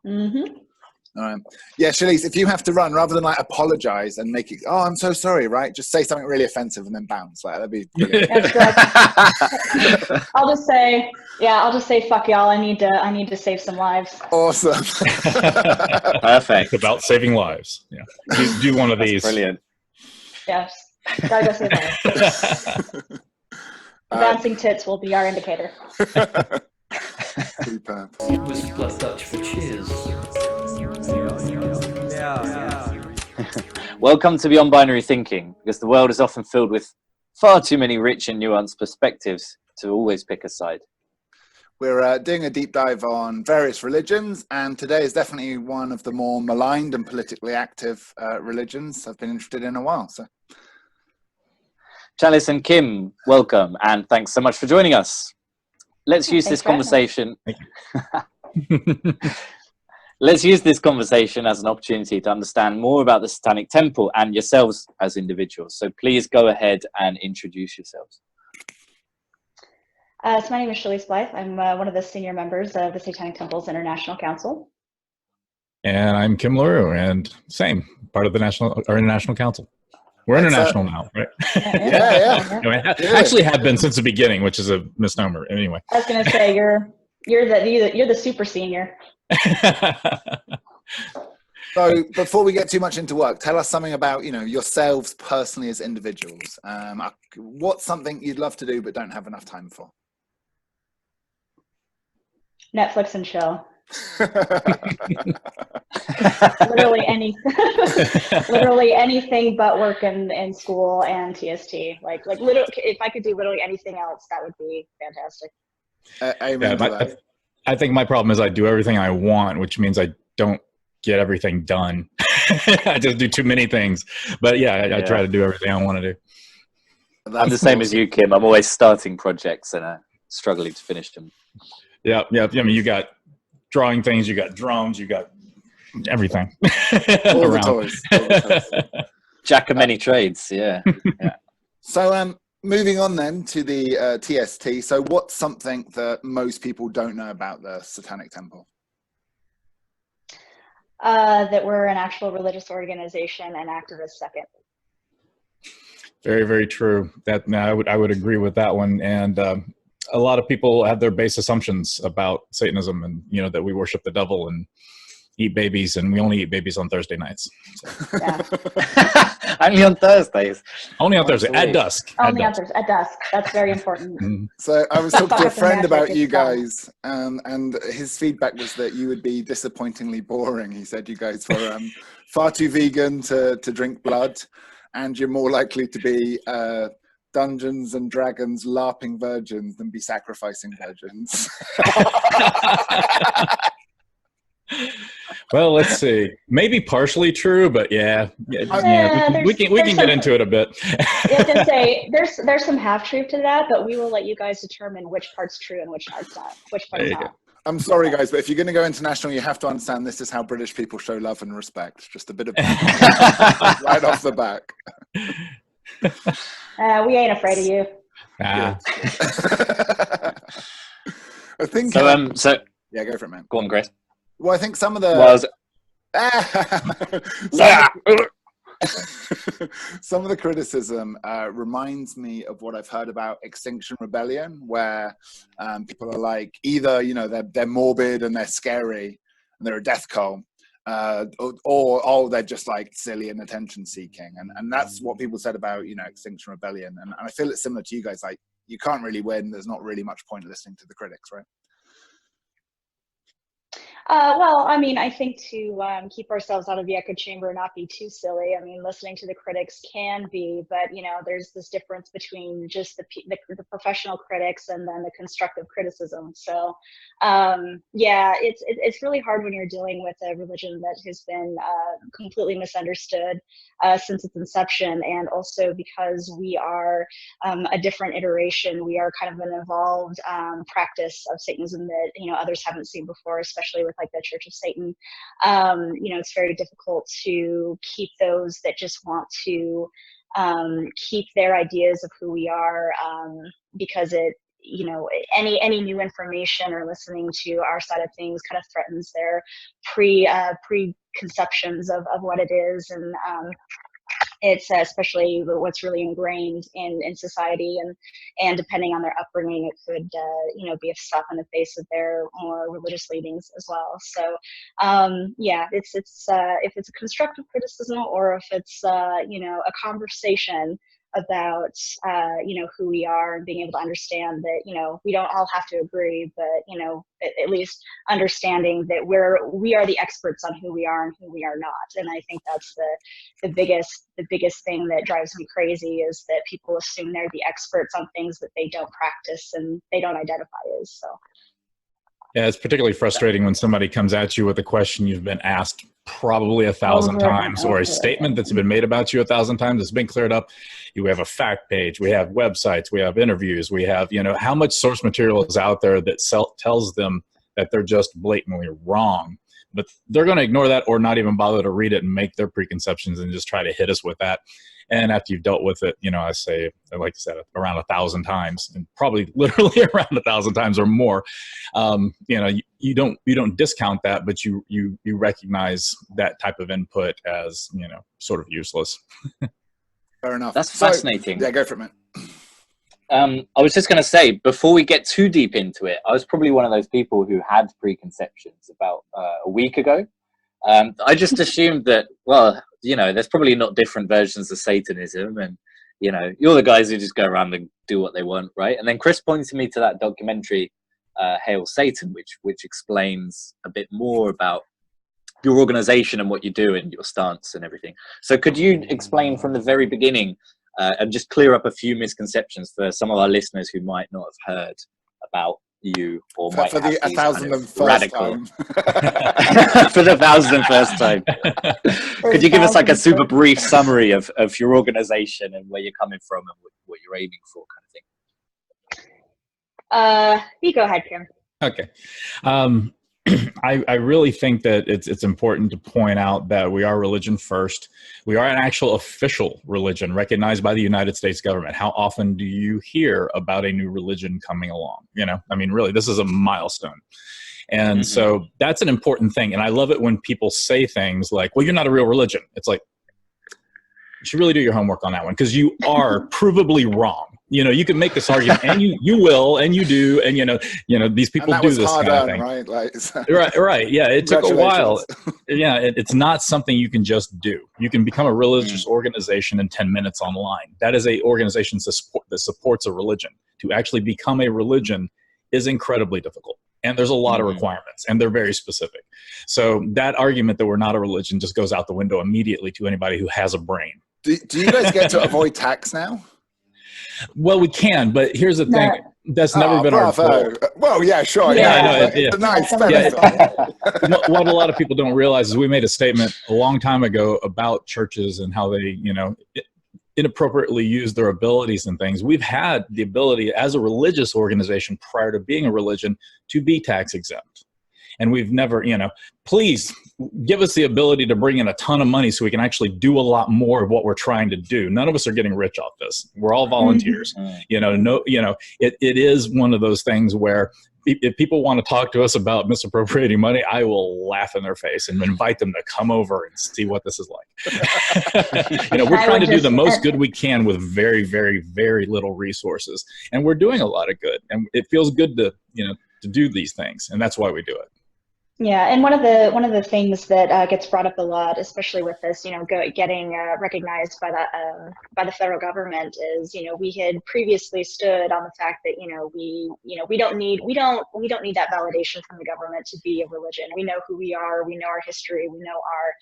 Mm-hmm. All right. Yeah, Shirley, if you have to run, rather than like apologize and make it, oh, I'm so sorry, right? Just say something really offensive and then bounce. Like that'd be brilliant. I'll just say, fuck y'all. I need to save some lives. Awesome. Perfect. It's about saving lives. Yeah. Do one of these. Brilliant. Yes. Gotta go save lives. Bouncing tits will be our indicator. Superb. Plus Dutch for cheers. Welcome to Beyond Binary Thinking, because the world is often filled with far too many rich and nuanced perspectives to always pick a side. We're doing a deep dive on various religions, and today is definitely one of the more maligned and politically active religions I've been interested in a while. So, Chalice and Kim, welcome, and thanks so much for joining us. Let's use this conversation. Let's use this conversation as an opportunity to understand more about the Satanic Temple and yourselves as individuals. So please go ahead and introduce yourselves. So my name is Shirley Blythe. I'm one of the senior members of the Satanic Temple's International Council. And I'm Kim LaRoux, and same, part of the International Council. We're international now, right? Yeah. I actually have been since the beginning, which is a misnomer. Anyway, I was going to say you're the super senior. So before we get too much into work, tell us something about yourselves personally as individuals. What's something you'd love to do but don't have enough time for? Netflix and chill. literally anything but work and school and TST. Like literally, if I could do literally anything else, that would be fantastic. Amen to that. I think my problem is I do everything I want, which means I don't get everything done. I just do too many things. But I try to do everything I want to do. I'm the same as you, Kim. I'm always starting projects and struggling to finish them. Yeah. I mean, you got drawing things, you got drums, you got everything. All the toys. Jack of many trades, yeah. So moving on then to the TST. So what's something that most people don't know about the Satanic Temple? That we're an actual religious organization and activists second. Very, very true. That I would agree with that one. And a lot of people have their base assumptions about Satanism, and that we worship the devil and eat babies, and we only eat babies on Thursday nights. So. Yeah. Only on Thursdays. Only on Thursday at dusk. Only on Thursday at dusk. That's very important. Mm-hmm. So I was talking to a friend about you guys, and his feedback was that you would be disappointingly boring. He said you guys were far too vegan to drink blood, and you're more likely to be Dungeons and Dragons LARPing virgins than be sacrificing virgins. Well, let's see. Maybe partially true, but we can get into it a bit. I was gonna say there's some half truth to that, but we will let you guys determine which part's true and which part's not. Which part's not. I'm sorry, guys, but if you're going to go international, you have to understand this is how British people show love and respect. Just a bit of right off the back. We ain't afraid of you. Ah. I think. So yeah, go for it, man. Go on, Grace. Well, I think some of the some of the criticism reminds me of what I've heard about Extinction Rebellion, where people are like, either they're morbid and they're scary and they're a death cult, or they're just like silly and attention seeking, and that's what people said about Extinction Rebellion, and I feel it's similar to you guys. Like, you can't really win. There's not really much point listening to the critics, right? Well, I mean, I think to keep ourselves out of the echo chamber and not be too silly. I mean, listening to the critics can be, but there's this difference between just the professional critics and then the constructive criticism. So, it's really hard when you're dealing with a religion that has been completely misunderstood since its inception, and also because we are a different iteration. We are kind of an evolved practice of Satanism that others haven't seen before, especially with like the Church of Satan. It's very difficult to keep those that just want to keep their ideas of who we are, because you know, any new information or listening to our side of things kind of threatens their preconceptions of what it is. And it's especially what's really ingrained in society, and depending on their upbringing, it could you know, be a slap in the face of their more religious leanings as well. So yeah, it's if it's a constructive criticism, or if it's you know, a conversation about you know, who we are, and being able to understand that, you know, we don't all have to agree, but, you know, at least understanding that we are the experts on who we are and who we are not. And I think that's the biggest thing that drives me crazy, is that people assume they're the experts on things that they don't practice and they don't identify as. So yeah, it's particularly frustrating when somebody comes at you with a question you've been asked probably 1,000 times, or a statement that's been made about you 1,000 times. It's been cleared up. You have a fact page, we have websites, we have interviews, we have, you know, how much source material is out there that tells them that they're just blatantly wrong, but they're going to ignore that, or not even bother to read it and make their preconceptions and just try to hit us with that. And after you've dealt with it, you know, I say, like I said, around 1,000 times, and probably literally around 1,000 times or more, you know, you don't discount that, but you recognize that type of input as, you know, sort of useless. Fair enough. That's fascinating. Yeah, go for it, man. I was just going to say, before we get too deep into it, I was probably one of those people who had preconceptions about a week ago. I just assumed that, well, you know, there's probably not different versions of Satanism, and, you know, you're the guys who just go around and do what they want, right? And then Chris pointed me to that documentary, Hail Satan, which explains a bit more about your organization and what you do and your stance and everything. So could you explain from the very beginning, and just clear up a few misconceptions for some of our listeners who might not have heard about you, or might for have the these kind of 1,001st radical time. for the 1,001st time. Could you give us like a super brief summary of your organization and where you're coming from and what you're aiming for, kind of thing? You go ahead, Kim. Okay. I really think that it's important to point out that we are religion first. We are an actual official religion recognized by the United States government. How often do you hear about a new religion coming along? You know, I mean, really, this is a milestone. And so that's an important thing. And I love it when people say things like, well, you're not a real religion. It's like, you should really do your homework on that one, because you are provably wrong. You know, you can make this argument, and you will, and you do, and you know, these people do this kind of thing, right? Like, right. Yeah, it took a while. Yeah, it's not something you can just do. You can become a religious organization in 10 minutes online. That is a organization that supports a religion. To actually become a religion is incredibly difficult, and there's a lot of requirements, and they're very specific. So that argument that we're not a religion just goes out the window immediately to anybody who has a brain. Do you guys get to avoid tax now? Well, we can, but here's the thing. That's never been our goal. Well, yeah, sure. Yeah, I know. It's a nice benefit. What a lot of people don't realize is we made a statement a long time ago about churches and how they, you know, inappropriately use their abilities and things. We've had the ability as a religious organization prior to being a religion to be tax exempt. And we've never, you know, please give us the ability to bring in a ton of money so we can actually do a lot more of what we're trying to do. None of us are getting rich off this. We're all volunteers. You know, it is one of those things where if people want to talk to us about misappropriating money, I will laugh in their face and invite them to come over and see what this is like. You know, we're trying to do the most good we can with very, very, very little resources. And we're doing a lot of good. And it feels good to, you know, to do these things. And that's why we do it. Yeah, and one of the things that gets brought up a lot, especially with this, you know, getting recognized by the federal government, is, you know, we had previously stood on the fact that, you know, we don't need that validation from the government to be a religion. We know who we are, we know our history, we know our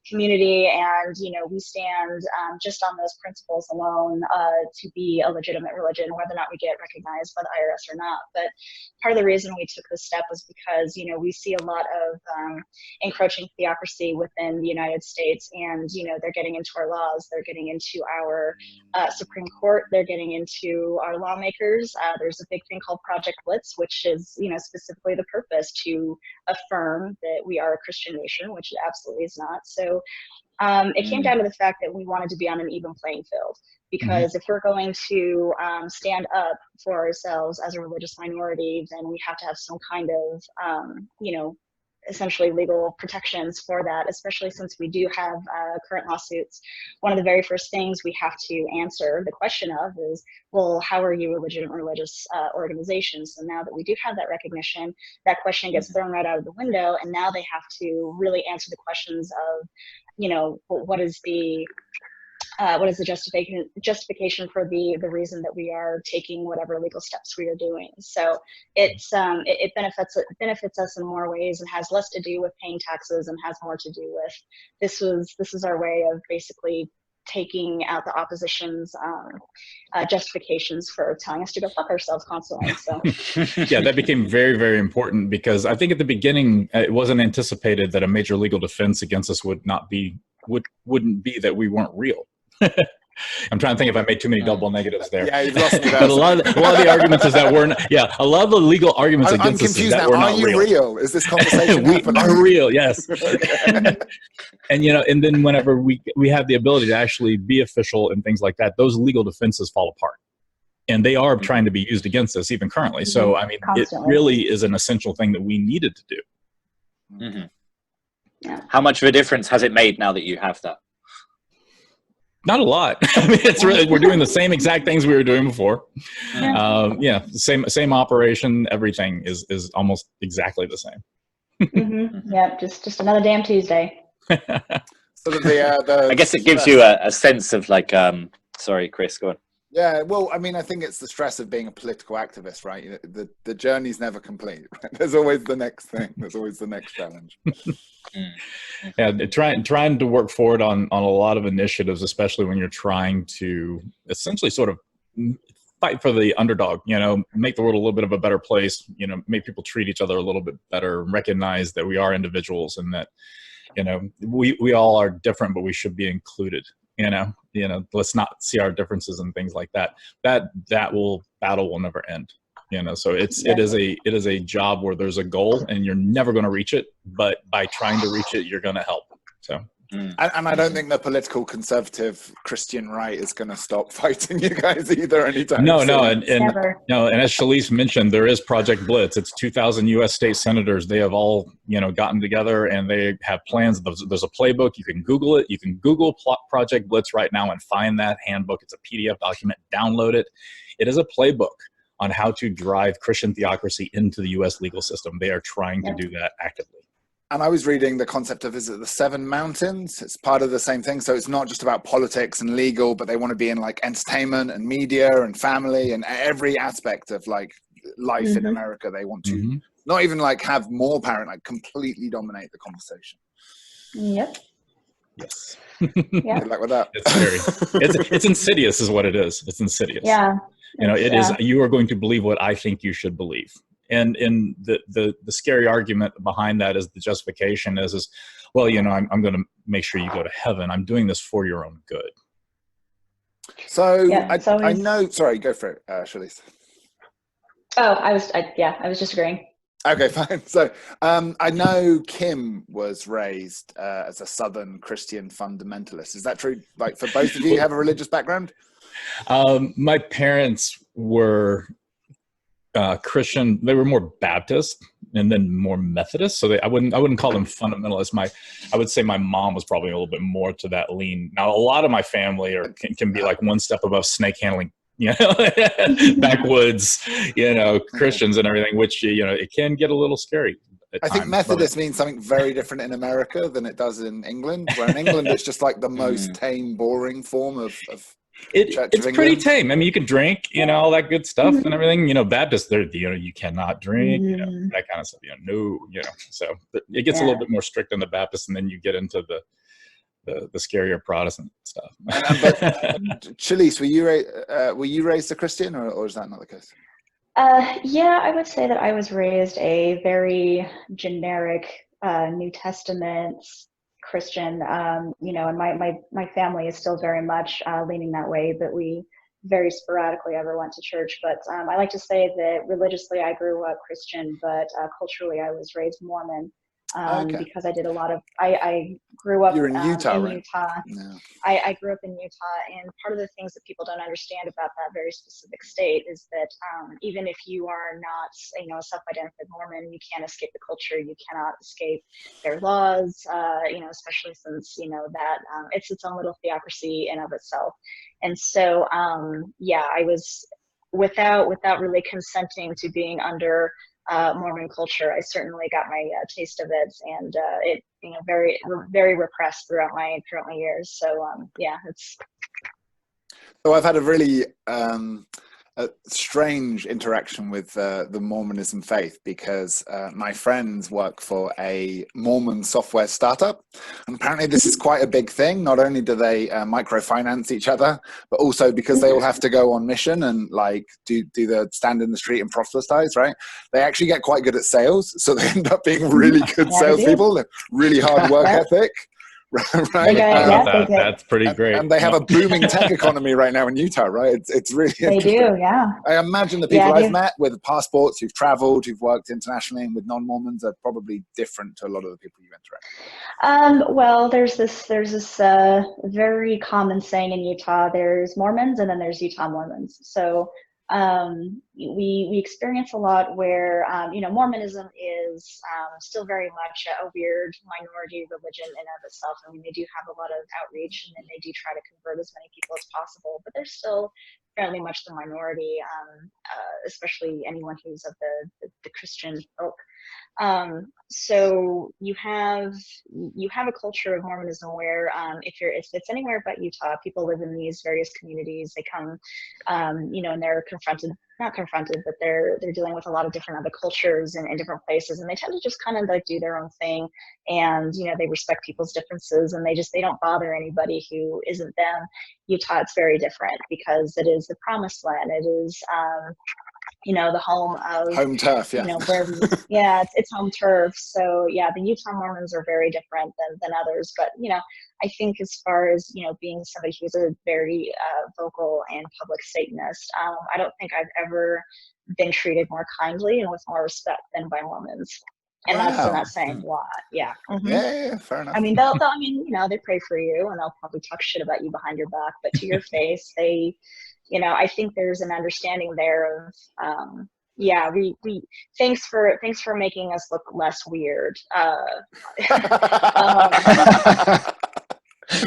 community, and, you know, we stand just on those principles alone to be a legitimate religion, whether or not we get recognized by the IRS or not. But part of the reason we took this step was because, you know, we see a lot of encroaching theocracy within the United States, and, you know, they're getting into our laws, they're getting into our Supreme Court, they're getting into our lawmakers. There's a big thing called Project Blitz, which is, you know, specifically the purpose to affirm that we are a Christian nation, which it absolutely is not. So It came down to the fact that we wanted to be on an even playing field, because if we're going to stand up for ourselves as a religious minority, then we have to have some kind of, you know, essentially legal protections for that, especially since we do have current lawsuits. One of the very first things we have to answer the question of is, well, how are you a legitimate religious organization? So now that we do have that recognition, that question gets thrown right out of the window, and now they have to really answer the questions of, you know, what is the justification for the reason that we are taking whatever legal steps we are doing. So it benefits us in more ways, and has less to do with paying taxes and has more to do with this is our way of basically taking out the opposition's justifications for telling us to go fuck ourselves constantly. So yeah, that became very, very important, because I think at the beginning it wasn't anticipated that a major legal defense against us wouldn't be that we weren't real. I'm trying to think if I made too many double negatives there. Yeah, you've lost me there. But a lot of the arguments is that we're not, yeah, a lot of the legal arguments against us is that now. we're not real. Are you real? Is this conversation we happening? are real, yes. And you know, and then whenever we have the ability to actually be official and things like that, those legal defenses fall apart. And they are trying to be used against us even currently. So I mean, Constantly. it really is an essential thing that we needed to do. Yeah. How much of a difference has it made now that you have that? Not a lot. I mean, it's really, we're doing the same exact things we were doing before. Yeah, same operation. Everything is almost exactly the same. Yeah, just another damn Tuesday. Sort of the I guess it gives you a sense of like, sorry, Chris, go on. Yeah, well, I mean, I think it's the stress of being a political activist, right? The journey's never complete. Right? There's always the next thing. There's always the next challenge. Yeah, trying to work forward on a lot of initiatives, especially when you're trying to essentially sort of fight for the underdog, you know, make the world a little bit of a better place, you know, make people treat each other a little bit better, recognize that we are individuals and that, you know, we all are different, but we should be included. You know, let's not see our differences and things like that. That battle will never end. You know, so it is a job where there's a goal and you're never going to reach it, but by trying to reach it, you're going to help. So, and I don't think the political conservative Christian right is going to stop fighting you guys either anytime soon. No, and as Chalice mentioned, there is Project Blitz. It's 2,000 U.S. state senators. They have all, you know, gotten together and they have plans. There's a playbook. You can Google it. You can Google Project Blitz right now and find that handbook. It's a PDF document. Download it. It is a playbook on how to drive Christian theocracy into the U.S. legal system. They are trying to do that actively. And I was reading the concept of, is it the 7 mountains? It's part of the same thing. So it's not just about politics and legal, but they want to be in like entertainment and media and family and every aspect of like life in America. They want to not even like have more power, like completely dominate the conversation. Yep. Yes. Good luck with that. It's insidious is what it is. It's insidious. Yeah. You know, it is, you are going to believe what I think you should believe. And the scary argument behind that is the justification is well, you know, I'm going to make sure you go to heaven. I'm doing this for your own good. So I know, sorry, go for it, Shirley. Oh, I was just agreeing. Okay, fine. So I know Kim was raised as a Southern Christian fundamentalist. Is that true? Like for both of you have a religious background? My parents were Christian. They were more Baptist and then more Methodist. So I wouldn't call them fundamentalists. I would say my mom was probably a little bit more to that lean. Now, a lot of my family can be like one step above snake handling, you know, backwoods, you know, Christians and everything, which, you know, it can get a little scary. I think Methodist means something very different in America than it does in England, where in England it's just like the most tame, boring form of it's pretty tame. I mean, you can drink, you know, all that good stuff and everything. You know, Baptists, you know, you cannot drink, you know, that kind of stuff. You know, so it gets a little bit more strict on the Baptists, and then you get into the scarier Protestant stuff. But Chalice, were you raised a Christian, or is that not the case? Yeah, I would say that I was raised a very generic New Testament Christian, you know, and my family is still very much leaning that way, but we very sporadically ever went to church. But I like to say that religiously I grew up Christian, but culturally I was raised Mormon. because I did a lot of, I grew up You're in Utah, in right? Utah. Yeah. I grew up in Utah, and part of the things that people don't understand about that very specific state is that even if you are not, a self-identified Mormon, you can't escape the culture. You cannot escape their laws, especially since, that it's its own little theocracy in of itself. And so, I was, without really consenting to being under Mormon culture, I certainly got my taste of it, and it, very, very repressed throughout my years. So it's. So I've had a really a strange interaction with the Mormonism faith, because my friends work for a Mormon software startup, and apparently this is quite a big thing. Not only do they microfinance each other, but also because they all have to go on mission and like do the stand in the street and proselytize, right? They actually get quite good at sales, so they end up being really good salespeople, really hard work ethic. Right? That's pretty great. And they have a booming tech economy right now in Utah, right? It's really interesting. They do, yeah. I imagine the people I've met with passports, who've traveled, who've worked internationally, and with non-Mormons are probably different to a lot of the people you interact with. Well, there's this very common saying in Utah. There's Mormons, and then there's Utah Mormons. So we experience a lot where Mormonism is still very much a weird minority religion in and of itself. I mean, they do have a lot of outreach, and they do try to convert as many people as possible, but they're still fairly much the minority, especially anyone who's of the Christian ilk. So you have a culture of Mormonism where if it's anywhere but Utah, people live in these various communities. They come, and they're not confronted, but they're dealing with a lot of different other cultures in different places, and they tend to just kind of like do their own thing, and they respect people's differences, and they don't bother anybody who isn't them. Utah, it's very different because it is the promised land. It is the home of home turf, it's home turf. So the Utah Mormons are very different than others, but I think as far as being somebody who's a very vocal and public Satanist, I don't think I've ever been treated more kindly and with more respect than by Mormons. And that's not saying a lot. Yeah. Mm-hmm. Yeah, fair enough. I mean, they pray for you, and they'll probably talk shit about you behind your back, but to your face, they, I think there's an understanding there of, we thanks for making us look less weird.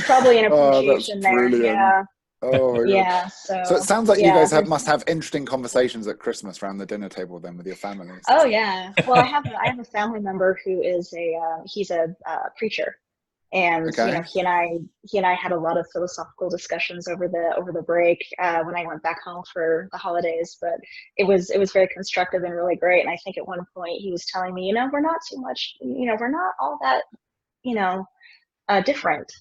Probably an appreciation there. Brilliant. Yeah. Oh, yeah. So it sounds like you guys must have interesting conversations at Christmas around the dinner table then with your families. Oh yeah. Well, I have a family member who is he's a preacher, and he and I had a lot of philosophical discussions over the break when I went back home for the holidays. But it was very constructive and really great. And I think at one point he was telling me, we're not too much, we're not all that, different,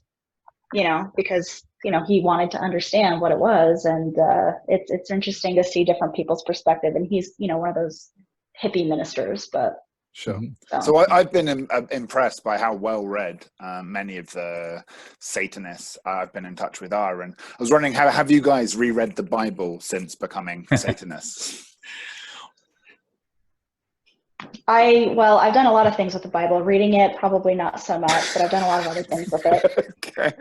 because he wanted to understand what it was, and it's interesting to see different people's perspective. And he's one of those hippie ministers, but. Sure. So I've been impressed by how well read many of the Satanists I've been in touch with are, and I was wondering, have you guys reread the Bible since becoming Satanists? I've done a lot of things with the Bible. Reading it, probably not so much, but I've done a lot of other things with it. Okay.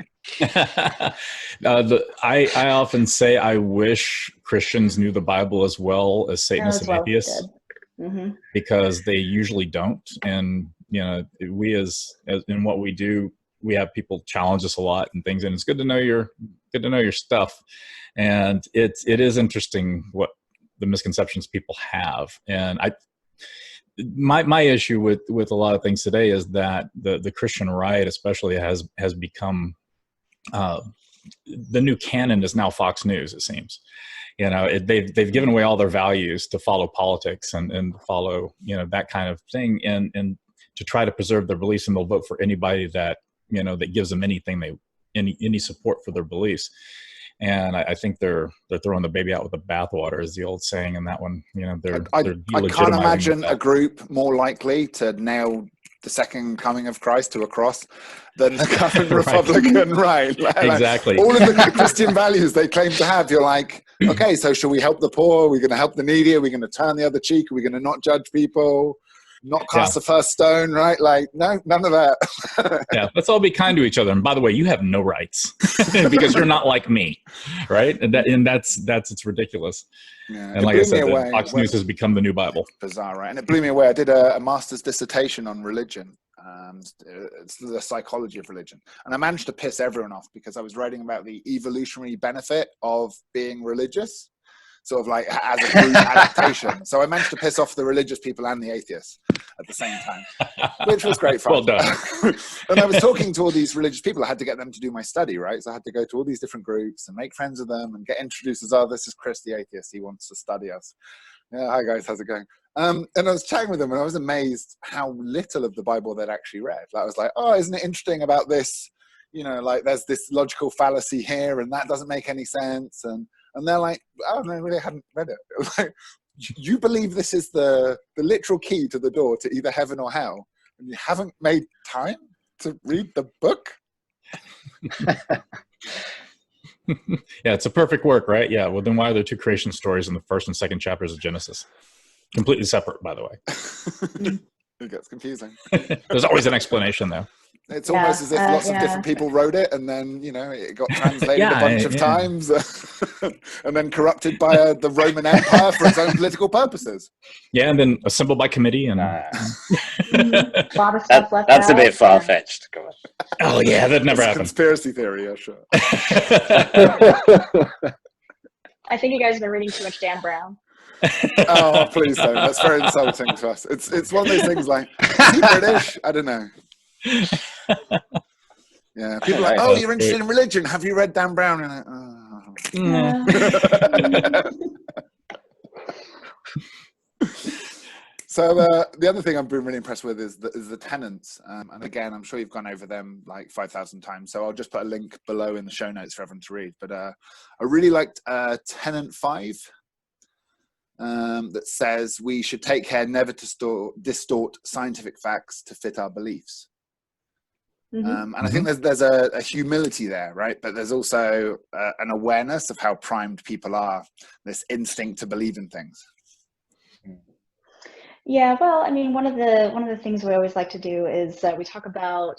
I often say I wish Christians knew the Bible as well as Satanists and atheists. Mm-hmm. Because they usually don't, and we as in what we do, we have people challenge us a lot and things, and it's good to know your stuff. And it is interesting what the misconceptions people have. And my issue with a lot of things today is that the Christian right especially has become the new canon is now Fox News, it seems. They've given away all their values to follow politics and follow, that kind of thing, and to try to preserve their beliefs, and they'll vote for anybody that, that gives them anything any support for their beliefs. And I think they're throwing the baby out with the bathwater, is the old saying in that one. I can't imagine a group more likely to nail the second coming of Christ to a cross than the current Republican right. Exactly. All of the Christian values they claim to have, you're like, okay, so shall we help the poor? Are we going to help the needy? Are we going to turn the other cheek? Are we going to not judge people? not cast the first stone, right? Like, no, none of that. Yeah, let's all be kind to each other. And by the way, you have no rights because you're not like me, right? And that's it's ridiculess. Yeah, and like I said, Fox News has become the new Bible. Bizarre, right? And it blew me away. I did a master's dissertation on religion. It's the psychology of religion. And I managed to piss everyone off because I was writing about the evolutionary benefit of being religious, sort of like as a group adaptation. So I managed to piss off the religious people and the atheists at the same time, which was great fun. Well done. And I was talking to all these religious people. I had to get them to do my study, right? So I had to go to all these different groups and make friends with them and get introduced as, oh, this is Chris the atheist. He wants to study us. Yeah, hi guys, how's it going? And I was chatting with them and I was amazed how little of the Bible they'd actually read. Like, I was like, oh, isn't it interesting about this? You know, like there's this logical fallacy here and that doesn't make any sense. And they're like, oh, no, I really hadn't read it. It was like, you believe this is the literal key to the door to either heaven or hell, and you haven't made time to read the book? Yeah, it's a perfect work, right? Yeah, well, then why are there two creation stories in the first and second chapters of Genesis? Completely separate, by the way. It gets confusing. There's always an explanation, though. It's almost as if lots of different people wrote it, and then, you know, it got translated a bunch of times, and then corrupted by the Roman Empire for its own political purposes. Yeah, and then assembled by committee. And A lot of stuff left that's out. a bit far-fetched. Come on. Oh, yeah, that never happened. Conspiracy theory, yeah, sure. I think you guys have been reading too much Dan Brown. Oh, please don't. That's very insulting to us. It's one of those things like, is he British? I don't know. Yeah, people are like, oh, you're interested in religion. Have you read Dan Brown? And So the other thing I've been really impressed with is the tenants. And again, I'm sure you've gone over them like 5,000 times. So I'll just put a link below in the show notes for everyone to read. But I really liked Tenant 5. That says we should take care never to distort scientific facts to fit our beliefs. And I think there's a humility there, right? But there's also an awareness of how primed people are, this instinct to believe in things. Yeah, well, I mean, one of the things we always like to do is we talk about,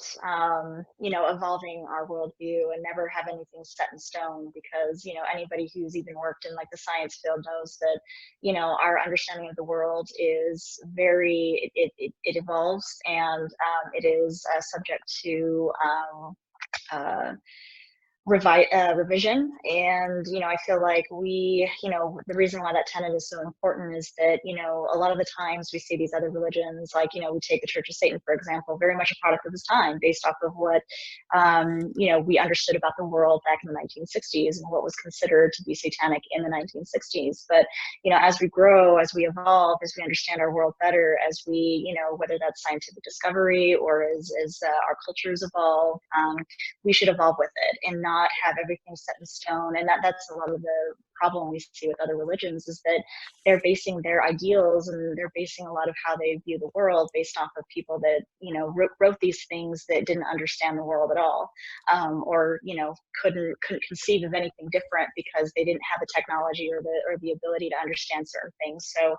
you know, evolving our worldview and never have anything set in stone, because, you know, anybody who's even worked in like the science field knows that, you know, our understanding of the world is very, it evolves, and it is subject to revision. And, you know, I feel like we, you know, the reason why that tenet is so important is that, you know, a lot of the times we see these other religions, like, you know, we take the Church of Satan, for example, very much a product of its time, based off of what, you know, we understood about the world back in the 1960s and what was considered to be satanic in the 1960s. But, you know, as we grow, as we evolve, as we understand our world better, as we, you know, whether that's scientific discovery or as our cultures evolve, we should evolve with it and not have everything set in stone. And that's a lot of the problem we see with other religions, is that they're basing their ideals and they're basing a lot of how they view the world based off of people that, you know, wrote these things that didn't understand the world at all, or, you know, couldn't conceive of anything different because they didn't have the technology or the ability to understand certain things. So,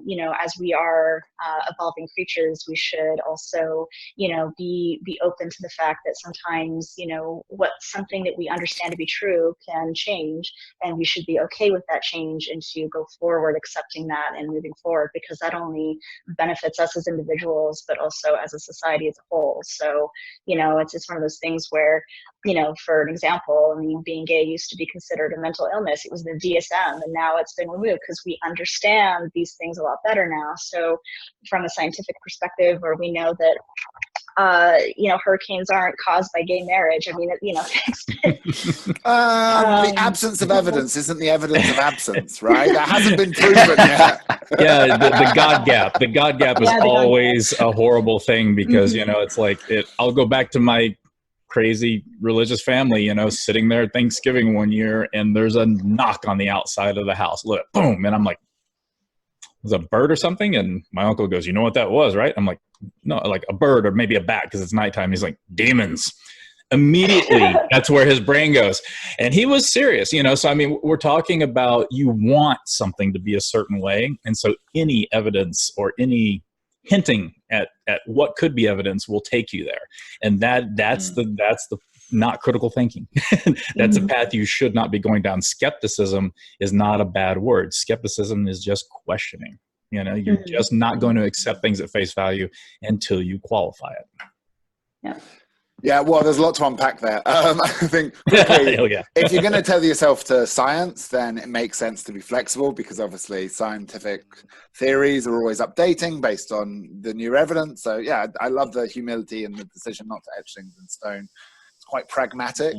you know, as we are evolving creatures, we should also, you know, be open to the fact that sometimes, you know, something that we understand to be true can change, and we should be okay with that change and to go forward accepting that and moving forward, because that only benefits us as individuals, but also as a society as a whole. So, you know, it's one of those things where, you know, for an example, I mean, being gay used to be considered a mental illness. It was the DSM, and now it's been removed because we understand these things a lot better now. So from a scientific perspective, where we know that you know, hurricanes aren't caused by gay marriage. I mean, you know, the absence of evidence isn't the evidence of absence, right? That hasn't been proven yet. Yeah, the God gap. The God gap is always a horrible thing, because, you know, it's like, I'll go back to my crazy religious family, you know, sitting there at Thanksgiving one year, and there's a knock on the outside of the house. Look, boom. And I'm like, was it a bird or something? And my uncle goes, you know what that was, right? I'm like, no, like a bird or maybe a bat, because it's nighttime. He's like, demons. Immediately, that's where his brain goes. And he was serious, you know. So, I mean, we're talking about, you want something to be a certain way. And so any evidence or any hinting at what could be evidence will take you there. And that's the not critical thinking. That's a path you should not be going down. Skepticism is not a bad word. Skepticism is just questioning. You know, you're just not going to accept things at face value until you qualify it. Yeah. Yeah, well, there's a lot to unpack there. I think quickly, if you're going to tether yourself to science, then it makes sense to be flexible, because obviously scientific theories are always updating based on the new evidence. So yeah, I love the humility and the decision not to etch things in stone. It's quite pragmatic.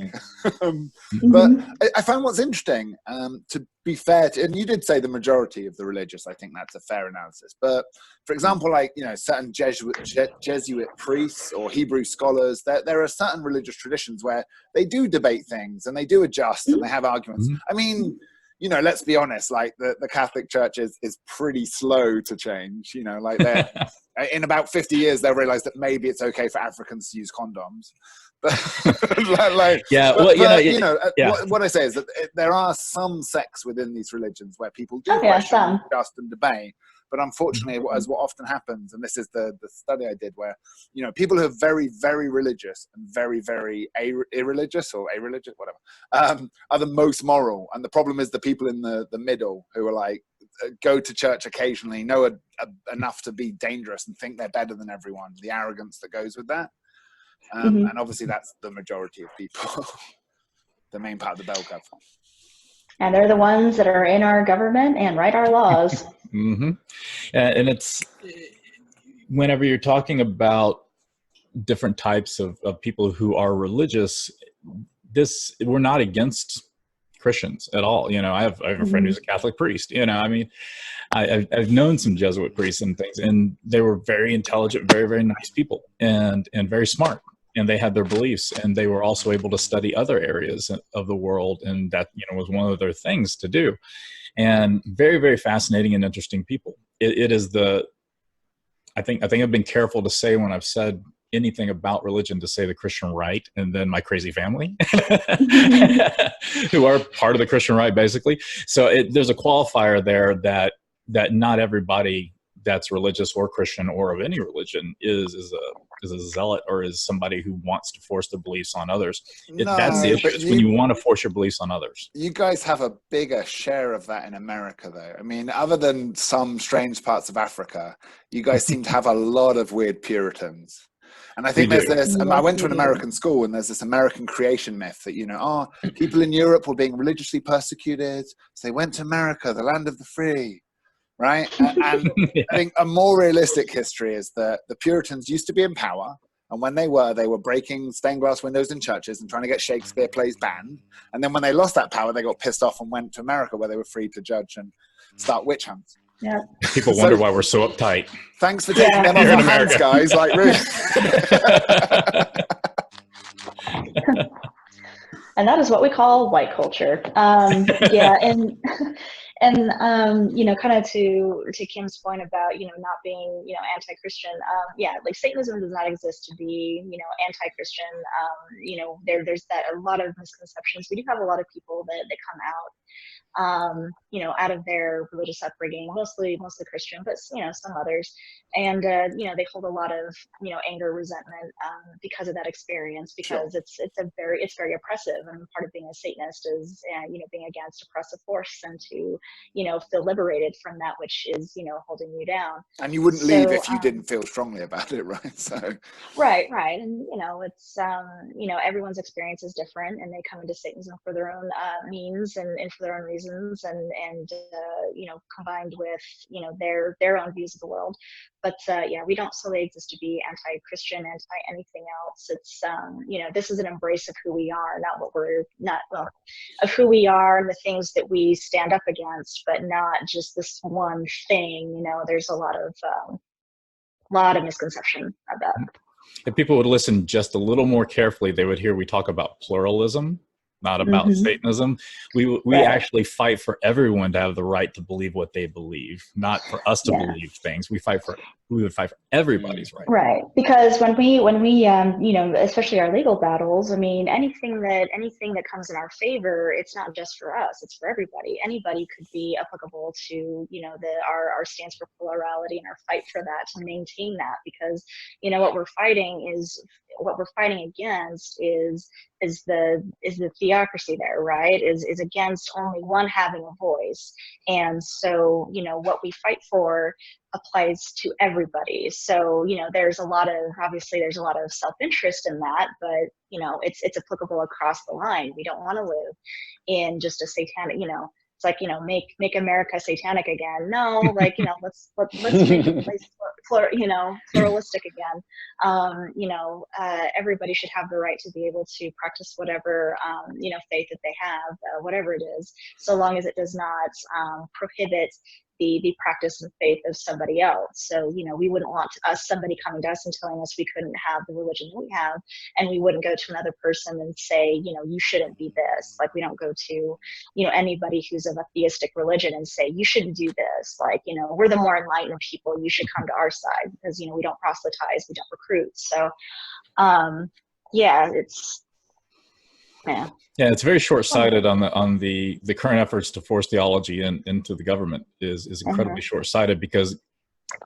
But I found what's interesting, to be fair to, and you did say the majority of the religious, I think that's a fair analysis. But for example, like, you know, certain Jesuit priests or Hebrew scholars, there are certain religious traditions where they do debate things and they do adjust and they have arguments. I mean, you know, let's be honest, like the Catholic Church is pretty slow to change. You know, like in about 50 years, they'll realize that maybe it's okay for Africans to use condoms. But what I say is that there are some sects within these religions where people do question, adjust, and debate. But unfortunately, what often happens, and this is the study I did, where, you know, people who are very, very religious and very, very irreligious or a-religious, whatever, are the most moral. And the problem is the people in the middle who are like, go to church occasionally, know enough to be dangerous and think they're better than everyone. The arrogance that goes with that. And obviously that's the majority of people, the main part of the bell curve. And they're the ones that are in our government and write our laws. And it's, whenever you're talking about different types of people who are religious, we're not against Christians at all. You know, I have a friend who's a Catholic priest. You know, I mean, I've known some Jesuit priests and things, and they were very intelligent, very, very nice people, and very smart. And they had their beliefs, and they were also able to study other areas of the world. And that, you know, was one of their things to do. And very, very fascinating and interesting people. It is I think I've been careful to say when I've said anything about religion to say the Christian right, and then my crazy family, who are part of the Christian right, basically. So there's a qualifier there that not everybody that's religious or Christian or of any religion is a zealot or is somebody who wants to force their beliefs on others. That's the issue. It's when you want to force your beliefs on others. You guys have a bigger share of that in America, though. I mean, other than some strange parts of Africa, you guys seem to have a lot of weird Puritans. And I think there's this, I went to an American school, and there's this American creation myth that, you know, people in Europe were being religiously persecuted, so they went to America, the land of the free. Right? And I think a more realistic history is that the Puritans used to be in power, and when they were breaking stained glass windows in churches and trying to get Shakespeare plays banned. And then when they lost that power, they got pissed off and went to America, where they were free to judge and start witch hunts. Yeah. People wonder why we're so uptight. Thanks for taking them off our hands, guys. Like, really. And that is what we call white culture. And you know, kind of to Kim's point about, you know, not being, you know, anti-Christian, like Satanism does not exist to be, you know, anti-Christian. You know, there's a lot of misconceptions. We do have a lot of people that come out, you know, out of their religious upbringing, mostly Christian, but, you know, some others. And, you know, they hold a lot of, you know, anger, resentment, because of that experience, because it's very oppressive. And part of being a Satanist is, you know, being against oppressive force and to, you know, feel liberated from that which is, you know, holding you down. And you wouldn't leave if you didn't feel strongly about it, right? So. Right. And, you know, it's, you know, everyone's experience is different, and they come into Satanism for their own means and for their own reasons, and you know, combined with, you know, their own views of the world. But we don't solely exist to be anti-Christian, anti-anything else. It's, you know, this is an embrace of who we are, of who we are and the things that we stand up against, but not just this one thing. You know, there's a lot of misconception about. If people would listen just a little more carefully, they would hear we talk about pluralism not about Satanism. We Right. actually fight for everyone to have the right to believe what they believe, not for us to believe things. We would fight for everybody's right. Right, because when we you know, especially our legal battles, I mean, anything that comes in our favor, it's not just for us, it's for everybody. Anybody could be applicable to, you know, our stance for plurality and our fight for that, to maintain that, because, you know, what we're fighting against is the theocracy there, right? Is against only one having a voice. And so, you know, what we fight for applies to everybody. So, you know, there's a lot of self-interest in that, but, you know, it's applicable across the line. We don't want to live in just a satanic, you know, it's like, you know, make America satanic again. No, like, you know, let's make the place pluralistic again. You know, everybody should have the right to be able to practice whatever, you know, faith that they have, whatever it is, so long as it does not prohibit the practice and faith of somebody else. So, you know, we wouldn't want somebody coming to us and telling us we couldn't have the religion that we have, and we wouldn't go to another person and say, you know, you shouldn't be this. Like, we don't go to, you know, anybody who's of a theistic religion and say, you shouldn't do this. Like, you know, we're the more enlightened people, you should come to our side, because, you know, we don't proselytize, we don't recruit. So, yeah, it's very short-sighted on the current efforts to force theology into the government is incredibly short-sighted, because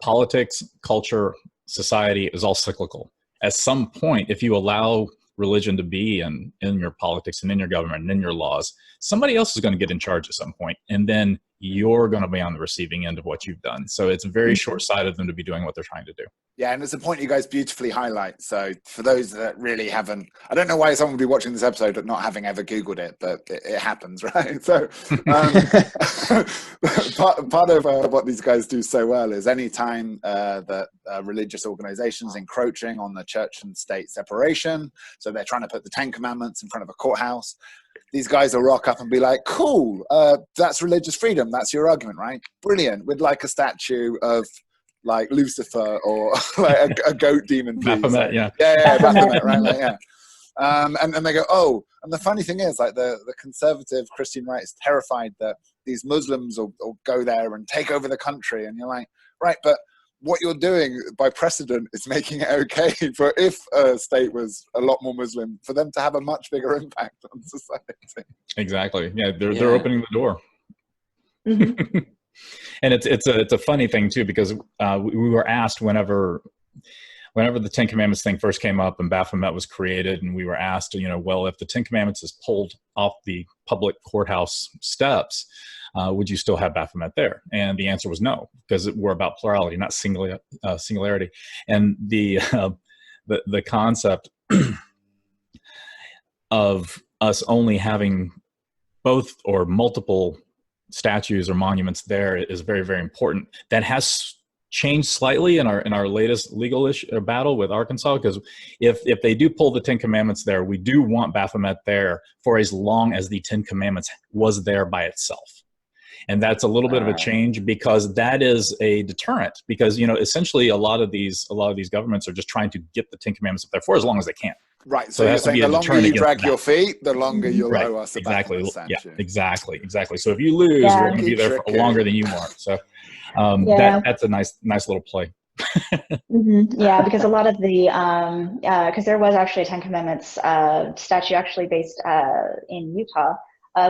politics, culture, society is all cyclical. At some point, if you allow religion to be in your politics and in your government and in your laws, somebody else is going to get in charge at some point, and then you're going to be on the receiving end of what you've done. So it's very short-sighted of them to be doing what they're trying to do. Yeah, and it's a point you guys beautifully highlight. So for those that really haven't, I don't know why someone would be watching this episode but not having ever Googled it, but it happens, right? So part of what these guys do so well is any time that religious organizations encroaching on the church and state separation, so they're trying to put the 10 Commandments in front of a courthouse, these guys will rock up and be like, cool, that's religious freedom. That's your argument, right? Brilliant. We'd like a statue of like Lucifer or like a goat demon. Baphomet, yeah, Baphomet, right? Like, yeah. And they go, oh, and the funny thing is, like, the conservative Christian right is terrified that these Muslims will go there and take over the country. And you're like, right, but what you're doing by precedent is making it okay for, if a state was a lot more Muslim, for them to have a much bigger impact on society. Exactly. Yeah, they're opening the door. And it's a funny thing too, because we were asked whenever the 10 Commandments thing first came up and Baphomet was created, and we were asked, you know, well, if the 10 Commandments is pulled off the public courthouse steps, would you still have Baphomet there? And the answer was no, because we're about plurality, not singularity. And the concept of us only having both or multiple statues or monuments there is very, very important. That has changed slightly in our latest legal battle with Arkansas, because if they do pull the 10 Commandments there, we do want Baphomet there for as long as the 10 Commandments was there by itself. And that's a little bit of a change, because that is a deterrent, because, you know, essentially a lot of these governments are just trying to get the 10 Commandments up there for as long as they can. Right. So you're saying the longer you drag your feet, the longer you'll owe us a Baphomet statue. Yeah, exactly. So if you lose, we're going to be there for longer than you want. So that's a nice little play. Yeah, because a lot of the because there was actually a 10 Commandments statue actually based in Utah,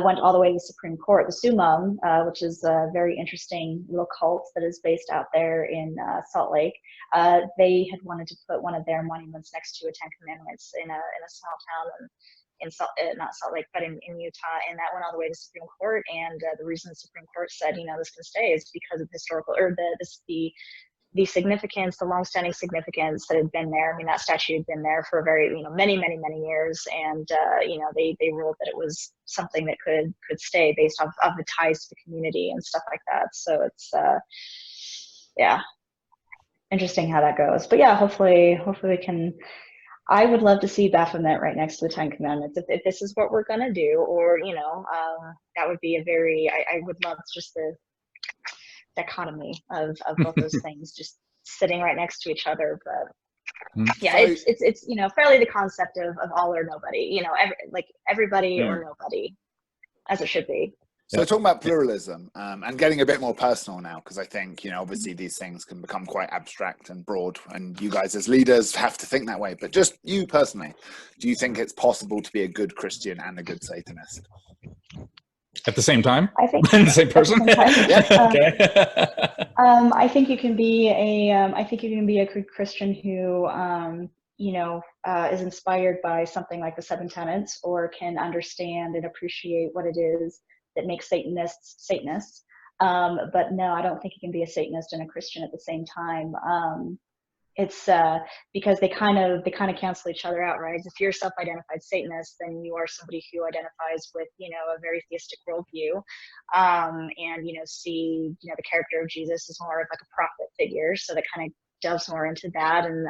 went all the way to the Supreme Court. The Sumum, which is a very interesting little cult that is based out there in Salt Lake, they had wanted to put one of their monuments next to a 10 Commandments in a small town not Salt Lake, but in Utah, and that went all the way to Supreme Court. And the reason the Supreme Court said, you know, this can stay is because of historical, or the significance, the longstanding significance that had been there. I mean, that statue had been there for many years, and they ruled that it was something that could stay based off of the ties to the community and stuff like that. So it's interesting how that goes. But yeah, hopefully we can. I would love to see Baphomet right next to the 10 Commandments. If this is what we're gonna do, or that would be I would love just the dichotomy of both those things just sitting right next to each other. But Yeah, So, it's you know, fairly the concept of all or nobody, you know, everybody or nobody, as it should be. So talking about pluralism and getting a bit more personal now, because I think, you know, obviously these things can become quite abstract and broad, and you guys as leaders have to think that way. But just you personally, do you think it's possible to be a good Christian and a good Satanist? At the same time? I think The same person? Yeah. I think you can be a good Christian who, you know, is inspired by something like the Seven Tenets, or can understand and appreciate what it is that makes Satanists Satanists. But no, I don't think you can be a Satanist and a Christian at the same time. It's because they kind of cancel each other out, right? If you're a self-identified Satanist, then you are somebody who identifies with, you know, a very theistic worldview, and, you know, see, you know, the character of Jesus is more of like a prophet figure, so that kind of delves more into that. And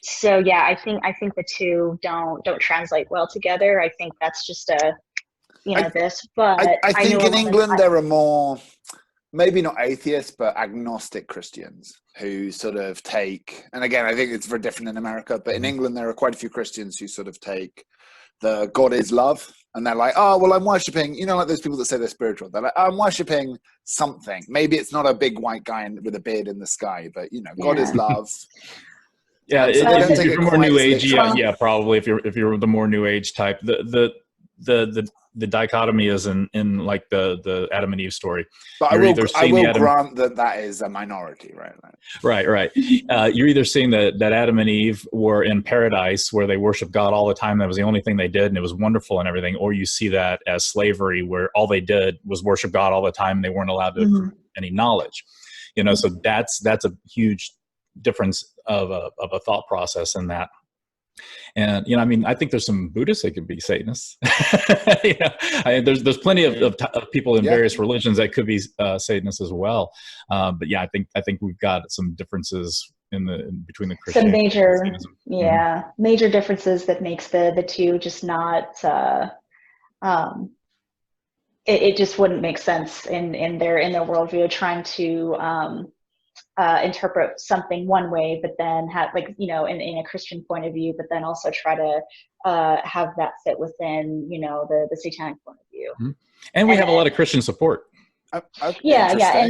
so yeah, I think the two don't translate well together. I think that's just a, you know, I think in England there are more, maybe not atheists, but agnostic Christians who sort of take, and again, I think it's very different in America, but in England there are quite a few Christians who sort of take the God is love, and they're like, oh, well, I'm worshipping, you know, like those people that say they're spiritual. They're like, I'm worshipping something. Maybe it's not a big white guy with a beard in the sky, but, you know, God is love. Yeah, so if you're more new age, yeah, probably. If you're the more new age type, the dichotomy is in like the Adam and Eve story. But I will grant that is a minority, right? Right. You're either seeing that Adam and Eve were in paradise where they worshiped God all the time. That was the only thing they did, and it was wonderful and everything. Or you see that as slavery, where all they did was worship God all the time. And they weren't allowed to accrue any knowledge. You know, so that's a huge difference of a thought process in that. And, you know, I mean, I think there's some Buddhists that could be Satanists. You know, there's plenty of people in various religions that could be Satanists as well. But yeah, I think we've got some differences between the Christian some major, and Satanism. Major differences that makes the two just not. It just wouldn't make sense in their worldview, trying to interpret something one way, but then have, like, you know, in a Christian point of view, but then also try to have that fit within, you know, the Satanic point of view. And we have a lot of Christian support. Yeah,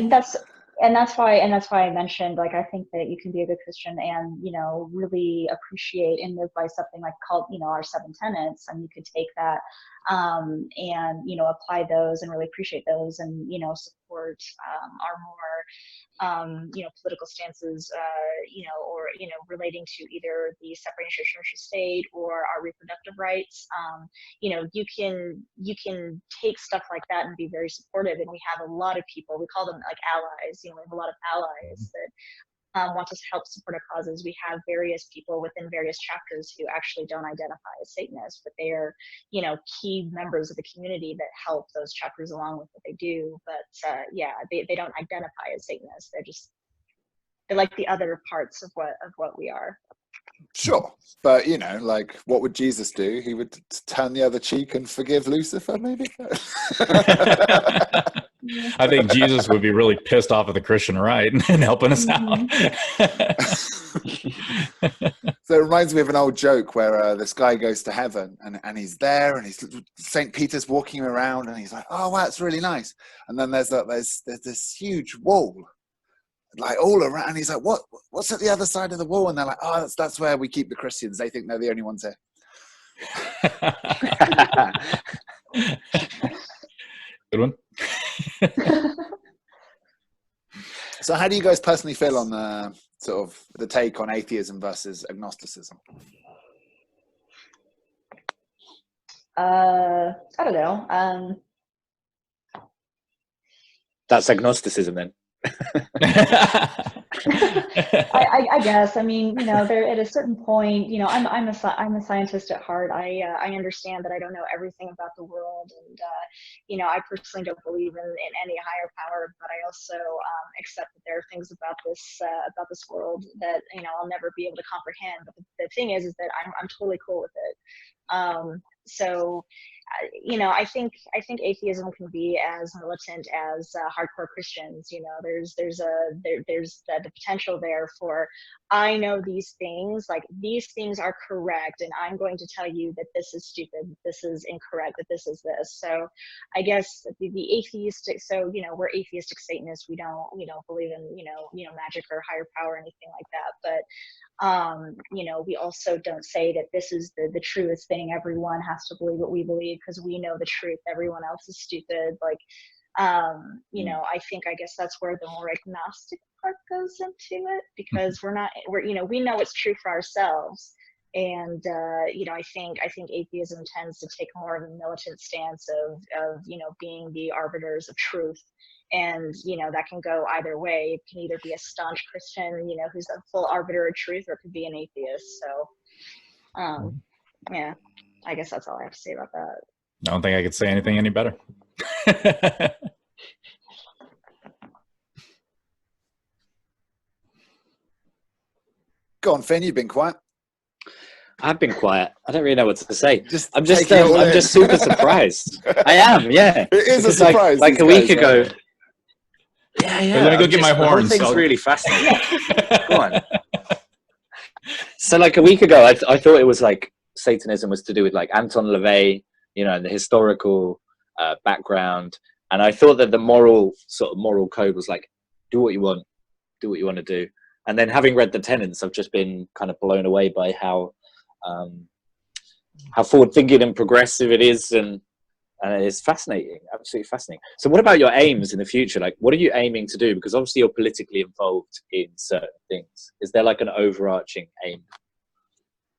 and that's why I mentioned, like, I think that you can be a good Christian and, you know, really appreciate and live by something like called, you know, our Seven Tenets, and you could take that and, you know, apply those and really appreciate those, and, you know, support our more you know, political stances, you know, or, you know, relating to either the separation of church and state or our reproductive rights. You know, you can take stuff like that and be very supportive. And we have a lot of people, we call them like allies. You know, we have a lot of allies that want to help support our causes. We have various people within various chapters who actually don't identify as Satanists, but they are, you know, key members of the community that help those chapters along with what they do. But yeah, they don't identify as Satanists. They're like the other parts of what we are. Sure, but, you know, like, what would Jesus do? He would turn the other cheek and forgive Lucifer, maybe. I think Jesus would be really pissed off at the Christian right and helping us out. So it reminds me of an old joke where this guy goes to heaven and he's there, and St. Peter's walking around, and he's like, oh, wow, it's really nice. And then there's this huge wall, like, all around, and he's like, what's at the other side of the wall? And they're like, oh, that's where we keep the Christians. They think they're the only ones here. Good one. So how do you guys personally feel on the sort of the take on atheism versus agnosticism? I don't know. That's agnosticism then. I guess. I mean, you know, there at a certain point, you know, I'm a scientist at heart. I understand that I don't know everything about the world, and you know, I personally don't believe in any higher power, but I also accept that there are things about this world that, you know, I'll never be able to comprehend. But the thing is that I'm totally cool with it. So you know, I think atheism can be as militant as hardcore Christians. You know, there's the potential there for, I know these things, like these things are correct, and I'm going to tell you that this is stupid, this is incorrect, that this is this. So I guess the atheistic, so you know, we're atheistic Satanists. We don't believe in magic or higher power or anything like that, but you know, we also don't say that this is the truest thing. Everyone has to believe what we believe because we know the truth. Everyone else is stupid. Like, you know, I guess that's where the more agnostic part goes into it, because you know, we know what's true for ourselves. And you know, I think atheism tends to take more of a militant stance of you know, being the arbiters of truth. And you know, that can go either way. It can either be a staunch Christian, you know, who's a full arbiter of truth, or it could be an atheist. So yeah, I guess that's all I have to say about that. I don't think I could say anything any better. Go on, Finn, you've been quiet. I've been quiet. I don't really know what to say. I'm just super surprised. I am, yeah. It is a surprise. Like a week ago. Yeah. Let me go get my horns. The whole thing's really fascinating. Go on. So like a week ago, I thought it was like Satanism was to do with like Anton LaVey, you know, and the historical background. And I thought that the moral code was like, do what you want to do. And then having read the tenets, I've just been kind of blown away by how forward thinking and progressive it is, and it's fascinating, absolutely fascinating. So what about your aims in the future? Like, what are you aiming to do? Because obviously you're politically involved in certain things. Is there like an overarching aim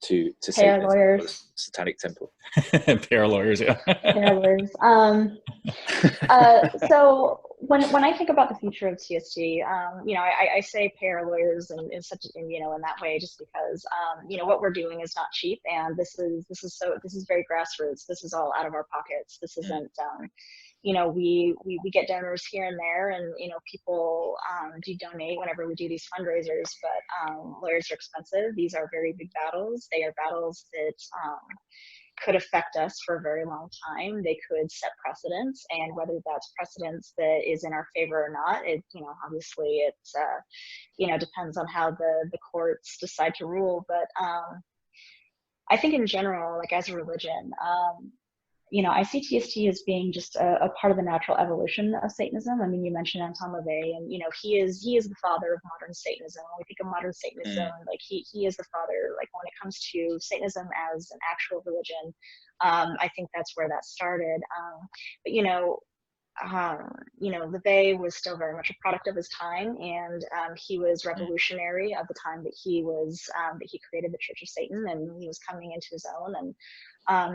to pay our lawyers? Satanic Temple? Pay our lawyers, yeah. Pay our lawyers. So when I think about the future of CSG, you know, I say pay our lawyers in such, you know, in that way, just because, you know, what we're doing is not cheap, and this is very grassroots. This is all out of our pockets. This isn't, you know, we get donors here and there, and you know, people do donate whenever we do these fundraisers, but lawyers are expensive. These are very big battles. They are battles that could affect us for a very long time. They could set precedents, and whether that's precedents that is in our favor or not, it, you know, obviously it's you know, depends on how the courts decide to rule. But I think in general, like as a religion, you know, I see TST as being just a part of the natural evolution of Satanism. I mean, you mentioned Anton LaVey, and you know, he is the father of modern Satanism. When we think of modern Satanism, like he is the father. Like when it comes to Satanism as an actual religion, I think that's where that started. But you know, LaVey was still very much a product of his time, and he was revolutionary at the time that he created the Church of Satan, and he was coming into his own. And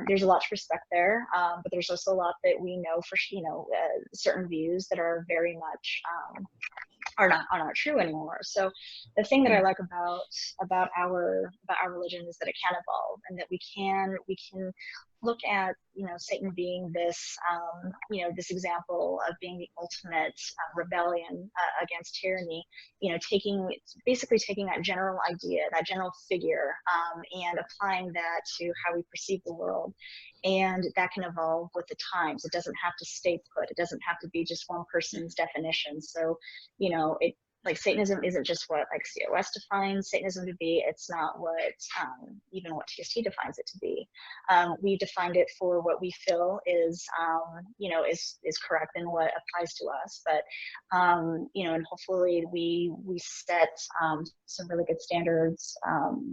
there's a lot to respect there, but there's also a lot that we know for, you know, certain views that are very much are not true anymore. So the thing that I like about our religion is that it can evolve, and that we can look at, you know, Satan being this, you know, this example of being the ultimate rebellion against tyranny, you know, basically taking that general idea, that general figure, and applying that to how we perceive the world. And that can evolve with the times. It doesn't have to stay put. It doesn't have to be just one person's definition. So, you know, like Satanism isn't just what like COS defines Satanism to be. It's not what even what TST defines it to be. We defined it for what we feel is, you know, is correct and what applies to us. But you know, and hopefully we set some really good standards,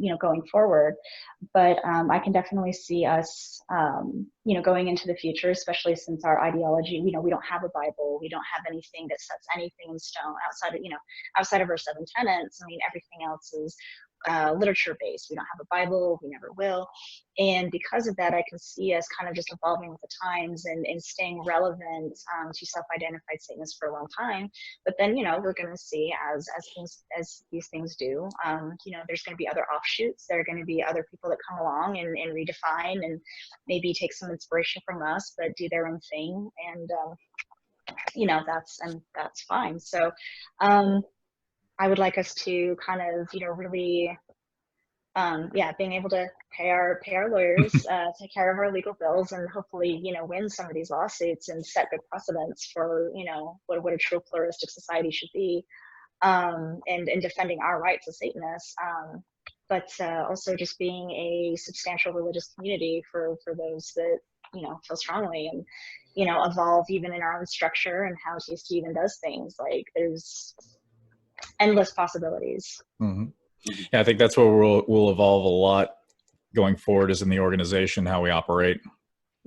you know, going forward. But I can definitely see us, you know, going into the future, especially since our ideology, you know, we don't have a Bible, we don't have anything that sets anything in stone outside of, you know, outside of our 7 tenets. I mean, everything else is literature based. We don't have a Bible, we never will. And because of that, I can see us kind of just evolving with the times and staying relevant to self-identified Satanists for a long time. But then, you know, we're going to see as these things do, you know, there's going to be other offshoots. There are going to be other people that come along and redefine and maybe take some inspiration from us, but do their own thing. And you know, that's fine. So I would like us to kind of, you know, really yeah, being able to pay our lawyers, take care of our legal bills, and hopefully, win some of these lawsuits and set good precedents for, what a true pluralistic society should be, and defending our rights as Satanists. But also just being a substantial religious community for those that, feel strongly and, evolve even in our own structure and how TST even does things. Like, there's endless possibilities. Mm-hmm. Yeah, I think that's where we'll evolve a lot going forward, is in the organization, how we operate.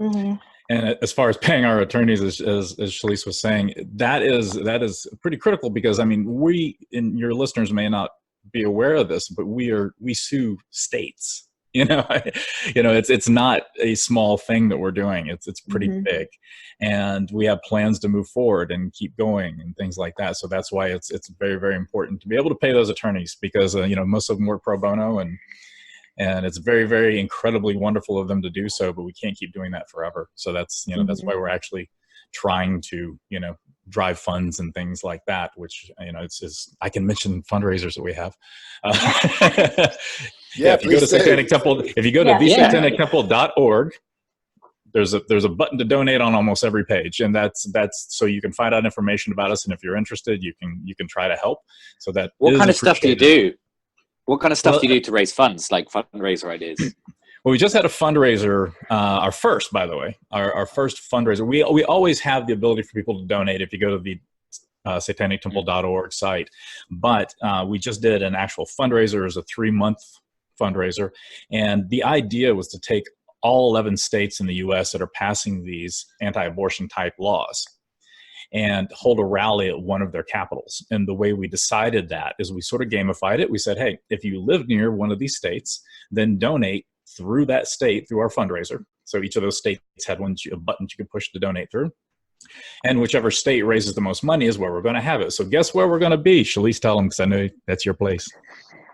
Mm-hmm. And as far as paying our attorneys, as Chalice was saying, that is pretty critical, because I mean, we, and your listeners may not be aware of this, but we sue states. It's not a small thing that we're doing. It's pretty big, and we have plans to move forward and keep going and things like that. So that's why it's very, very important to be able to pay those attorneys, because most of them work pro bono, and it's very, very incredibly wonderful of them to do so, but we can't keep doing that forever. So that's that's why we're actually trying to drive funds and things like that, which I can mention fundraisers that we have. If you go to Satanic Temple, if you go to thesatanictemple.org, there's a button to donate on almost every page, and that's so you can find out information about us, and if you're interested, you can try to help. So that what kind of stuff do you do? What kind of stuff do you do to raise funds, like fundraiser ideas? Well, we just had a fundraiser, our first, by the way, our first fundraiser. We always have the ability for people to donate if you go to the satanictemple.org site, but we just did an actual fundraiser as a 3-month fundraiser, and the idea was to take all 11 states in the U.S. that are passing these anti-abortion type laws and hold a rally at one of their capitals. And the way we decided that is we sort of gamified it. We said, hey, if you live near one of these states, then donate through that state through our fundraiser. So each of those states had a button you could push to donate through. And whichever state raises the most money is where we're going to have it. So guess where we're going to be? Chalice, tell them, because I know that's your place.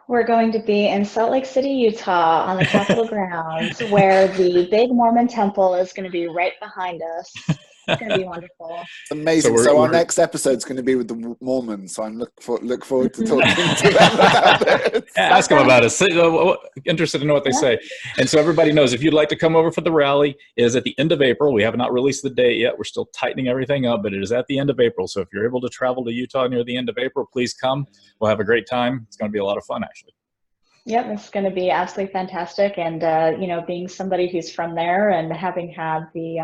We're going to be in Salt Lake City, Utah, on the Capitol grounds, where the big Mormon temple is going to be right behind us. It's going to be wonderful. Amazing. So our next episode is going to be with the Mormons. So I'm look forward to talking to them about it. Yeah, ask them about it. Interested to know what they say. And so everybody knows, if you'd like to come over for the rally, it is at the end of April. We have not released the date yet. We're still tightening everything up, but it is at the end of April. So if you're able to travel to Utah near the end of April, please come. We'll have a great time. It's going to be a lot of fun, actually. Yep, it's going to be absolutely fantastic. And, being somebody who's from there and having had the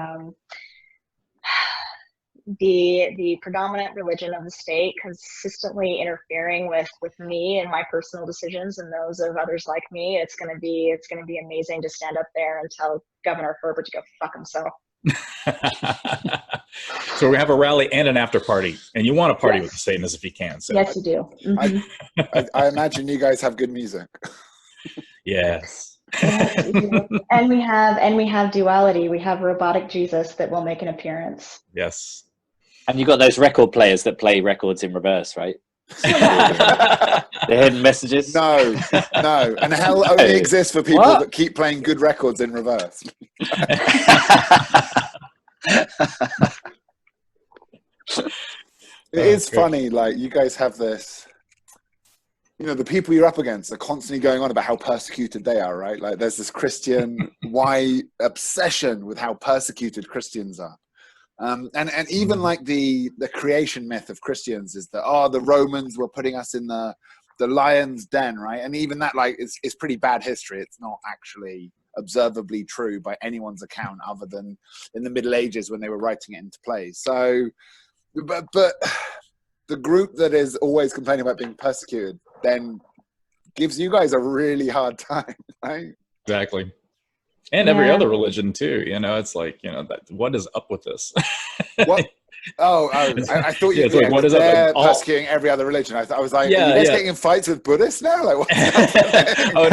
predominant religion of the state consistently interfering with me and my personal decisions and those of others like me, it's going to be amazing to stand up there and tell Governor Herbert to go fuck himself. So we have a rally and an after party, and you want to party with the Satanists if you can. So. Yes, you do. Mm-hmm. I imagine you guys have good music. Yes. Yes, we do. And we have duality. We have robotic Jesus that will make an appearance. Yes. And you got those record players that play records in reverse, right? The hidden messages. No. And hell only exists for people that keep playing good records in reverse. It is funny, like, you guys have this, the people you're up against are constantly going on about how persecuted they are, right? Like, there's this Christian obsession with how persecuted Christians are. And even like the creation myth of Christians is that, the Romans were putting us in the lion's den, right? And even that, like, is pretty bad history. It's not actually observably true by anyone's account, other than in the Middle Ages when they were writing it into plays. So, but the group that is always complaining about being persecuted then gives you guys a really hard time, right? Exactly. And every other religion too, it's like, what is up with this? What? I thought you were what is up? Persecuting every other religion. I was like, are you guys getting in fights with Buddhists now? Like, what's happening? No.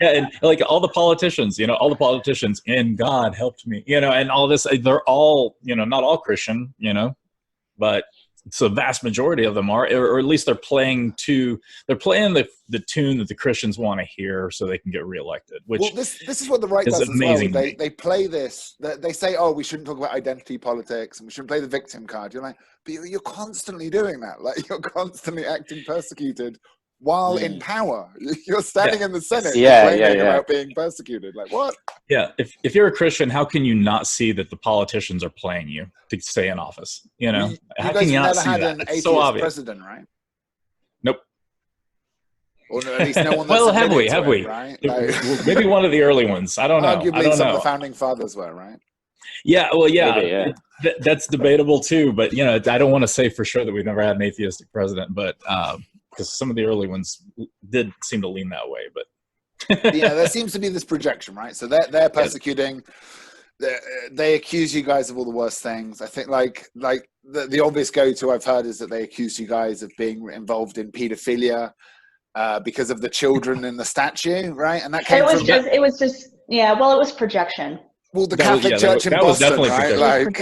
Yeah, and like all the politicians, and God helped me, and all this, they're all, not all Christian, but so the vast majority of them are, or at least they're playing the tune that the Christians want to hear so they can get reelected. Which this is what the right does as well. They play this. They say, we shouldn't talk about identity politics and we shouldn't play the victim card. You're like, but you're constantly doing that. Like, you're constantly acting persecuted while in power. You're standing in the Senate complaining about being persecuted. Like, what? Yeah, if you're a Christian, how can you not see that the politicians are playing you to stay in office? You know, how can you not see that? An It's so obvious. President, right? Nope. Or at least no one. Well, have we? Right? Like, maybe one of the early ones. I don't know. Arguably, some of the founding fathers were, right? Yeah. Well, yeah. Maybe, that's debatable too. But you know, I don't want to say for sure that we've never had an atheistic president, but because some of the early ones did seem to lean that way. But yeah, there seems to be this projection, right? So they're persecuting. They accuse you guys of all the worst things. I think like the obvious go-to I've heard is that they accuse you guys of being involved in pedophilia because of the children in the statue, right? And that came it was just projection. Well, the Catholic Church in Boston, right, like,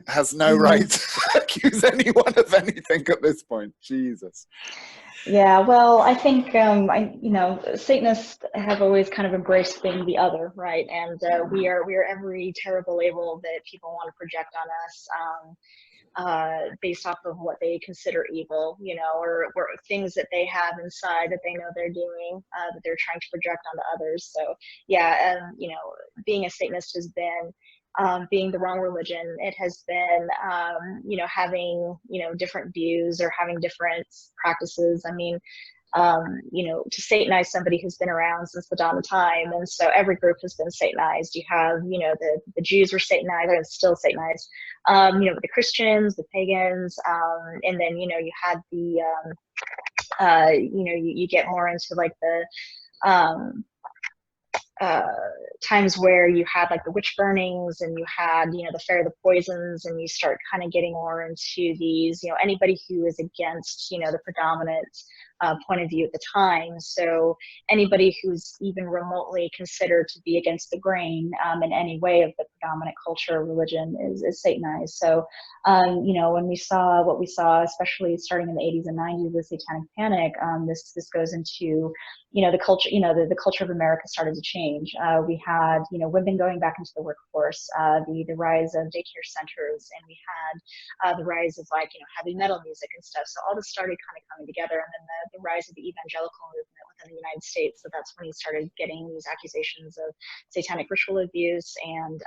has no right to accuse anyone of anything at this point. Jesus. Yeah, well, I think Satanists have always kind of embraced being the other, right? And we are every terrible label that people want to project on us, based off of what they consider evil, you know, or things that they have inside that they know they're doing, that they're trying to project onto others. So yeah, you know, being a Satanist has been being the wrong religion. It has been, you know, having, you know, different views or having different practices. I mean, you know, to Satanize somebody who's been around since the dawn of time. And so every group has been Satanized. You have, you know, the Jews were Satanized, and still Satanized, you know, the Christians, the pagans, and then, you know, you had the, you know, you get more into like the, times where you had like the witch burnings, and you had, you know, the Fair of the Poisons, and you start kind of getting more into these, you know, anybody who is against, you know, the predominant point of view at the time. So anybody who's even remotely considered to be against the grain in any way of the predominant culture or religion is Satanized. So, you know, when we saw what we saw, especially starting in the 80s and 90s, the Satanic Panic, this goes into, you know, the culture, you know, the culture of America started to change. We had, you know, women going back into the workforce, the rise of daycare centers, and we had the rise of, like, you know, heavy metal music and stuff. So all this started kind of coming together, and then the rise of the evangelical movement within the United States. So that's when he started getting these accusations of satanic ritual abuse and,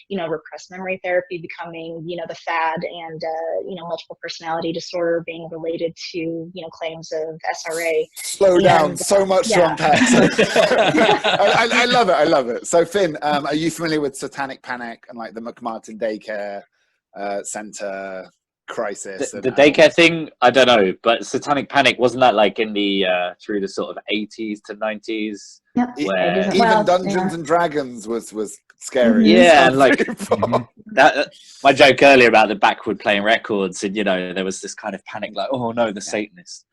you know, repressed memory therapy becoming, you know, the fad, and, you know, multiple personality disorder being related to, you know, claims of SRA. Slow down, so much to unpack. I love it. I love it. So Finn, are you familiar with Satanic Panic and like the McMartin Daycare Center crisis? The daycare thing, I don't know, but Satanic Panic, wasn't that like in the through the sort of 80s to 90s? Yep. Where even Dungeons and Dragons was scary. Yeah, and like that. My joke earlier about the backward playing records, and you know, there was this kind of panic, like, oh no, the Satanists.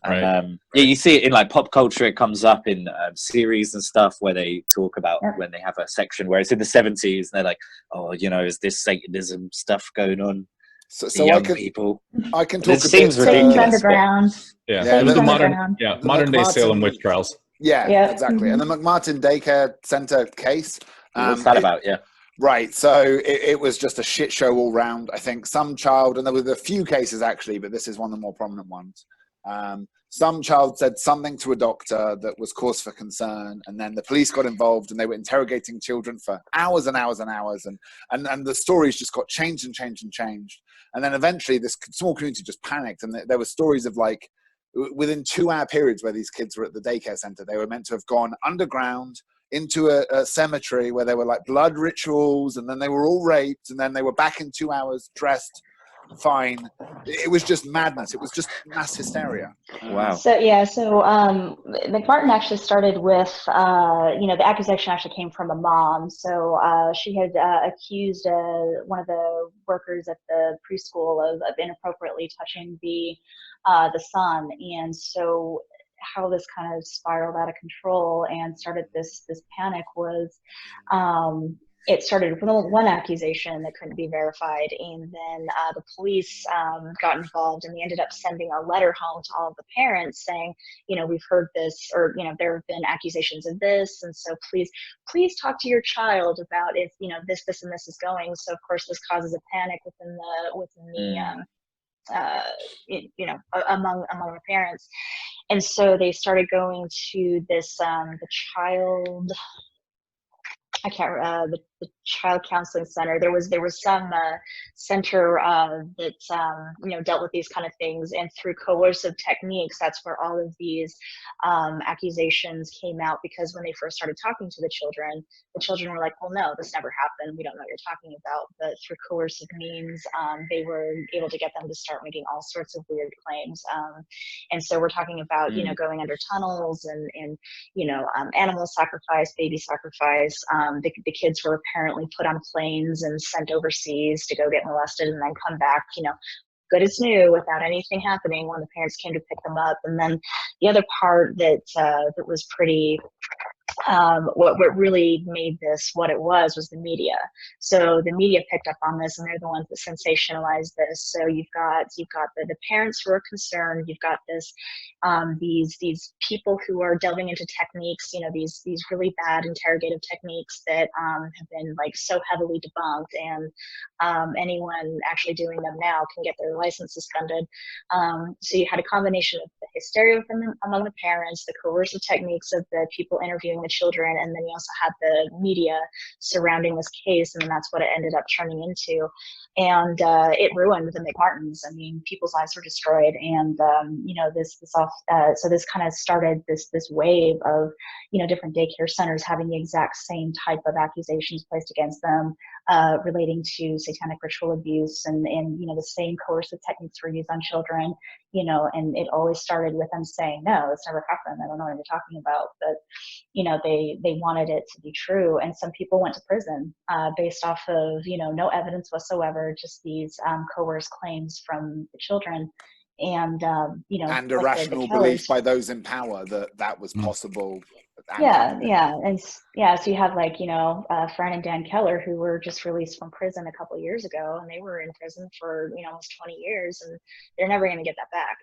And, yeah, you see it in like pop culture. It comes up in series and stuff where they talk about when they have a section where it's in the 70s, and they're like, oh, you know, is this Satanism stuff going on? So young people. I can talk. It seems ridiculous. Underground. Modern day Salem witch trials. Yeah, exactly. And the McMartin Daycare Center case. What's that about? Yeah. Right. So it was just a shit show all round. I think some child, and there were a few cases actually, but this is one of the more prominent ones. Some child said something to a doctor that was cause for concern, and then the police got involved, and they were interrogating children for hours and hours and hours, and the stories just got changed and changed and changed. And then eventually this small community just panicked, and there were stories of like within 2-hour periods where these kids were at the daycare center, they were meant to have gone underground into a cemetery where there were like blood rituals, and then they were all raped, and then they were back in 2 hours dressed fine. It was just madness. It was just mass hysteria. Wow. So McMartin actually started with, you know, the accusation actually came from a mom. So she had accused one of the workers at the preschool of inappropriately touching the son, and so how this kind of spiraled out of control and started this panic was, it started with one accusation that couldn't be verified, and then the police got involved, and they ended up sending a letter home to all of the parents saying, you know, we've heard this, or, you know, there have been accusations of this, and so please talk to your child about if, you know, this and this is going. So of course this causes a panic within the you know, among the parents. And so they started going to this, the child, I can't the child counseling center. There was some center that you know, dealt with these kind of things, and through coercive techniques, that's where all of these accusations came out. Because when they first started talking to the children were like, well, no, this never happened, we don't know what you're talking about. But through coercive means, they were able to get them to start making all sorts of weird claims. And so we're talking about, you know, going under tunnels and you know, animal sacrifice, baby sacrifice. The kids were apparently put on planes and sent overseas to go get molested and then come back, you know, good as new, without anything happening when the parents came to pick them up. And then the other part that that was pretty what really made this what it was the media. So the media picked up on this, and they're the ones that sensationalized this. So you've got the parents who are concerned. You've got this these people who are delving into techniques, you know, these really bad interrogative techniques that have been like so heavily debunked, and anyone actually doing them now can get their license suspended. So you had a combination of the hysteria among the parents, the coercive techniques of the people interviewing the children, and then you also had the media surrounding this case, and that's what it ended up turning into. And it ruined the McMartins. I mean, people's lives were destroyed, and you know, so this kind of started this wave of, you know, different daycare centers having the exact same type of accusations placed against them, relating to satanic ritual abuse, and you know, the same coercive techniques were used on children, you know, and it always started with them saying, no, it's never happened, I don't know what you're talking about. But you know, they wanted it to be true, and some people went to prison based off of, you know, no evidence whatsoever, just these coerced claims from the children. And you know, and like irrational belief by those in power that was possible. Yeah, and so you have, like, you know, Fran and Dan Keller, who were just released from prison a couple of years ago, and they were in prison for, you know, almost 20 years, and they're never going to get that back,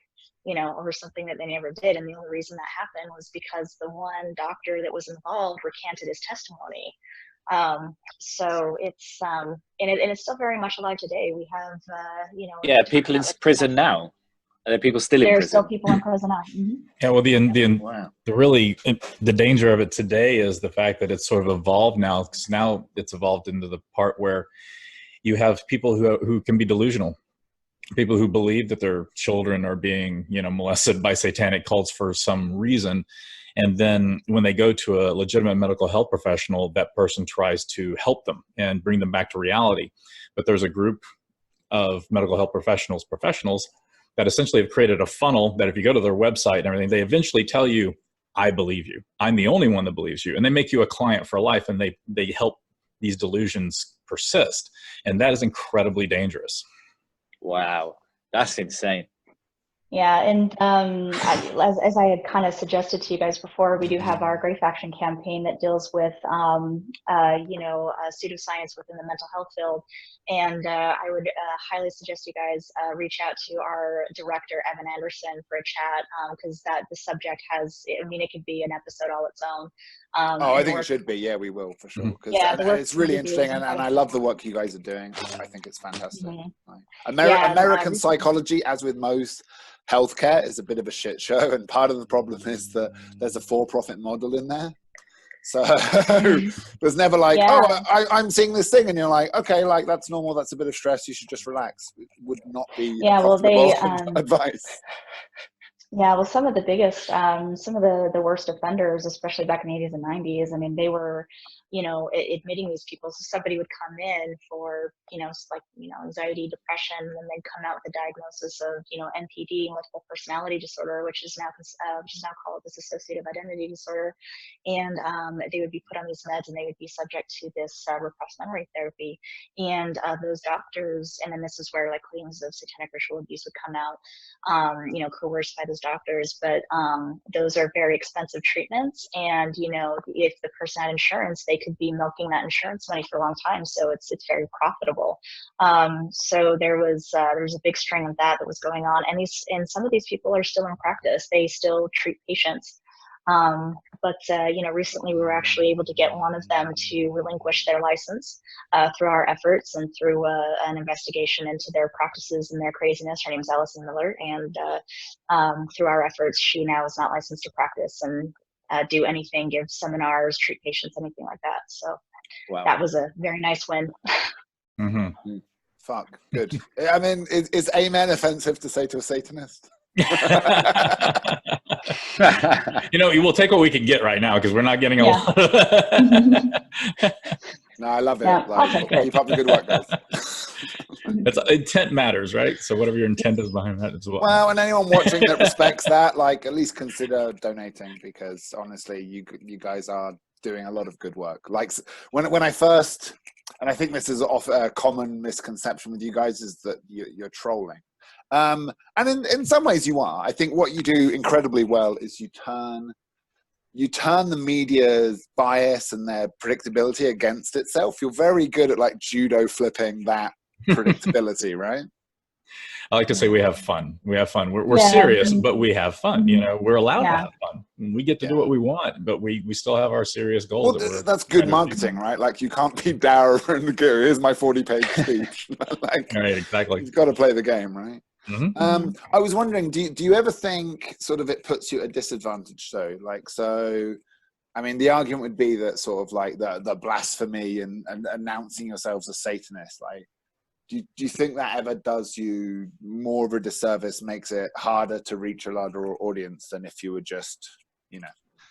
you know, over something that they never did. And the only reason that happened was because the one doctor that was involved recanted his testimony. So it's and it's still very much alive today. We have you know, Yeah, people in prison now. Are there people still in prison? There are still people in prison now. Mm-hmm. Yeah, well, the danger of it today is the fact that it's sort of evolved now, because now it's evolved into the part where you have people who can be delusional, people who believe that their children are being, you know, molested by satanic cults for some reason, and then when they go to a legitimate medical health professional, that person tries to help them and bring them back to reality. But there's a group of medical health professionals that essentially have created a funnel that if you go to their website and everything, they eventually tell you, I believe you. I'm the only one that believes you. And they make you a client for life, and they help these delusions persist. And that is incredibly dangerous. Wow, that's insane. Yeah, and as I had kind of suggested to you guys before, we do have our Grey Faction campaign that deals with, you know, pseudoscience within the mental health field. And I would highly suggest you guys reach out to our director, Evan Anderson, for a chat, because the subject has, I mean, it could be an episode all its own. I think it should be. Yeah, we will, for sure. Yeah, and it's really interesting, and I love the work you guys are doing. I think it's fantastic. Mm-hmm. American psychology, as with most healthcare, is a bit of a shit show, and part of the problem is that there's a for-profit model in there. So there's never like, I'm seeing this thing, and you're like, okay, like that's normal, that's a bit of stress, you should just relax. It would not be advice. Yeah, well, some of the biggest, some of the worst offenders, especially back in the 80s and 90s, I mean, they were, you know, admitting these people. So somebody would come in for, you know, like, you know, anxiety, depression, and then they'd come out with a diagnosis of, you know, MPD, multiple personality disorder, which is now called dissociative identity disorder. And they would be put on these meds, and they would be subject to this repressed memory therapy. And those doctors, and then this is where like claims of satanic ritual abuse would come out, you know, coerced by those doctors. But those are very expensive treatments, and you know, if the person had insurance, they could be milking that insurance money for a long time, so it's very profitable. So there was a big string of that was going on, and some of these people are still in practice. They still treat patients. But recently we were actually able to get one of them to relinquish their license through our efforts and through an investigation into their practices and their craziness. Her name's Allison Miller, and through our efforts, she now is not licensed to practice and do anything, give seminars, treat patients, anything like that. So that was a very nice win. Mm-hmm. Fuck, good. I mean, is amen offensive to say to a Satanist? We'll take what we can get right now because we're not getting a lot. No, I love it. Yeah, keep up the good work, guys. Intent matters, right? So whatever your intent is behind that as well. Well, and anyone watching that respects that, at least consider donating, because honestly, you guys are doing a lot of good work. Like when I first, and I think this is a common misconception with you guys, is that you're trolling. And in some ways you are. I think what you do incredibly well is you turn the media's bias and their predictability against itself. You're very good at judo flipping that predictability, right? I like to say we have fun. We're serious, but we have fun. We're allowed to have fun. We get to do what we want, but we still have our serious goals. Well, that's good marketing, right? You can't be dour and go, here's my 40-page speech. Right, exactly. You've got to play the game, right? Mm-hmm. I was wondering, do you ever think sort of it puts you at a disadvantage though? I mean, the argument would be that sort of the blasphemy and announcing yourselves as Satanists, do you think that ever does you more of a disservice, makes it harder to reach a larger audience than if you were just,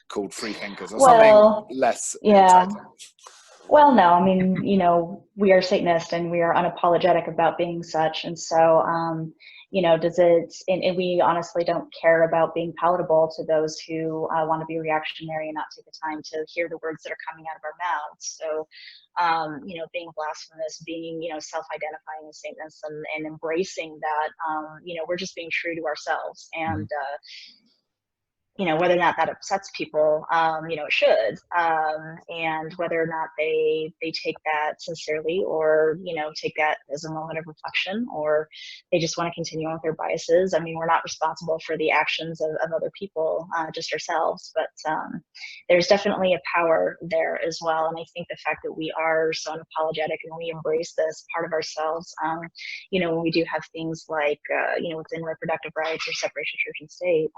called free thinkers or something less exciting? Well, no, I mean, we are Satanists and we are unapologetic about being such. And so, and we honestly don't care about being palatable to those who want to be reactionary and not take the time to hear the words that are coming out of our mouths. So, being blasphemous, being, self-identifying as Satanists and embracing that, we're just being true to ourselves. And, whether or not that upsets people, it should, and whether or not they take that sincerely or, take that as a moment of reflection, or they just want to continue on with their biases. I mean, we're not responsible for the actions of other people, just ourselves, but there's definitely a power there as well. And I think the fact that we are so unapologetic and we embrace this part of ourselves, when we do have things like, within reproductive rights or separation of church and state,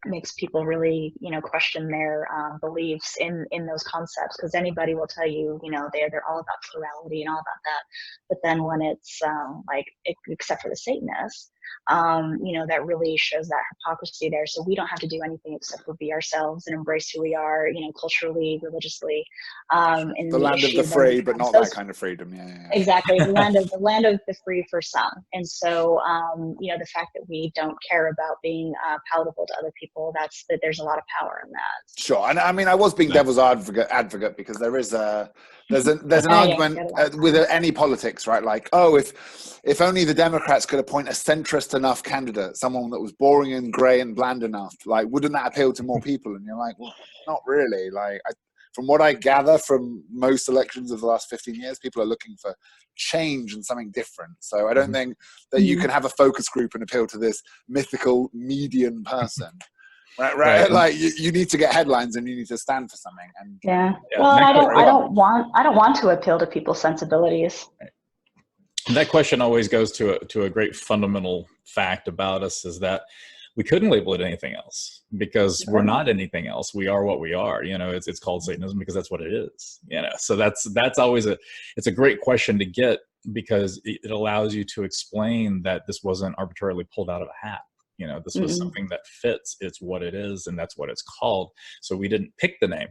makes people really, question their beliefs in those concepts, because anybody will tell you, they're all about plurality and all about that. But then when it's except for the Satanists, that really shows that hypocrisy there. So we don't have to do anything except for be ourselves and embrace who we are, culturally, religiously. And the land of the free, but not that kind of freedom. Yeah. Exactly. the land of the free for some. And so, the fact that we don't care about being palatable to other people, that there's a lot of power in that. Sure. And I mean, I was being devil's advocate because there's an argument with any politics, right? If only the Democrats could appoint a centrist enough candidate, someone that was boring and grey and bland enough, wouldn't that appeal to more people? And you're like, well, not really. From what I gather from most elections of the last 15 years, people are looking for change and something different. So I don't think that you can have a focus group and appeal to this mythical median person. Right. You need to get headlines and you need to stand for something. And well, I don't want to appeal to people's sensibilities. Right. And that question always goes to a great fundamental fact about us, is that we couldn't label it anything else, because we're not anything else. We are what we are. It's called Satanism because that's what it is. So that's always it's a great question to get, because it allows you to explain that this wasn't arbitrarily pulled out of a hat. This was something that fits. It's what it is, and that's what it's called. So we didn't pick the name.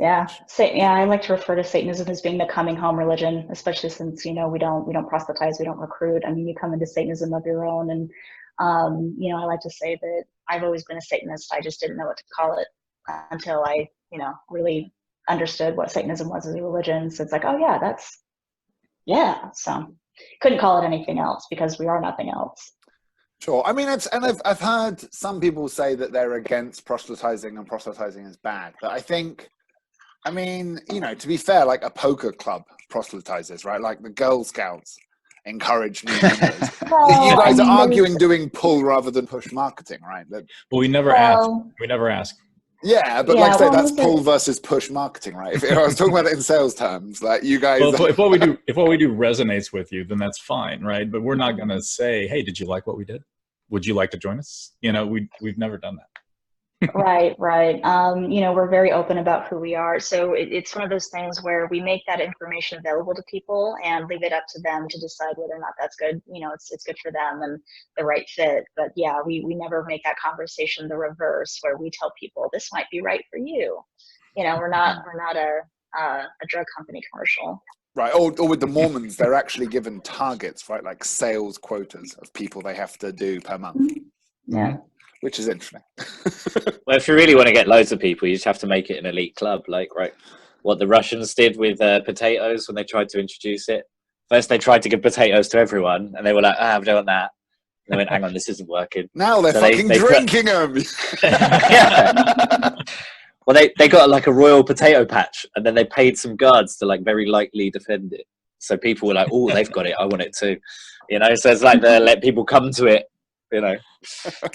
I like to refer to Satanism as being the coming home religion, especially since we don't proselytize, we don't recruit. I mean, you come into Satanism of your own, and I like to say that I've always been a Satanist. I just didn't know what to call it until I really understood what Satanism was as a religion. So it's like, so couldn't call it anything else because we are nothing else. Sure. I mean, I've heard some people say that they're against proselytizing and proselytizing is bad, but I think, to be fair, a poker club proselytizes, right? Like the Girl Scouts. encourage new members. Well, You guys I mean, are arguing doing pull rather than push marketing, right? Well, we never ask. We never ask. Yeah, but Yeah, like I say, well, that's those are- pull versus push marketing, right? If I was talking about it in sales terms, like you guys. Well, if what we do resonates with you, then that's fine, right? But we're not going to say, "Hey, did you like what we did? Would you like to join us?" You know, we've never done that. Right. You know, we're very open about who we are. So it's one of those things where we make that information available to people and leave it up to them to decide whether or not that's good. You know, it's good for them and the right fit. But yeah, we never make that conversation the reverse where we tell people this might be right for you. You know, we're not a drug company commercial. Right, or with the Mormons, they're actually given targets, right? Like sales quotas of people they have to do per month. Yeah. Which is interesting. Well, if you really want to get loads of people, you just have to make it an elite club, like what the Russians did with potatoes when they tried to introduce it. First, they tried to give potatoes to everyone, and they were like, we don't want that. And they went, hang on, this isn't working. Now they're fucking drinking them. Yeah. Well, they got like a royal potato patch, and then they paid some guards to like very lightly defend it. So people were like, oh, they've got it, I want it too. You know, so it's like they let people come to it. You know,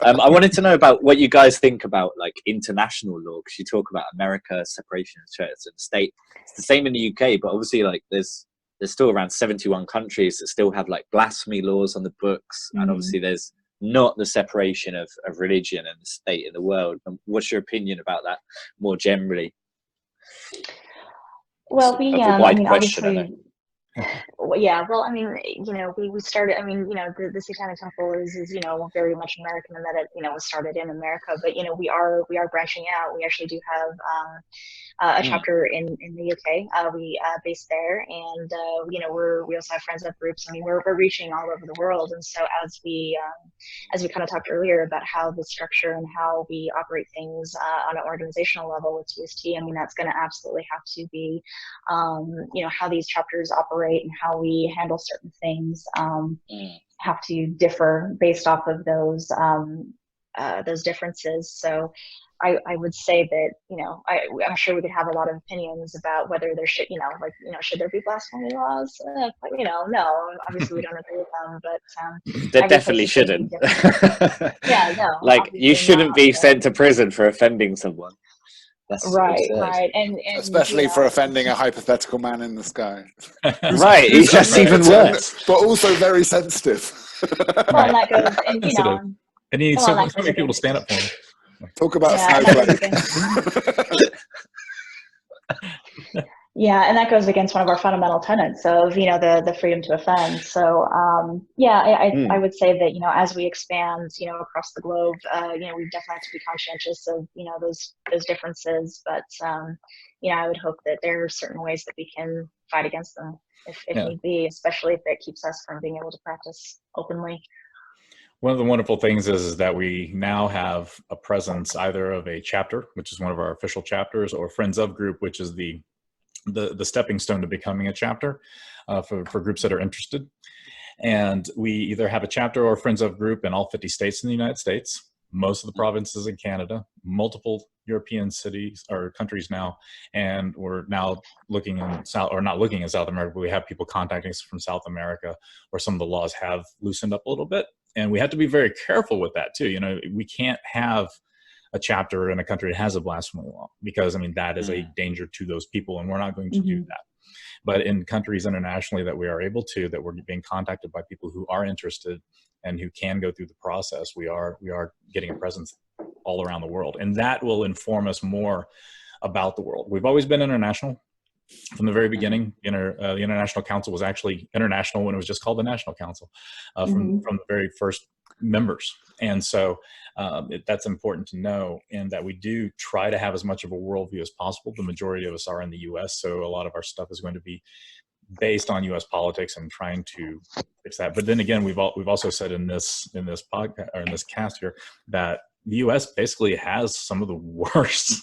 I wanted to know about what you guys think about like international law, because you talk about America, separation of church and state. It's the same in the UK, but obviously like there's still around 71 countries that still have like blasphemy laws on the books, and obviously there's not the separation of religion and the state in the world. And what's your opinion about that more generally? Well, That's a wide question, obviously. Yeah, well, I mean, you know, we started, I mean, you know, the Satanic Temple is, you know, very much American in that it, you know, was started in America, but, you know, we are branching out. We actually do have a chapter in the UK. We based there, and you know, we also have friends up groups. I mean, we're reaching all over the world, and so as we kind of talked earlier about how the structure and how we operate things on an organizational level with TST, I mean, that's going to absolutely have to be, you know, how these chapters operate and how we handle certain things have to differ based off of those differences. So I would say that, you know, I'm sure we could have a lot of opinions about whether there should, you know, like, you know, should there be blasphemy laws? You know, no, obviously we don't agree with them, but there definitely shouldn't. Yeah, no. Like you shouldn't be sent to prison for offending someone. That's right, absurd. right, and especially you know, for offending a hypothetical man in the sky. Right, that's even worse. But also very sensitive. well, and that goes, and you know, and he needs so many people to stand up for him. Talk about snowflake. Yeah, and that goes against one of our fundamental tenets of, you know, the freedom to offend. So, yeah, I would say that, you know, as we expand, you know, across the globe, you know, we definitely have to be conscientious of, you know, those differences. But, you know, I would hope that there are certain ways that we can fight against them if need be, especially if it keeps us from being able to practice openly. One of the wonderful things is that we now have a presence either of a chapter, which is one of our official chapters, or Friends of Group, which is the stepping stone to becoming a chapter for groups that are interested. And we either have a chapter or Friends of Group in all 50 states in the United States, most of the provinces in Canada, multiple European cities or countries now, and we're now looking in South, or not looking in South America, but we have people contacting us from South America where some of the laws have loosened up a little bit. And we have to be very careful with that too. You know, we can't have a chapter in a country that has a blasphemy law, because I mean, that is a danger to those people, and we're not going to do that. But in countries internationally that we are able to, that we're being contacted by people who are interested and who can go through the process, we are getting a presence all around the world. And that will inform us more about the world. We've always been international from the very beginning. The International Council was actually international when it was just called the National Council from the very first members. And so that's important to know, and that we do try to have as much of a worldview as possible. The majority of us are in the US, so a lot of our stuff is going to be based on US politics and trying to fix that. But then again, we've also said in this podcast, or in this cast here, that the US basically has some of the worst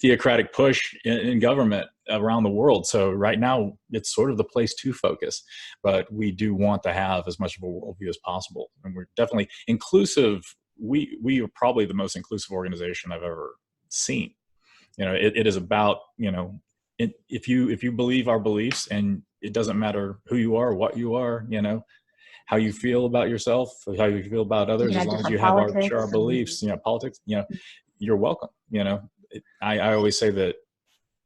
theocratic push in government around the world. So right now it's sort of the place to focus, but we do want to have as much of a worldview as possible. And we're definitely inclusive. We are probably the most inclusive organization I've ever seen. You know, it is about, you know, if you believe our beliefs and it doesn't matter who you are, what you are, you know, how you feel about yourself, how you feel about others, as long as you have our beliefs, you know, politics, you know, you're welcome. You know, I always say that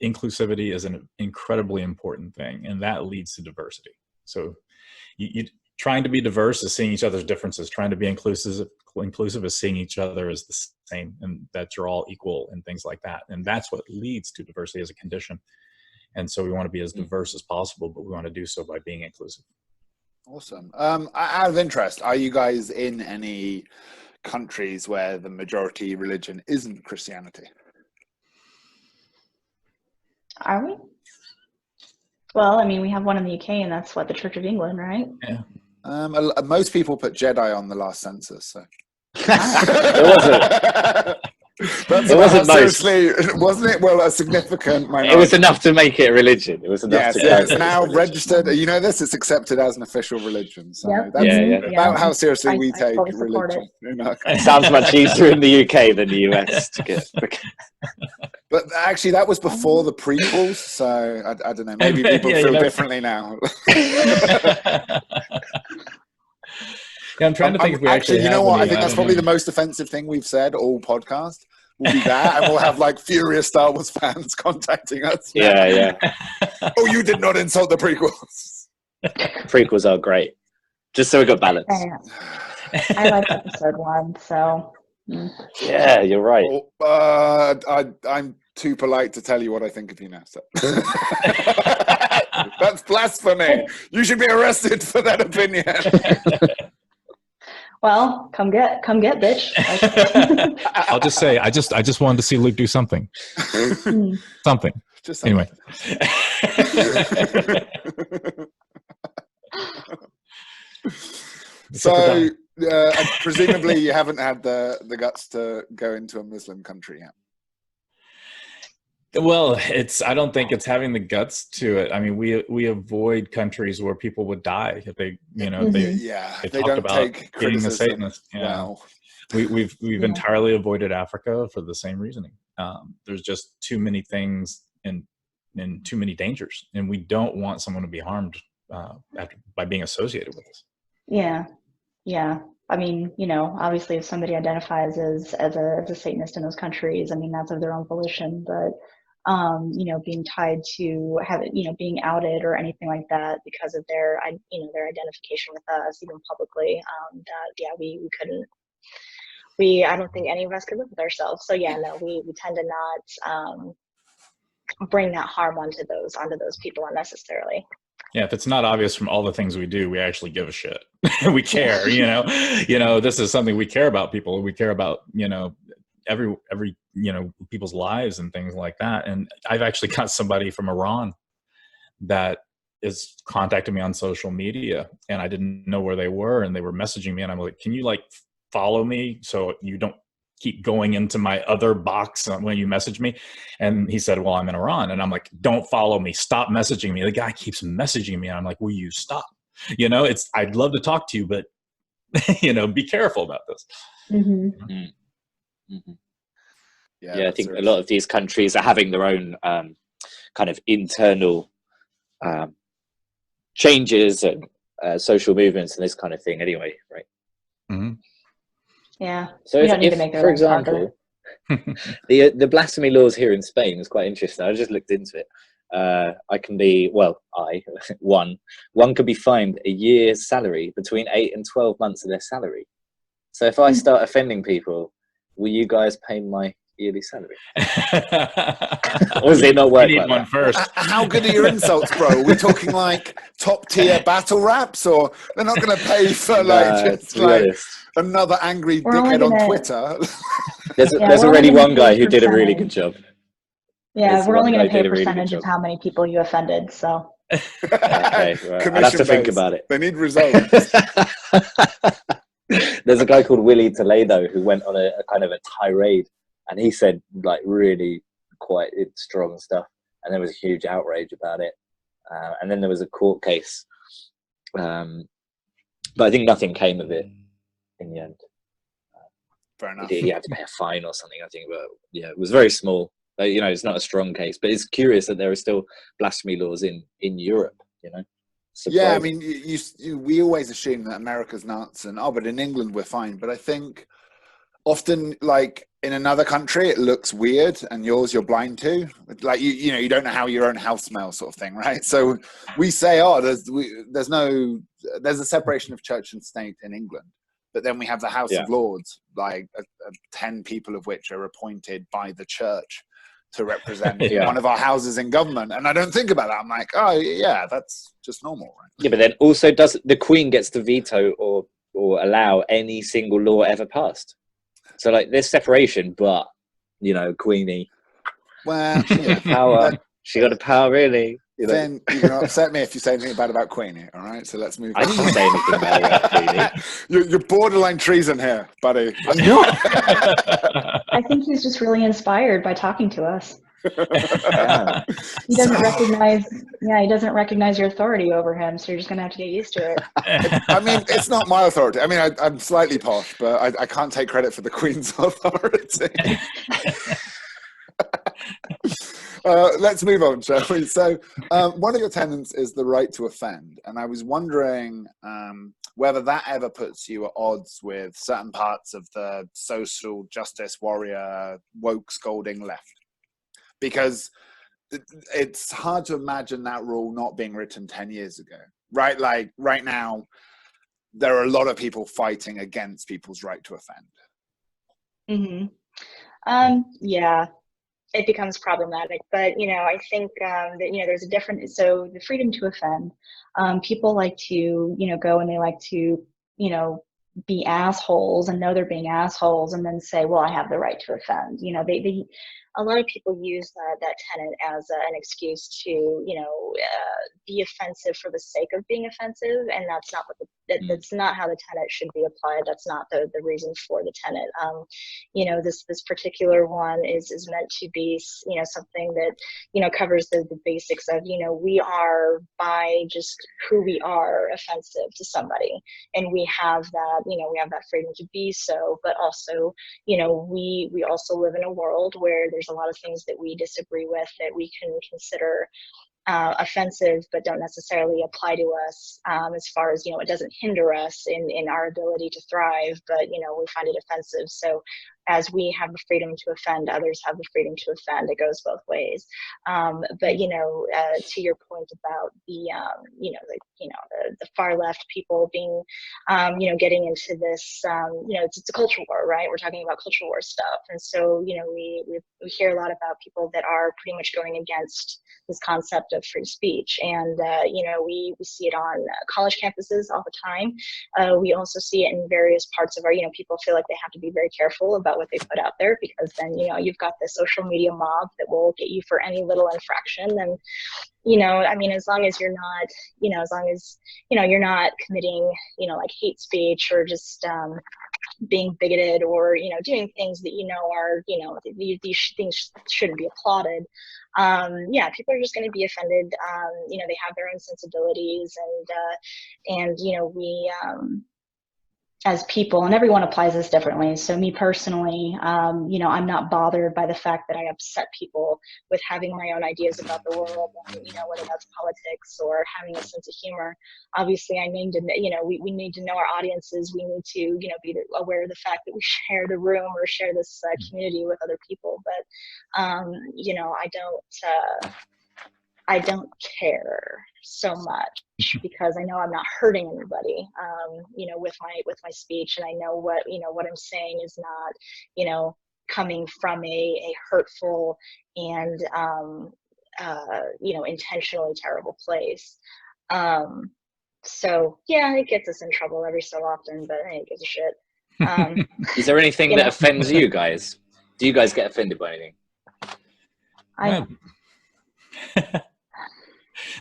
inclusivity is an incredibly important thing, and that leads to diversity. So you trying to be diverse is seeing each other's differences. Trying to be inclusive is seeing each other as the same, and that you're all equal and things like that. And that's what leads to diversity as a condition. And so we want to be as diverse as possible, but we want to do so by being inclusive. Awesome. Out of interest, are you guys in any countries where the majority religion isn't Christianity? Are we? Well, I mean, we have one in the UK, and that's what, the Church of England, right? Yeah. Most people put Jedi on the last census, so. It wasn't. It wasn't seriously, wasn't it? Well, a significant minority. It was enough to make it a religion. It was enough to it's now registered. You know this? It's accepted as an official religion. So that's about how seriously we take religion. It sounds much easier in the UK than the US to get. But actually, that was before the prequels, so I don't know. Maybe people feel differently now. Yeah, I'm trying to think if we actually, you know what? I think that's probably the most offensive thing we've said all podcast. Will be that, and we'll have like furious Star Wars fans contacting us. Yeah. Oh, you did not insult the prequels. Prequels are great, just so we got balance. I like episode 1, so. Yeah, you're right. I'm too polite to tell you what I think of you now. So. That's blasphemy. You should be arrested for that opinion. Well, come get, bitch. I'll just say, I just wanted to see Luke do something. Something. Just something. Anyway. So, presumably, you haven't had the guts to go into a Muslim country yet. Well, I don't think it's having the guts to it. I mean, we avoid countries where people would die if they, you know, they talked about being a Satanist. Wow. We've entirely avoided Africa for the same reasoning. There's just too many things and too many dangers, and we don't want someone to be harmed by being associated with us. Yeah. I mean, you know, obviously, if somebody identifies as a Satanist in those countries, I mean, that's of their own volition, but. You know, being tied to being outed or anything like that because of their identification with us, even publicly, we couldn't. I don't think any of us could live with ourselves. So yeah, no, we tend to not bring that harm onto those people unnecessarily. Yeah, if it's not obvious from all the things we do, we actually give a shit. We care, you know, this is something we care about people. We care about, you know, every people's lives and things like that. And I've actually got somebody from Iran that is contacting me on social media, and I didn't know where they were, and they were messaging me, and I'm like, can you like follow me so you don't keep going into my other box when you message me? And he said, well, I'm in Iran. And I'm like, don't follow me, stop messaging me. The guy keeps messaging me, and I'm like, will you stop? You know, I'd love to talk to you, but you know, be careful about this. Yeah, I think a lot of these countries are having their own kind of internal changes and social movements and this kind of thing anyway, right? Mm-hmm. Yeah. So if for example, the blasphemy laws here in Spain is quite interesting. I just looked into it. One could be fined a year's salary, between 8 and 12 months of their salary. So if I start offending people, will you guys pay my yearly salary? Or does it not work like that? First. How good are your insults, bro? Are we talking like top tier battle raps, or they're not going to pay for another angry dickhead on Twitter? There's already one guy who did a really good job. Yeah, we're only going to pay a percentage of how many people you offended. So okay, right. I'll have to think about it. They need results. There's a guy called Willie Toledo who went on a kind of a tirade, and he said like really quite strong stuff, and there was a huge outrage about it. And then there was a court case, but I think nothing came of it in the end. Fair enough. He had to pay a fine or something, I think, but yeah, it was very small. You know, it's not a strong case, but it's curious that there are still blasphemy laws in Europe you know. Yeah, I Surprising. mean, we always assume that America's nuts and, oh, but in England we're fine. But I think often, like in another country, it looks weird, and yours you're blind to. Like you know, you don't know how your own house smells, sort of thing, right? So we say, oh, there's a separation of church and state in England, but then we have the House of Lords, like 10 people of which are appointed by the church to represent one of our houses in government. And I don't think about that. I'm like, oh yeah, that's just normal, right? Yeah, but then also, does the Queen gets to veto or allow any single law ever passed? So like there's separation, but you know, Queenie, well, power. She got a power, really. You know? Then you're going to upset me if you say anything bad about Queenie, all right? So let's move on. I didn't say anything bad about Queenie. You're borderline treason here, buddy. I think he's just really inspired by talking to us. Yeah. He doesn't recognize your authority over him, so you're just gonna have to get used to it. I mean, it's not my authority. I mean, I'm slightly posh, but I can't take credit for the Queen's authority. Let's move on, shall we? So one of your tenets is the right to offend, and I was wondering whether that ever puts you at odds with certain parts of the social justice warrior woke-scolding left, because it's hard to imagine that rule not being written 10 years ago, right? Like right now, there are a lot of people fighting against people's right to offend. Yeah, it becomes problematic, but I think that there's a different. So the freedom to offend, people like to go and they like to be assholes and know they're being assholes, and then say, well, I have the right to offend. They a lot of people use that tenet as an excuse to be offensive for the sake of being offensive, and that's not what that's not how the tenet should be applied. That's not the reason for the tenet. This particular one is meant to be something that covers the basics of we are, by just who we are, offensive to somebody, and we have that we have that freedom to be so, but also we also live in a world where there's a lot of things that we disagree with that we can consider offensive, but don't necessarily apply to us, as far as it doesn't hinder us in our ability to thrive, but we find it offensive. So as we have the freedom to offend, others have the freedom to offend. It goes both ways. But to your point about the the far left people being getting into this, it's a culture war, right? We're talking about culture war stuff, and so we hear a lot about people that are pretty much going against this concept of free speech, and we see it on college campuses all the time. We also see it in various parts of our people feel like they have to be very careful about what they put out there, because then you've got the social media mob that will get you for any little infraction. And I mean, as long as you're not as long as you're not committing like hate speech or just being bigoted or doing things that are these things shouldn't be applauded. People are just going to be offended. They have their own sensibilities, and we as people, and everyone applies this differently. So me personally, I'm not bothered by the fact that I upset people with having my own ideas about the world, and, whether that's politics or having a sense of humor. Obviously, I need to, we need to know our audiences. We need to, be aware of the fact that we share the room or share this community with other people. But, I don't care so much, because I know I'm not hurting anybody, with my speech, and I know what I'm saying is not, coming from a hurtful and, intentionally terrible place. So yeah, it gets us in trouble every so often, but hey, it gives a shit. Is there anything that offends you guys? Do you guys get offended by anything?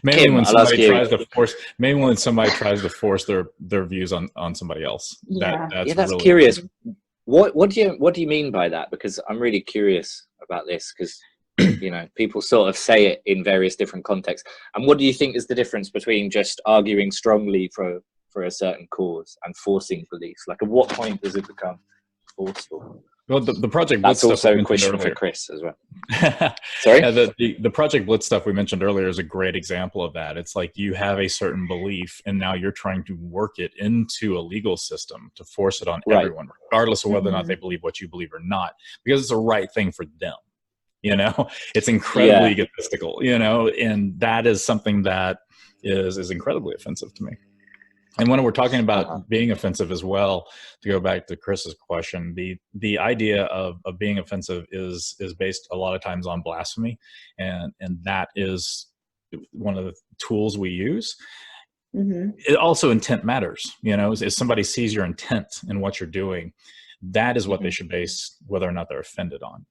Mainly Kim, when I'll ask somebody you. tries to force their views on somebody else. Yeah. That's really curious. What do you mean by that? Because I'm really curious about this, because people sort of say it in various different contexts. And what do you think is the difference between just arguing strongly for a certain cause and forcing beliefs? Like, at what point does it become forceful? Well, the Project Blitz That's stuff also a question earlier. for Chris as well. Sorry? Yeah, the Project Blitz stuff we mentioned earlier is a great example of that. It's like you have a certain belief, and now you're trying to work it into a legal system to force it on everyone, regardless of whether or not they believe what you believe or not, because it's the right thing for them. You know, it's incredibly egotistical, you know, and that is something that is incredibly offensive to me. And when we're talking about being offensive as well, to go back to Chris's question, the idea of being offensive is based a lot of times on blasphemy, and that is one of the tools we use. It also, intent matters. You know, if somebody sees your intent in what you're doing, that is what they should base whether or not they're offended on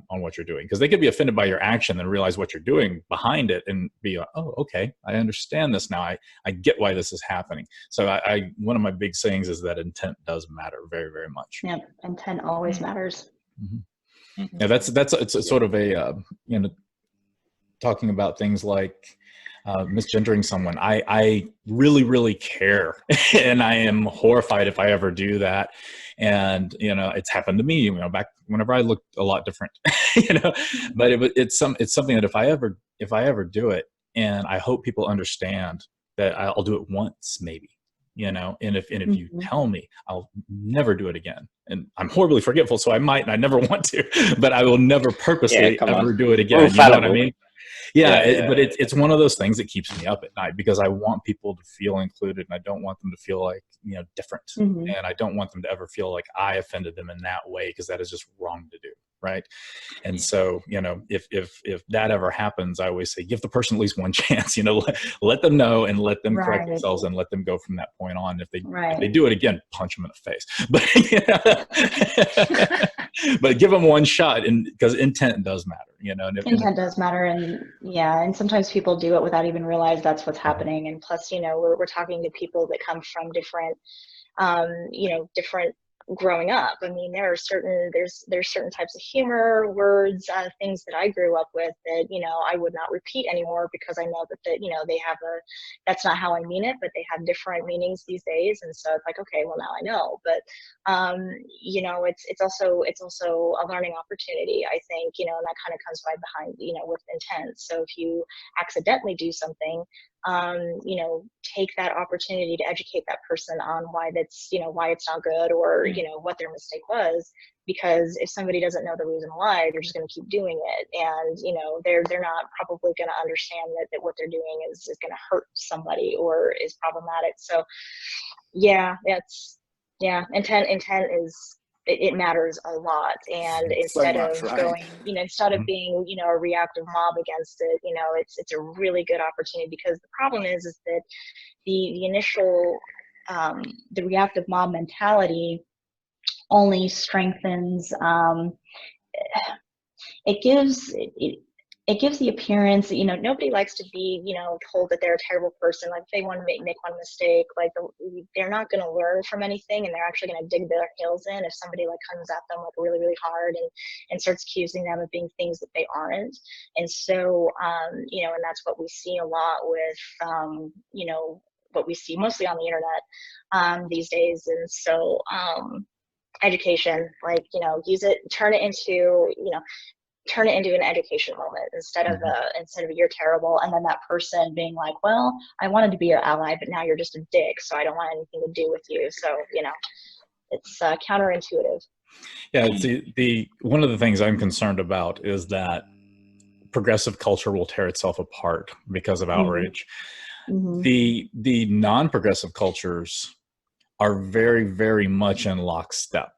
what you're doing, because they could be offended by your action and realize what you're doing behind it and be like, oh, okay, I understand this now. I get why this is happening. So I one of my big sayings is that intent does matter very, very much. Yeah, intent always matters. Yeah, it's sort of a you know, talking about things like misgendering someone. I really, really care, and I am horrified if I ever do that. And you know, it's happened to me. You know, back whenever I looked a lot different, you know. But it's something that if I ever do it, and I hope people understand that I'll do it once, maybe. You know, and if you tell me, I'll never do it again. And I'm horribly forgetful, so I might, and I never want to, but I will never purposely ever do it again. You know what I mean? But it's one of those things that keeps me up at night, because I want people to feel included, and I don't want them to feel like, you know, different. And I don't want them to ever feel like I offended them in that way, because that is just wrong to do. Right. And so, you know, if that ever happens, I always say, give the person at least one chance, you know, let them know and let them correct themselves and let them go from that point on. If they do it again, punch them in the face. But, you know, but give them one shot, and because intent does matter, you know. Intent does matter. And sometimes people do it without even realize that's what's happening. And plus, you know, we're talking to people that come from different, you know, different growing up. I mean, there's certain types of humor, words, things that I grew up with that, you know, I would not repeat anymore, because I know that you know, they have that's not how I mean it, but they have different meanings these days. And so it's like, okay, well, now I know. But you know, it's also a learning opportunity, I think, you know, and that kind of comes behind, you know, with intent. So if you accidentally do something, you know, take that opportunity to educate that person on why that's, you know, why it's not good, or, you know, what their mistake was. Because if somebody doesn't know the reason why, they're just going to keep doing it. And, you know, they're not probably going to understand that what they're doing is going to hurt somebody or is problematic. So intent is, it matters a lot. And instead of going, you know, instead of being, you know, a reactive mob against it, you know, it's a really good opportunity. Because the problem is that the initial, the reactive mob mentality only strengthens, it gives the appearance that, you know, nobody likes to be, you know, told that they're a terrible person. Like, if they want to make one mistake, like, they're not going to learn from anything, and they're actually going to dig their heels in if somebody like comes at them like really, really hard and starts accusing them of being things that they aren't. And so, you know, and that's what we see a lot with, you know, what we see mostly on the internet these days. And so, education, like, you know, turn it into an education moment instead of you're terrible, and then that person being like, well, I wanted to be your ally, but now you're just a dick, so I don't want anything to do with you. So, you know, it's counterintuitive. Yeah, the one of the things I'm concerned about is that progressive culture will tear itself apart because of outrage. The non-progressive cultures are very, very much in lockstep.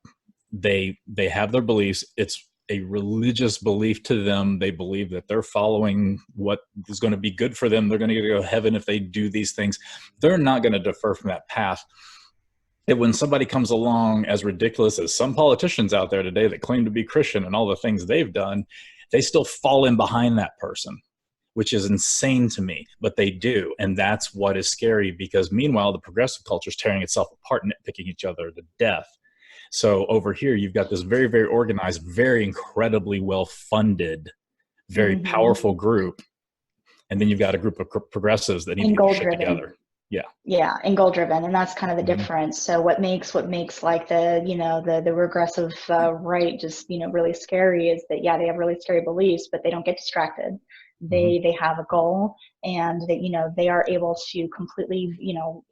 They have their beliefs. It's a religious belief to them. They believe that they're following what is going to be good for them. They're going to go to heaven if they do these things. They're not going to defer from that path. And when somebody comes along as ridiculous as some politicians out there today that claim to be Christian and all the things they've done, they still fall in behind that person, which is insane to me, but they do. And that's what is scary, because meanwhile, the progressive culture is tearing itself apart and nitpicking each other to death. So over here, you've got this very, very organized, very incredibly well-funded, very powerful group. And then you've got a group of progressives that need to get shit together. Yeah, and goal driven, and that's kind of the difference. So what makes like the, you know, the regressive right just, you know, really scary is that, yeah, they have really scary beliefs, but they don't get distracted. They have a goal, and that, you know, they are able to completely, you know,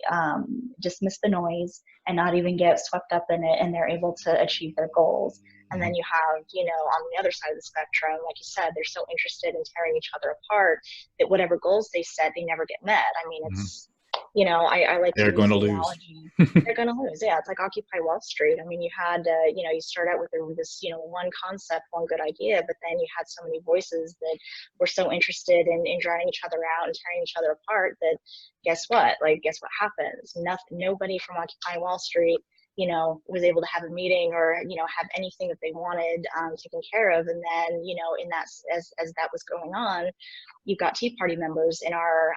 dismiss the noise and not even get swept up in it, and they're able to achieve their goals. And then you have, you know, on the other side of the spectrum, like you said, they're so interested in tearing each other apart that whatever goals they set, they never get met. I mean, it's, you know, I like They're to going use to the lose. analogy. They're going to lose. Yeah, it's like Occupy Wall Street. I mean, you had, you know, you start out with this, you know, one concept, one good idea, but then you had so many voices that were so interested in drowning each other out and tearing each other apart that guess what? Like, guess what happens? Nobody from Occupy Wall Street, you know, was able to have a meeting or, you know, have anything that they wanted taken care of. And then, you know, in that, as that was going on, you've got Tea Party members in our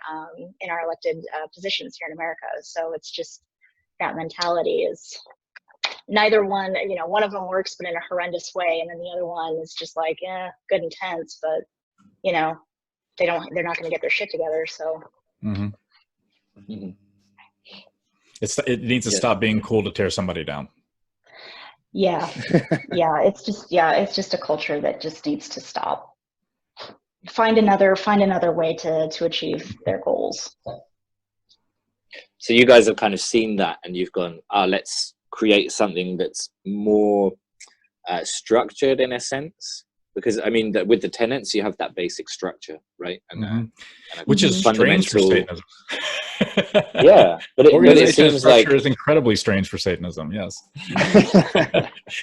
elected positions here in America. So it's just, that mentality is, neither one, you know, one of them works, but in a horrendous way. And then the other one is just like, good intense, but, you know, they're not going to get their shit together. So. It needs to stop being cool to tear somebody down. Yeah. It's just a culture that just needs to stop. Find another way to achieve their goals. So you guys have kind of seen that, and you've gone, let's create something that's more structured in a sense. Because I mean, with the tenets, you have that basic structure, right? And which is strange for Satanism. Yeah, but it seems structure is incredibly strange for Satanism. Yes,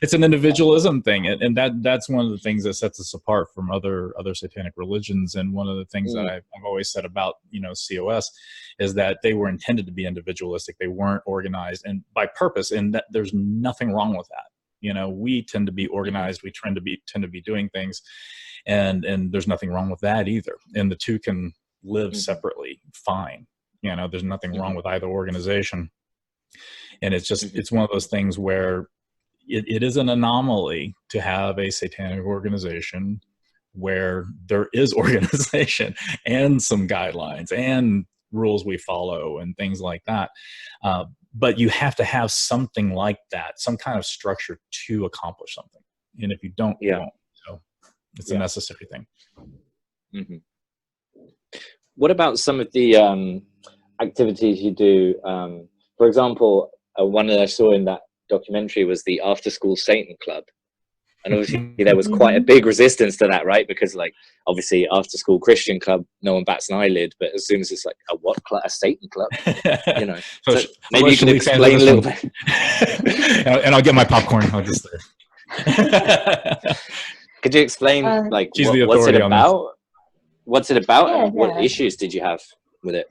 it's an individualism thing, and that's one of the things that sets us apart from other satanic religions. And one of the things that I've always said about, you know, COS is that they were intended to be individualistic. They weren't organized, and by purpose. And that there's nothing wrong with that. You know, we tend to be organized. We tend to be doing things, and there's nothing wrong with that either. And the two can live separately, fine. You know, there's nothing wrong with either organization. And it's just, it's one of those things where it is an anomaly to have a satanic organization where there is organization and some guidelines and rules we follow and things like that. But you have to have something like that, some kind of structure to accomplish something. And if you don't, you won't. So it's a necessary thing. What about some of the activities you do? For example, one that I saw in that documentary was the After School Satan Club. And obviously there was quite a big resistance to that, right? Because like, obviously After School Christian Club, no one bats an eyelid, but as soon as it's like a Satan club, you know. So maybe you can explain a little bit. And I'll get my popcorn. I'll just Could you explain like what's it about? What's it about, and what issues did you have with it?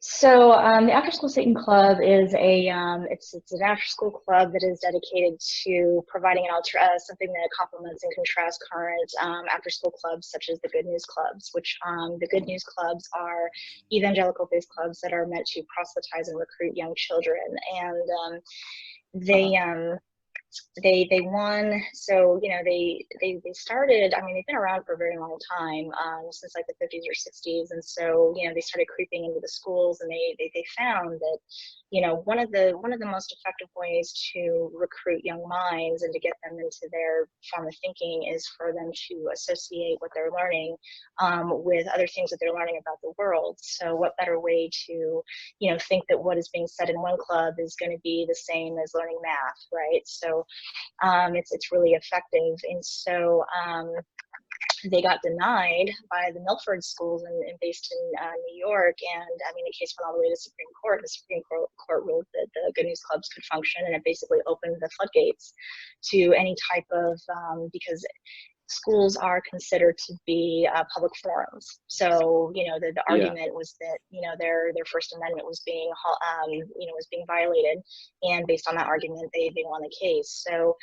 So the After School Satan Club is it's an after school club that is dedicated to providing something that complements and contrasts current after school clubs such as the Good News Clubs, which the Good News Clubs are evangelical based clubs that are meant to proselytize and recruit young children, and they won. So, you know, they started, I mean, they've been around for a very long time, since like the 50s or 60s. And so, you know, they started creeping into the schools, and they found that, you know, one of the most effective ways to recruit young minds and to get them into their form of thinking is for them to associate what they're learning with other things that they're learning about the world. So what better way to, you know, think that what is being said in one club is going to be the same as learning math, right? So it's really effective. And so they got denied by the Milford schools based in New York. And I mean, the case went all the way to the Supreme Court. The Supreme Court ruled that the Good News Clubs could function, and it basically opened the floodgates to any type of, because schools are considered to be public forums. So, you know, the argument was that, you know, their First Amendment was being, was being violated. And based on that argument, they won the case. So,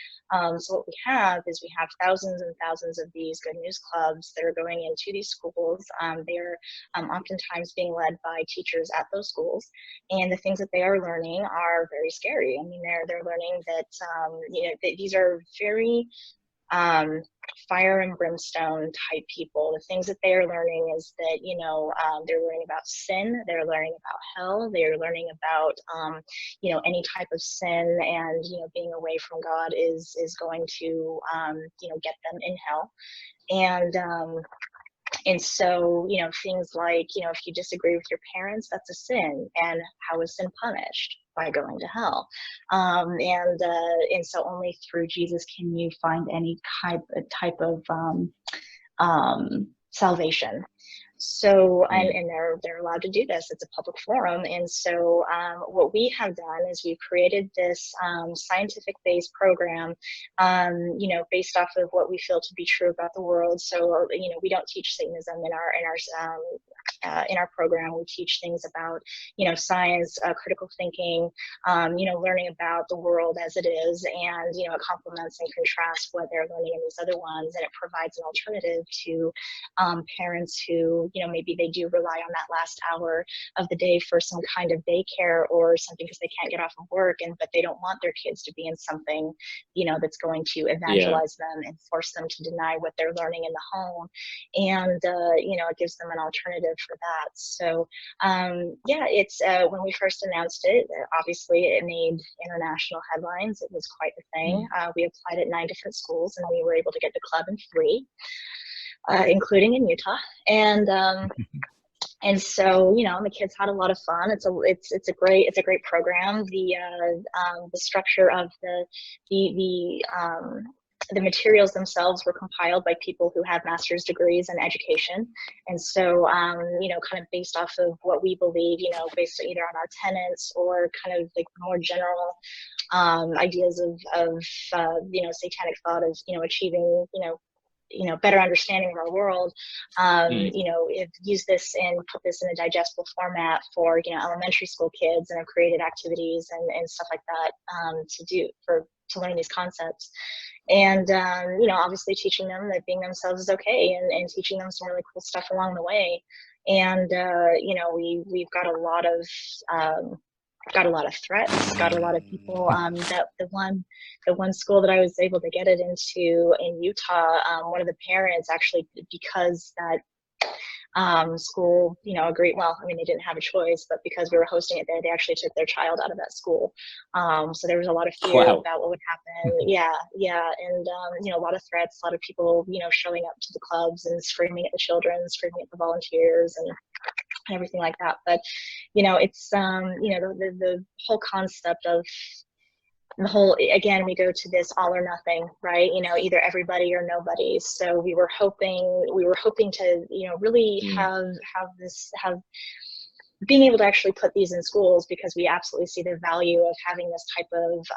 so what we have is we have thousands and thousands of these Good News Clubs that are going into these schools. They're oftentimes being led by teachers at those schools. And the things that they are learning are very scary. I mean, they're learning that, you know, these are very fire and brimstone type people. The things that they are learning is that, you know, they're learning about sin, they're learning about hell, they're learning about, you know, any type of sin, and, you know, being away from God is going to, you know, get them in hell. And so, you know, things like, you know, if you disagree with your parents, that's a sin. And how is sin punished? By going to hell. And so only through Jesus can you find any type of salvation. So, and they're allowed to do this. It's a public forum. And so what we have done is we've created this scientific-based program, you know, based off of what we feel to be true about the world. So, you know, we don't teach Satanism in our program. We teach things about, you know, science, critical thinking, you know, learning about the world as it is, and, you know, it complements and contrasts what they're learning in these other ones, and it provides an alternative to parents who, you know, maybe they do rely on that last hour of the day for some kind of daycare or something because they can't get off of work, but they don't want their kids to be in something, you know, that's going to evangelize them and force them to deny what they're learning in the home. And, you know, it gives them an alternative for that. So, yeah, it's, when we first announced it, obviously it made international headlines. It was quite the thing. We applied at 9 different schools, and we were able to get the club in 3. Including in Utah, and so, you know, the kids had a lot of fun. It's a great program. The structure of the materials themselves were compiled by people who have master's degrees in education, and so, you know, kind of based off of what we believe, you know, based either on our tenets or kind of like more general ideas of you know, satanic thought of, you know, achieving, you know, better understanding of our world, you know, use this and put this in a digestible format for, you know, elementary school kids, and have created activities and stuff like that to learn these concepts. And, you know, obviously teaching them that being themselves is okay, and teaching them some really cool stuff along the way. And, you know, we've got a lot of threats, got a lot of people, that the one school that I was able to get it into in Utah, one of the parents actually, because that school, you know, agreed, well, I mean, they didn't have a choice, but because we were hosting it there, they actually took their child out of that school. So there was a lot of fear about what would happen. Yeah. And, you know, a lot of threats, a lot of people, you know, showing up to the clubs and screaming at the children, screaming at the volunteers, and everything like that. But, you know, it's, you know, the whole concept of the whole, again, we go to this all or nothing, right? You know, either everybody or nobody. So we were hoping to, you know, really have being able to actually put these in schools, because we absolutely see the value of having this type of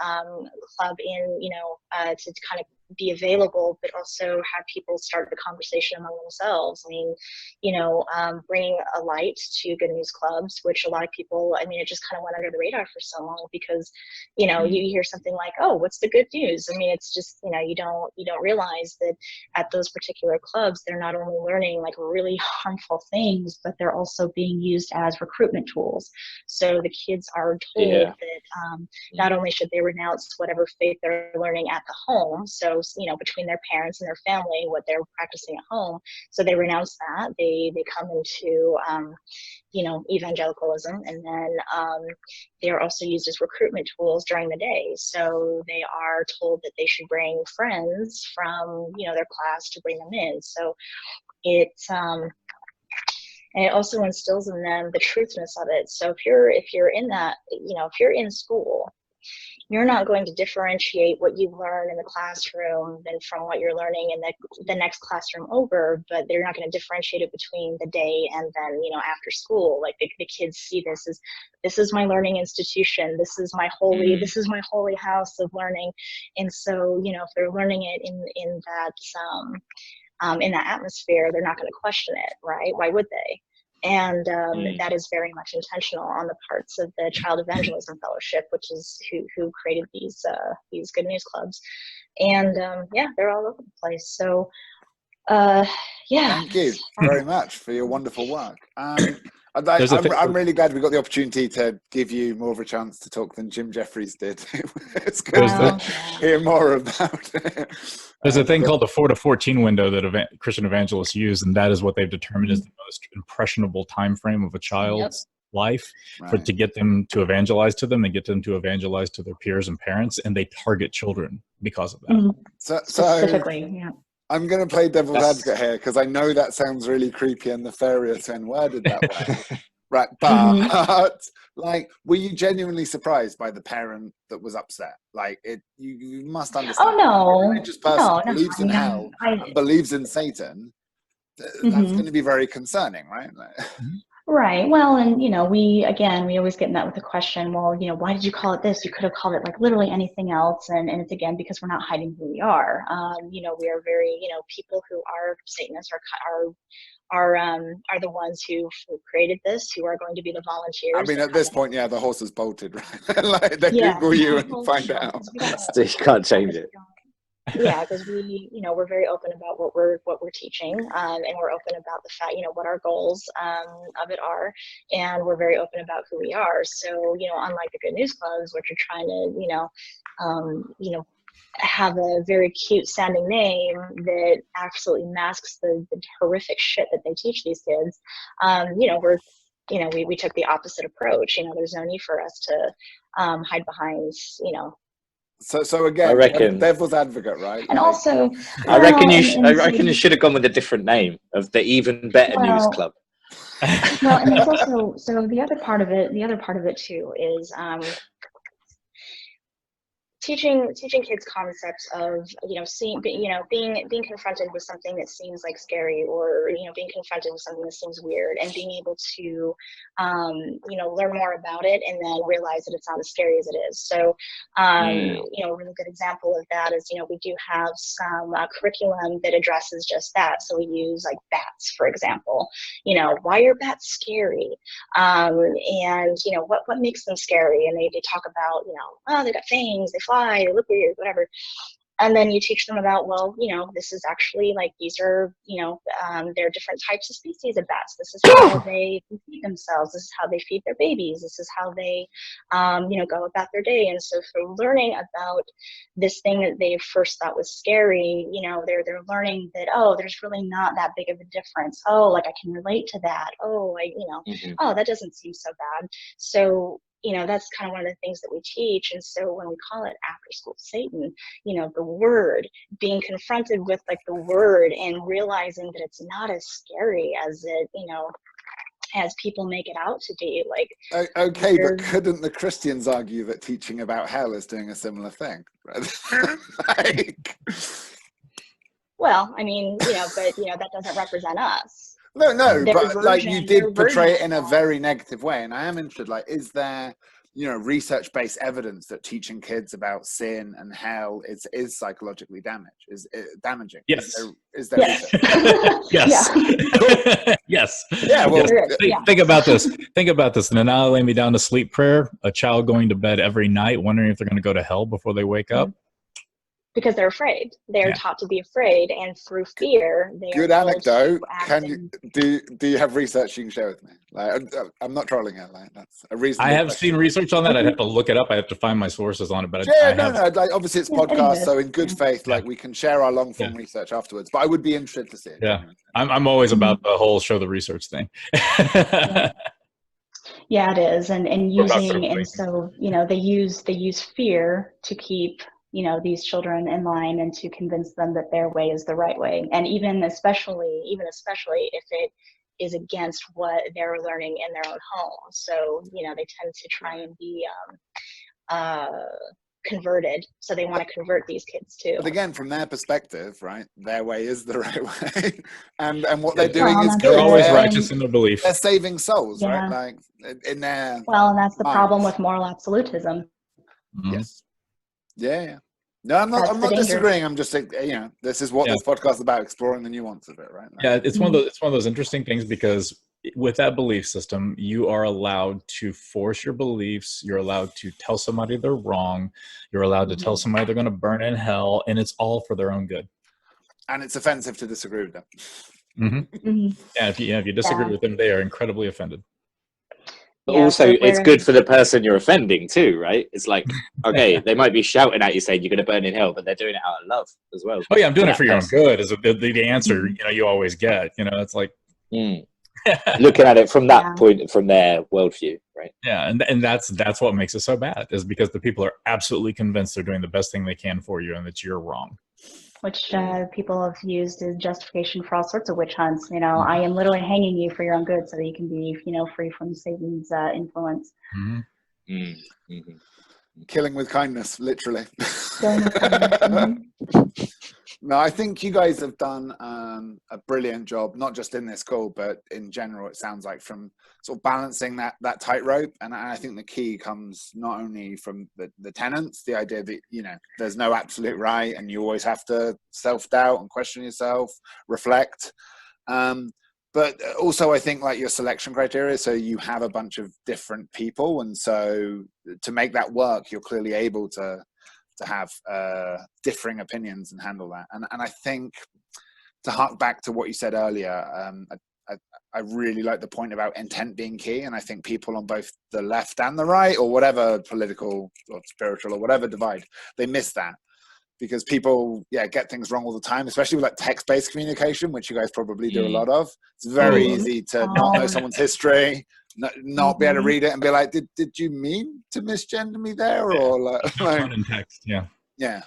club in, you know, to kind of be available, but also have people start the conversation among themselves. I mean, you know, bringing a light to good news clubs, which a lot of people, I mean, it just kind of went under the radar for so long, because, you know, you hear something like, oh, what's the good news? I mean, it's just, you know, you don't realize that at those particular clubs, they're not only learning like really harmful things, but they're also being used as recruitment tools. So the kids are told that not only should they renounce whatever faith they're learning at the home, so, you know, between their parents and their family, what they're practicing at home, so they renounce that, they come into you know, evangelicalism, and then they are also used as recruitment tools during the day. So they are told that they should bring friends from, you know, their class to bring them in. So it's and it also instills in them the truthness of it. So if you're in that, you know, if you're in school, you're not going to differentiate what you learn in the classroom than from what you're learning in the next classroom over, but they're not going to differentiate it between the day and then, you know, after school. Like the kids see this is my learning institution. This is my holy house of learning. And so, you know, if they're learning it in that atmosphere, they're not going to question it, right? Why would they? And that is very much intentional on the parts of the Child Evangelism Fellowship, which is who created these good news clubs. And yeah, they're all over the place. So yeah. Thank you very much for your wonderful work. I'm really glad we got the opportunity to give you more of a chance to talk than Jim Jeffries did. It's good to hear more about it. There's a thing called the 4 to 14 window that Christian evangelists use, and that is what they've determined is the most impressionable time frame of a child's life to get them to evangelize to them and get them to evangelize to their peers and parents, and they target children because of that. Specifically, I'm going to play devil's advocate here because I know that sounds really creepy and nefarious when worded that way. Right, but like, were you genuinely surprised by the parent that was upset? Like, you must understand. Oh no, a religious person believes in hell, and believes in Satan. That's going to be very concerning, right? Right. Well, and we always get met with the question, well, why did you call it this? You could have called it like literally anything else. And it's again because we're not hiding who we are. We are very, people who are Satanists are the ones who created this, who are going to be the volunteers. I mean, at this point, the horse is bolted, right? Like, they Google you and find out. You can't change it. Yeah, because we're very open about what we're teaching, and we're open about the fact, what our goals of it are, and we're very open about who we are. So, unlike the Good News Clubs, which are trying to, have a very cute sounding name that absolutely masks the horrific shit that they teach these kids, we took the opposite approach. There's no need for us to hide behind, So again, I reckon, devil's advocate, right? And also, I reckon you should have gone with a different name of the Even Better News Club. Well, and it's also, so the other part of it too is teaching kids concepts of being confronted with something that seems like scary, or being confronted with something that seems weird, and being able to learn more about it and then realize that it's not as scary as it is. So a really good example of that is we do have some curriculum that addresses just that. So we use like bats, for example. Why are bats scary, and what makes them scary, and they talk about oh, they got fangs, they fly, they look weird, whatever. And then you teach them about, well, this is actually like, these are, there are different types of species of bats. This is how they feed themselves. This is how they feed their babies. This is how they, go about their day. And so for learning about this thing that they first thought was scary, they're learning that, oh, there's really not that big of a difference. Oh, like I can relate to that. Oh, oh, that doesn't seem so bad. So, that's kind of one of the things that we teach. And so when we call it After School Satan, the word, being confronted with like the word and realizing that it's not as scary as it, as people make it out to be. Like, okay, but couldn't the Christians argue that teaching about hell is doing a similar thing? Like, well, I mean, but that doesn't represent us. No, but like, you did portray it in a very negative way, and I am interested. Like, is there, research-based evidence that teaching kids about sin and hell is psychologically damaging? Yes. Is there research? Yes. Yes. Yeah. Well, think about this. Think about this. And now lay me down to sleep prayer. A child going to bed every night, wondering if they're going to go to hell before they wake up. Because they're afraid. They're taught to be afraid, and through fear, they good are anecdote. Can you do you have research you can share with me? Like, I'm not trolling it. Like, that's a reason. I have seen research on that. I'd have to look it up. I have to find my sources on it. But no. Like, obviously, it's podcast, so in good faith, like, we can share our long form research afterwards. But I would be interested to see it. Yeah, I'm always about the whole show the research thing. Yeah, it is, and using, and so they use fear to keep these children in line and to convince them that their way is the right way, and even especially if it is against what they're learning in their own home. So they tend to try and be converted, so they want to convert these kids too. But again, from their perspective, right, their way is the right way, and what they're doing is good. They're always righteous in their belief. They're saving souls, right? Like, in their and that's the problem with moral absolutism. Yes. Yeah. No, I'm not disagreeing. I'm just saying, this is what this podcast is about, exploring the nuance of it, right? Like, it's one of those interesting things, because with that belief system, you are allowed to force your beliefs. You're allowed to tell somebody they're wrong. You're allowed to tell somebody they're going to burn in hell, and it's all for their own good. And it's offensive to disagree with them. Yeah, if you disagree with them, they are incredibly offended. But Yeah, also, so it's where good for the person you're offending too, right? It's like, okay, they might be shouting at you saying you're going to burn in hell, but they're doing it out of love as well. Oh yeah, I'm doing for it for that your own person. good. Is the answer you always get. It's like Looking at it from that Yeah. point, from their worldview, right? yeah, and that's what makes it so bad, is because the people are absolutely convinced they're doing the best thing they can for you, and that you're wrong. which people have used as justification for all sorts of witch hunts. I am literally hanging you for your own good so that you can be, free from Satan's influence. Killing with kindness, literally. Killing with kindness. No, I think you guys have done a brilliant job, not just in this call, but in general. It sounds like from sort of balancing that tightrope, and I think the key comes not only from the tenets, the idea that there's no absolute right, and you always have to self-doubt and question yourself, reflect, but also I think like your selection criteria. So you have a bunch of different people, and so to make that work, you're clearly able to have differing opinions and handle that. And I think, to hark back to what you said earlier, I really like the point about intent being key. And I think people on both the left and the right, or whatever political or spiritual or whatever divide, they miss that, because people get things wrong all the time, especially with like text-based communication, which you guys probably do a lot of. It's very easy to not know someone's history, not be able to read it and be like, did you mean to misgender me there? Or like Tone in text, yeah. Yeah.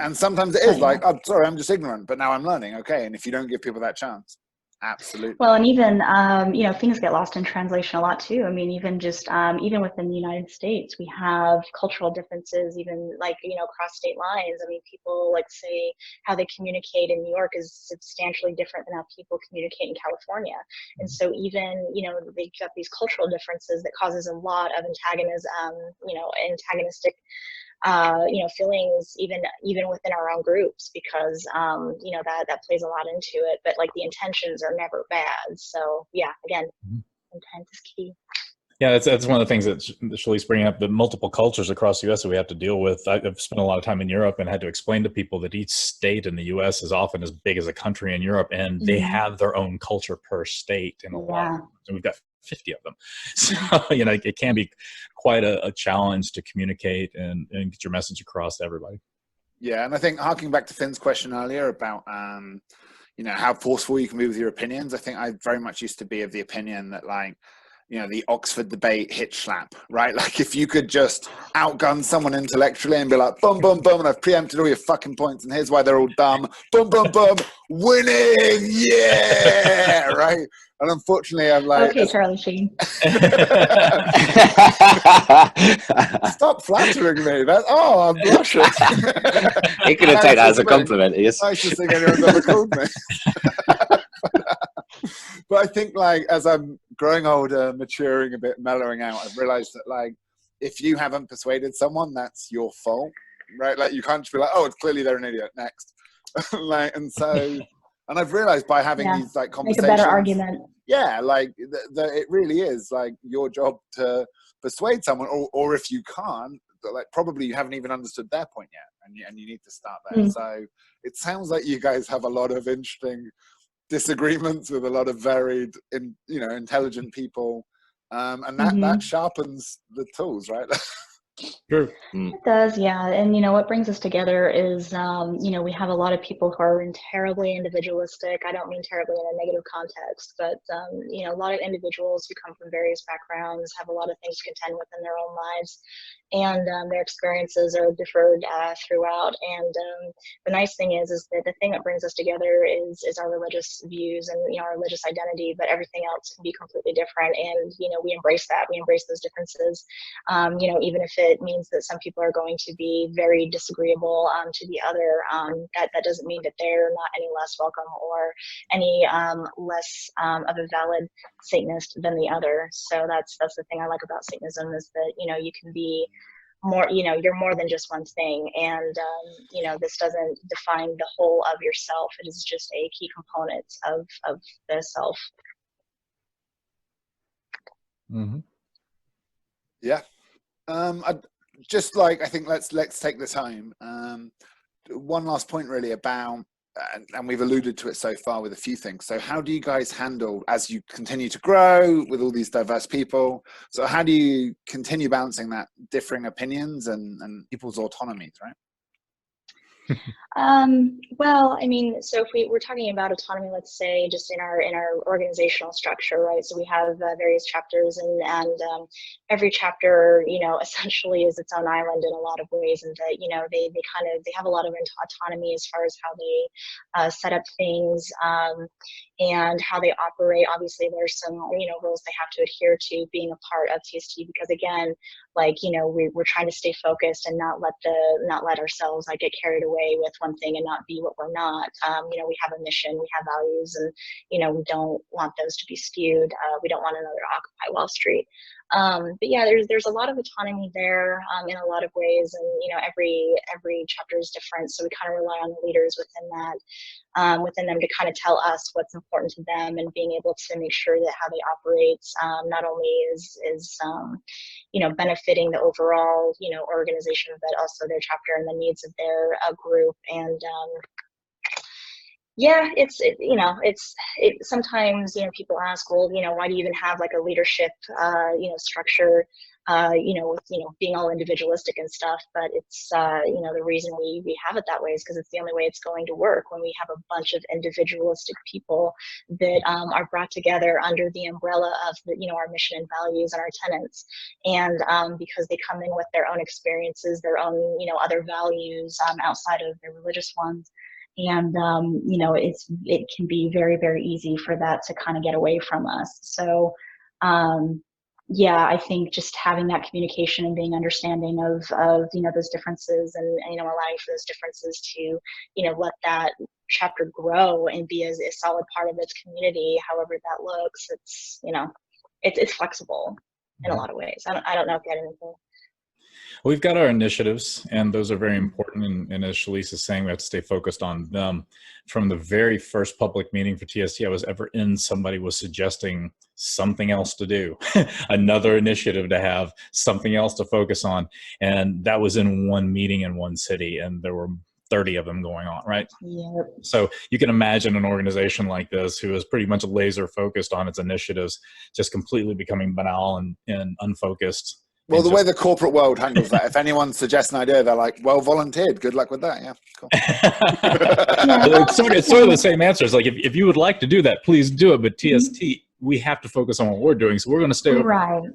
And sometimes it is like, I'm sorry, I'm just ignorant, but now I'm learning. Okay. And if you don't give people that chance, absolutely. Well, and even, things get lost in translation a lot too. I mean, even just, even within the United States, we have cultural differences, even like, across state lines. I mean, people like say how they communicate in New York is substantially different than how people communicate in California. And so even, they've got these cultural differences that causes a lot of antagonism, antagonistic feelings even within our own groups, because that plays a lot into it, but like the intentions are never bad. So again, intent is key. Yeah, that's one of the things that Shirley's bringing up, the multiple cultures across the U.S. that we have to deal with. I've spent a lot of time in Europe and had to explain to people that each state in the U.S. is often as big as a country in Europe, and they have their own culture per state in a lot. And we've got 50 of them. So, it can be quite a challenge to communicate and get your message across to everybody. Yeah, and I think harking back to Finn's question earlier about how forceful you can be with your opinions, I think I very much used to be of the opinion that the Oxford debate hitch slap, right? Like if you could just outgun someone intellectually and be like, boom, boom, boom, and I've preempted all your fucking points, and here's why they're all dumb, boom, boom, boom, winning, yeah, right? And unfortunately, I'm like, okay, Charlie Sheen. Stop flattering me. I'm blushing. He could have taken that as a compliment. Nicest thing anyone's ever called me. But I think as I'm growing older, maturing a bit, mellowing out, I've realized that if you haven't persuaded someone, that's your fault, right? Like you can't just be like, oh, it's clearly they're an idiot, next. And I've realized by having these conversations, make a better argument. Yeah, it really is your job to persuade someone, or if you can't, probably you haven't even understood their point yet, and you need to start there. So it sounds like you guys have a lot of interesting disagreements with a lot of varied, intelligent people, and that sharpens the tools, right? Sure. It does, yeah. And what brings us together is we have a lot of people who are terribly individualistic. I don't mean terribly in a negative context, but a lot of individuals who come from various backgrounds have a lot of things to contend with in their own lives, and their experiences are differed throughout. And the nice thing is that the thing that brings us together is our religious views and our religious identity, but everything else can be completely different, and we embrace that. We embrace those differences, even if it means that some people are going to be very disagreeable to the other. That doesn't mean that they're not any less welcome or any less of a valid Satanist than the other. So that's the thing I like about Satanism, is that you can be more, you're more than just one thing, and this doesn't define the whole of yourself. It is just a key component of the self. Yeah. I think let's take the time. One last point really about and we've alluded to it so far with a few things. So how do you guys handle, as you continue to grow with all these diverse people, so how do you continue balancing that differing opinions and people's autonomies, right? Well, I mean, so if we're talking about autonomy, let's say just in our organizational structure, right? So we have various chapters, and every chapter, you know, essentially is its own island in a lot of ways, and that, you know, they have a lot of autonomy as far as how they set up things and how they operate. Obviously, there's some, you know, rules they have to adhere to being a part of TST, because again, like, you know, we're trying to stay focused and not let ourselves like get carried away with one thing and not be what we're not. You know, we have a mission, we have values, and, you know, we don't want those to be skewed. We don't want another Occupy Wall Street. But yeah, there's a lot of autonomy there in a lot of ways, and, you know, every chapter is different, so we kind of rely on the leaders within them to kind of tell us what's important to them, and being able to make sure that how they operate not only is you know, benefiting the overall, you know, organization, but also their chapter and the needs of their group. And yeah, you know, sometimes, you know, people ask, well, you know, why do you even have like a leadership, you know, structure, you know, with, you know, being all individualistic and stuff. But it's, you know, the reason we have it that way is because it's the only way it's going to work, when we have a bunch of individualistic people that are brought together under the umbrella of the, you know, our mission and values and our tenets. And because they come in with their own experiences, their own, you know, other values outside of their religious ones. And, you know, it can be very, very easy for that to kind of get away from us. So, yeah, I think just having that communication and being understanding of, you know, those differences, and, you know, allowing for those differences to, you know, let that chapter grow and be a solid part of its community, however that looks. It's, you know, it's flexible in a lot of ways. I don't know if you had anything. We've got our initiatives, and those are very important. And as Chalice is saying, we have to stay focused on them. From the very first public meeting for TST I was ever in, somebody was suggesting something else to do, another initiative to have, something else to focus on. And that was in one meeting in one city, and there were 30 of them going on, right? Yep. So you can imagine an organization like this, who is pretty much laser focused on its initiatives, just completely becoming banal and unfocused. Well, the way the corporate world handles that, if anyone suggests an idea, they're like, well, volunteered. Good luck with that. Yeah, cool. It's sort of the same answer. It's like, if you would like to do that, please do it. But TST, we have to focus on what we're doing. So we're going to stay over. Right.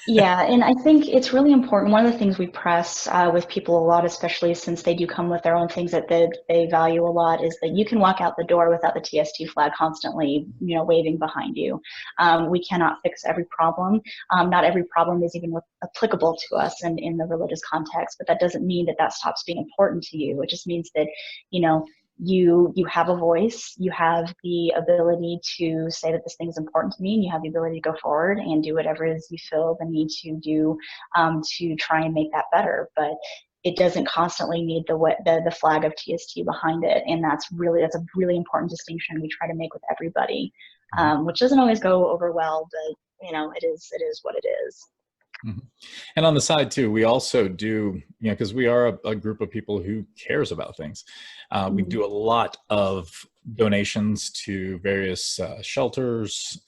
Yeah, and I think it's really important. One of the things we press with people a lot, especially since they do come with their own things that they value a lot, is that you can walk out the door without the TST flag constantly, you know, waving behind you. We cannot fix every problem. Not every problem is even applicable to us in the religious context, but that doesn't mean that stops being important to you. It just means that, you know, you have a voice, you have the ability to say that this thing is important to me, and you have the ability to go forward and do whatever it is you feel the need to do to try and make that better. But it doesn't constantly need the flag of TST behind it, and that's a really important distinction we try to make with everybody, which doesn't always go over well, but, you know, it is what it is. Mm-hmm. And on the side too, we also do, you know, because we are a group of people who cares about things. We do a lot of donations to various shelters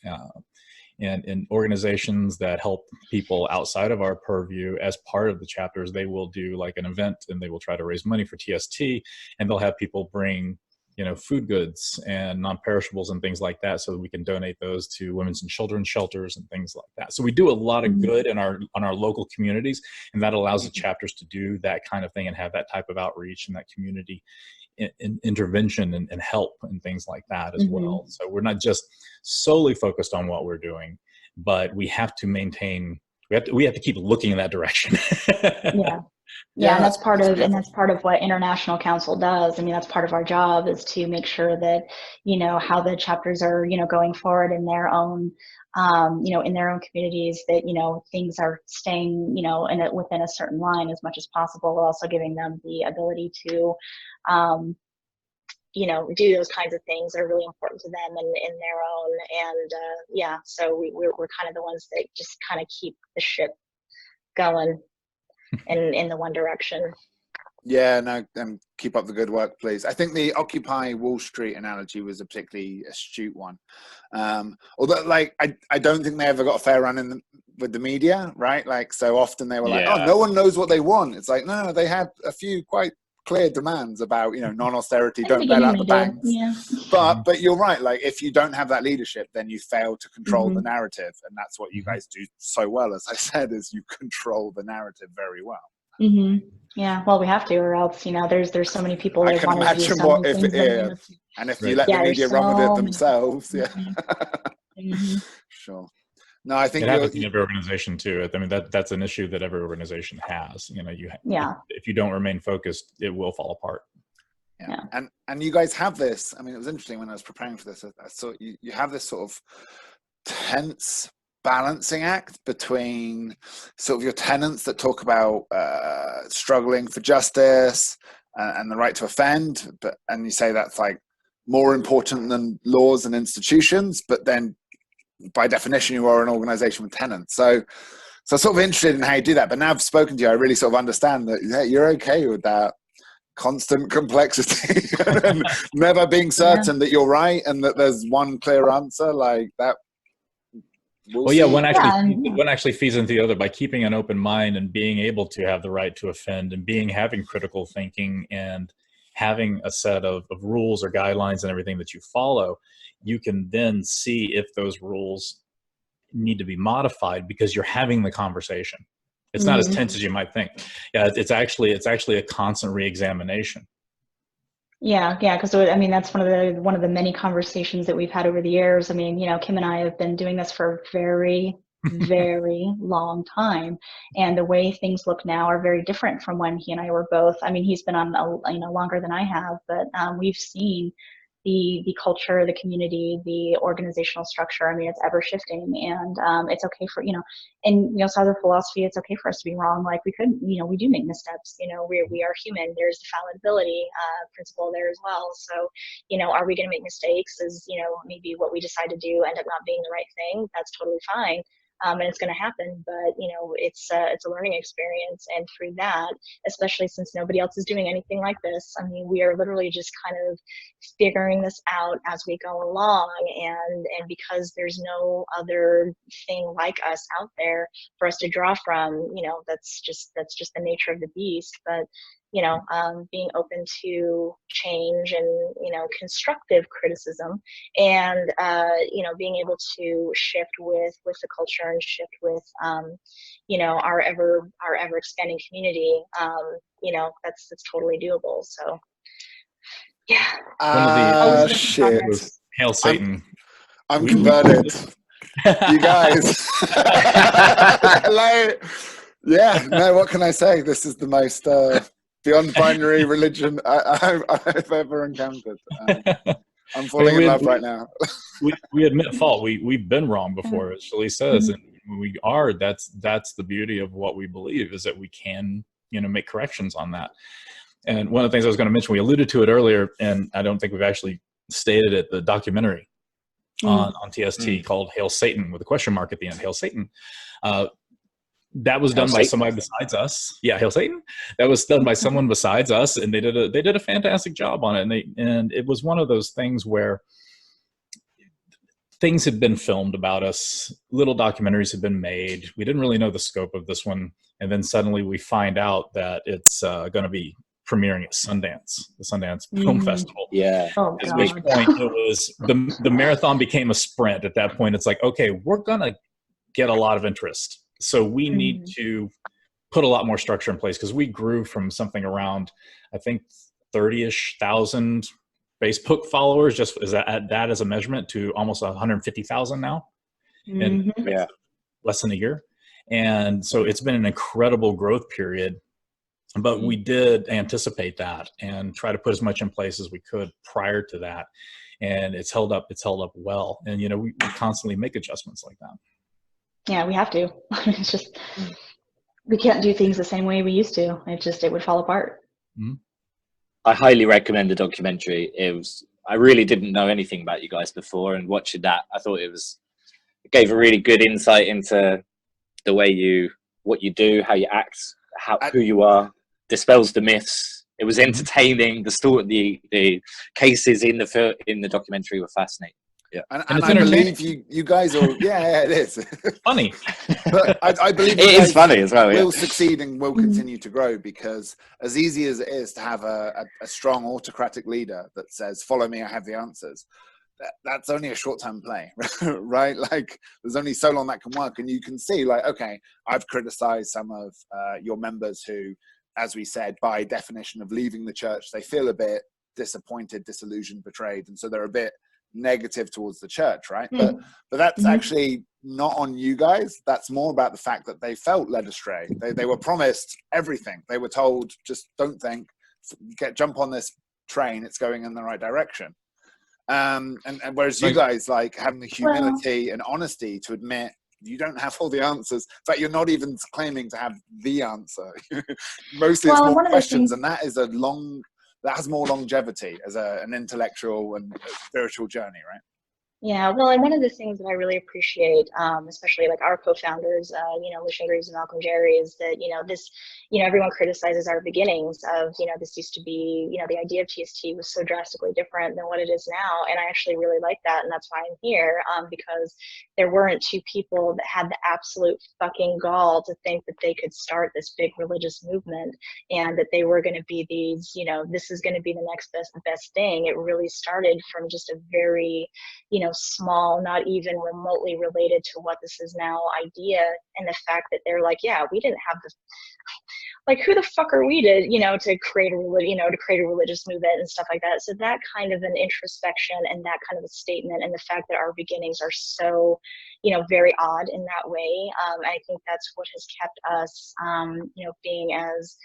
and organizations that help people outside of our purview. As part of the chapters, they will do like an event, and they will try to raise money for TST, and they'll have people bring, you know, food goods and non-perishables and things like that, so that we can donate those to women's and children's shelters and things like that. So we do a lot of good on our local communities, and that allows the chapters to do that kind of thing and have that type of outreach and that community intervention and help and things like that as well. So we're not just solely focused on what we're doing, but we have to maintain, we have to keep looking in that direction. Yeah, and that's part of what International Council does. I mean, that's part of our job, is to make sure that, you know, how the chapters are, you know, going forward in their own, you know, in their own communities, that, you know, things are staying, you know, within a certain line as much as possible, while also giving them the ability to, you know, do those kinds of things that are really important to them and in their own. And yeah, so we're kind of the ones that just kind of keep the ship going in the one direction. Yeah, no, keep up the good work, please. I think the Occupy Wall Street analogy was a particularly astute one. Although, like, I don't think they ever got a fair run with the media, right? Like, so often they were like, oh, no one knows what they want. It's like, no, they had a few quite clear demands about, you know, non-austerity, don't bail out the banks. Yeah. But you're right. Like, if you don't have that leadership, then you fail to control the narrative, and that's what you guys do so well. As I said, is you control the narrative very well. Yeah, well, we have to, or else, you know, there's so many people that I can want to do imagine so what many if things. it is, and if you let Yeah, the media there's run with it so themselves, Sure. No, I think it happens in every organization too. I mean, that's an issue that every organization has. You know, if you don't remain focused, it will fall apart. Yeah. And you guys have this. I mean, it was interesting when I was preparing for this. I saw you have this sort of tense balancing act between sort of your tenets that talk about struggling for justice and the right to offend, and you say that's like more important than laws and institutions, but then by definition you are an organization with tenets. So I'm sort of interested in how you do that. But now I've spoken to you, I really sort of understand that you're okay with that constant complexity and never being certain that you're right and that there's one clear answer like that. One actually feeds into the other by keeping an open mind and being able to have the right to offend and having critical thinking and having a set of rules or guidelines and everything that you follow. You can then see if those rules need to be modified because you're having the conversation. It's not as tense as you might think. Yeah, it's actually a constant reexamination. Yeah, because I mean that's one of the many conversations that we've had over the years. I mean, you know, Kim and I have been doing this for a very, very long time, and the way things look now are very different from when he and I were both. I mean, he's been on longer than I have, but we've seen the culture, the community, the organizational structure. I mean, it's ever shifting, and it's okay for, so as a philosophy, it's okay for us to be wrong. Like we do make missteps, we are human. There's the fallibility principle there as well. So, are we going to make mistakes? Is, maybe what we decide to do end up not being the right thing? That's totally fine. And it's going to happen, but it's a learning experience, and through that, especially since nobody else is doing anything like this, I mean, we are literally just kind of figuring this out as we go along, and because there's no other thing like us out there for us to draw from, that's just the nature of the beast. But being open to change and, constructive criticism, and, being able to shift with the culture and shift with, our ever expanding community, that's totally doable. So, yeah. Shit. Hail Satan. I'm converted. You guys. What can I say? This is the most beyond binary religion I've ever encountered. I'm falling in love right now. we admit fault. We've been wrong before, as Shirley says, and when we are, that's the beauty of what we believe, is that we can make corrections on that. And one of the things I was going to mention, we alluded to it earlier, and I don't think we've actually stated it, the documentary on TST called Hail Satan, with a question mark at the end, Hail Satan. That was done by somebody besides us. Yeah, Hail Satan. That was done by someone besides us, and they did a fantastic job on it. And it was one of those things where things had been filmed about us, little documentaries had been made. We didn't really know the scope of this one, and then suddenly we find out that it's going to be premiering at Sundance, the Sundance Film Festival. Yeah. At which point it was the marathon became a sprint. At that point, it's like, okay, we're gonna get a lot of interest, so we need to put a lot more structure in place, because we grew from something around, I think, 30,000 Facebook followers, just as that as a measurement, to almost 150,000 now, in less than a year. And so it's been an incredible growth period. But we did anticipate that and try to put as much in place as we could prior to that, and it's held up well. And we constantly make adjustments like that. Yeah, we have to. It's just we can't do things the same way we used to. It would fall apart. I highly recommend the documentary. I really didn't know anything about you guys before, and watching that, I thought it gave a really good insight into the way what you do, how you act, who you are. Dispels the myths. It was entertaining. The story, the cases in the documentary were fascinating. Yeah, and it's I believe you guys are. Yeah, it is funny. But I believe it is funny as well. Will succeed and will continue to grow, because as easy as it is to have a strong autocratic leader that says, "Follow me, I have the answers," that's only a short-term play, right? Like, there's only so long that can work, and you can see, like, okay, I've criticized some of your members who, as we said, by definition of leaving the church, they feel a bit disappointed, disillusioned, betrayed, and so they're a bit negative towards the church, right? But that's actually not on you guys. That's more about the fact that they felt led astray. They were promised everything. They were told, just don't think, jump on this train, it's going in the right direction. And whereas you guys, like, having the humility and honesty to admit you don't have all the answers. In fact, you're not even claiming to have the answer. Mostly it's more questions, and that has more longevity as an intellectual and spiritual journey, right? Yeah, well, and one of the things that I really appreciate, especially like our co-founders, Lucian Greaves and Malcolm Jerry, is that, this, everyone criticizes our beginnings of, this used to be, the idea of TST was so drastically different than what it is now. And I actually really like that. And that's why I'm here, because there weren't two people that had the absolute fucking gall to think that they could start this big religious movement and that they were going to be these, this is going to be the next best thing. It really started from just a very, small, not even remotely related to what this is now idea. And the fact that they're like, yeah, we didn't have this, like, who the fuck are we to create a religious movement and stuff like that. So that kind of an introspection and that kind of a statement, and the fact that our beginnings are so, very odd in that way. I think that's what has kept us, being as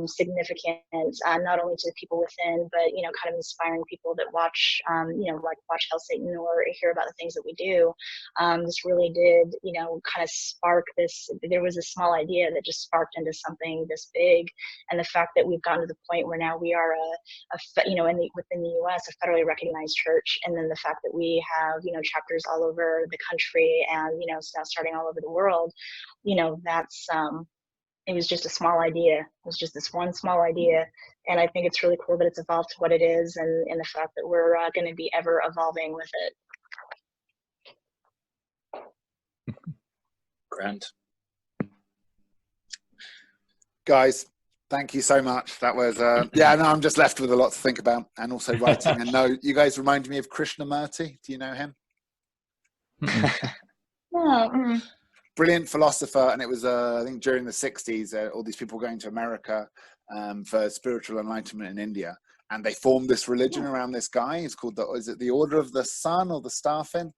significant, not only to the people within, but kind of inspiring people that watch, watch Hell Satan or hear about the things that we do. This really did, kind of spark this. There was a small idea that just sparked into something this big, and the fact that we've gotten to the point where now we are within the U.S. a federally recognized church, and then the fact that we have chapters all over the country, and now starting all over the world. That's it was just a small idea. It was just this one small idea. And I think it's really cool that it's evolved to what it is, and the fact that we're going to be ever evolving with it. Grand. Guys, thank you so much. That was, I'm just left with a lot to think about, and also writing a note. You guys remind me of Krishnamurti. Do you know him? No. Brilliant philosopher, and it was I think during the 60s, all these people going to America for spiritual enlightenment in India, and they formed this religion around this guy. It's called the Order of the Sun or the Starfin?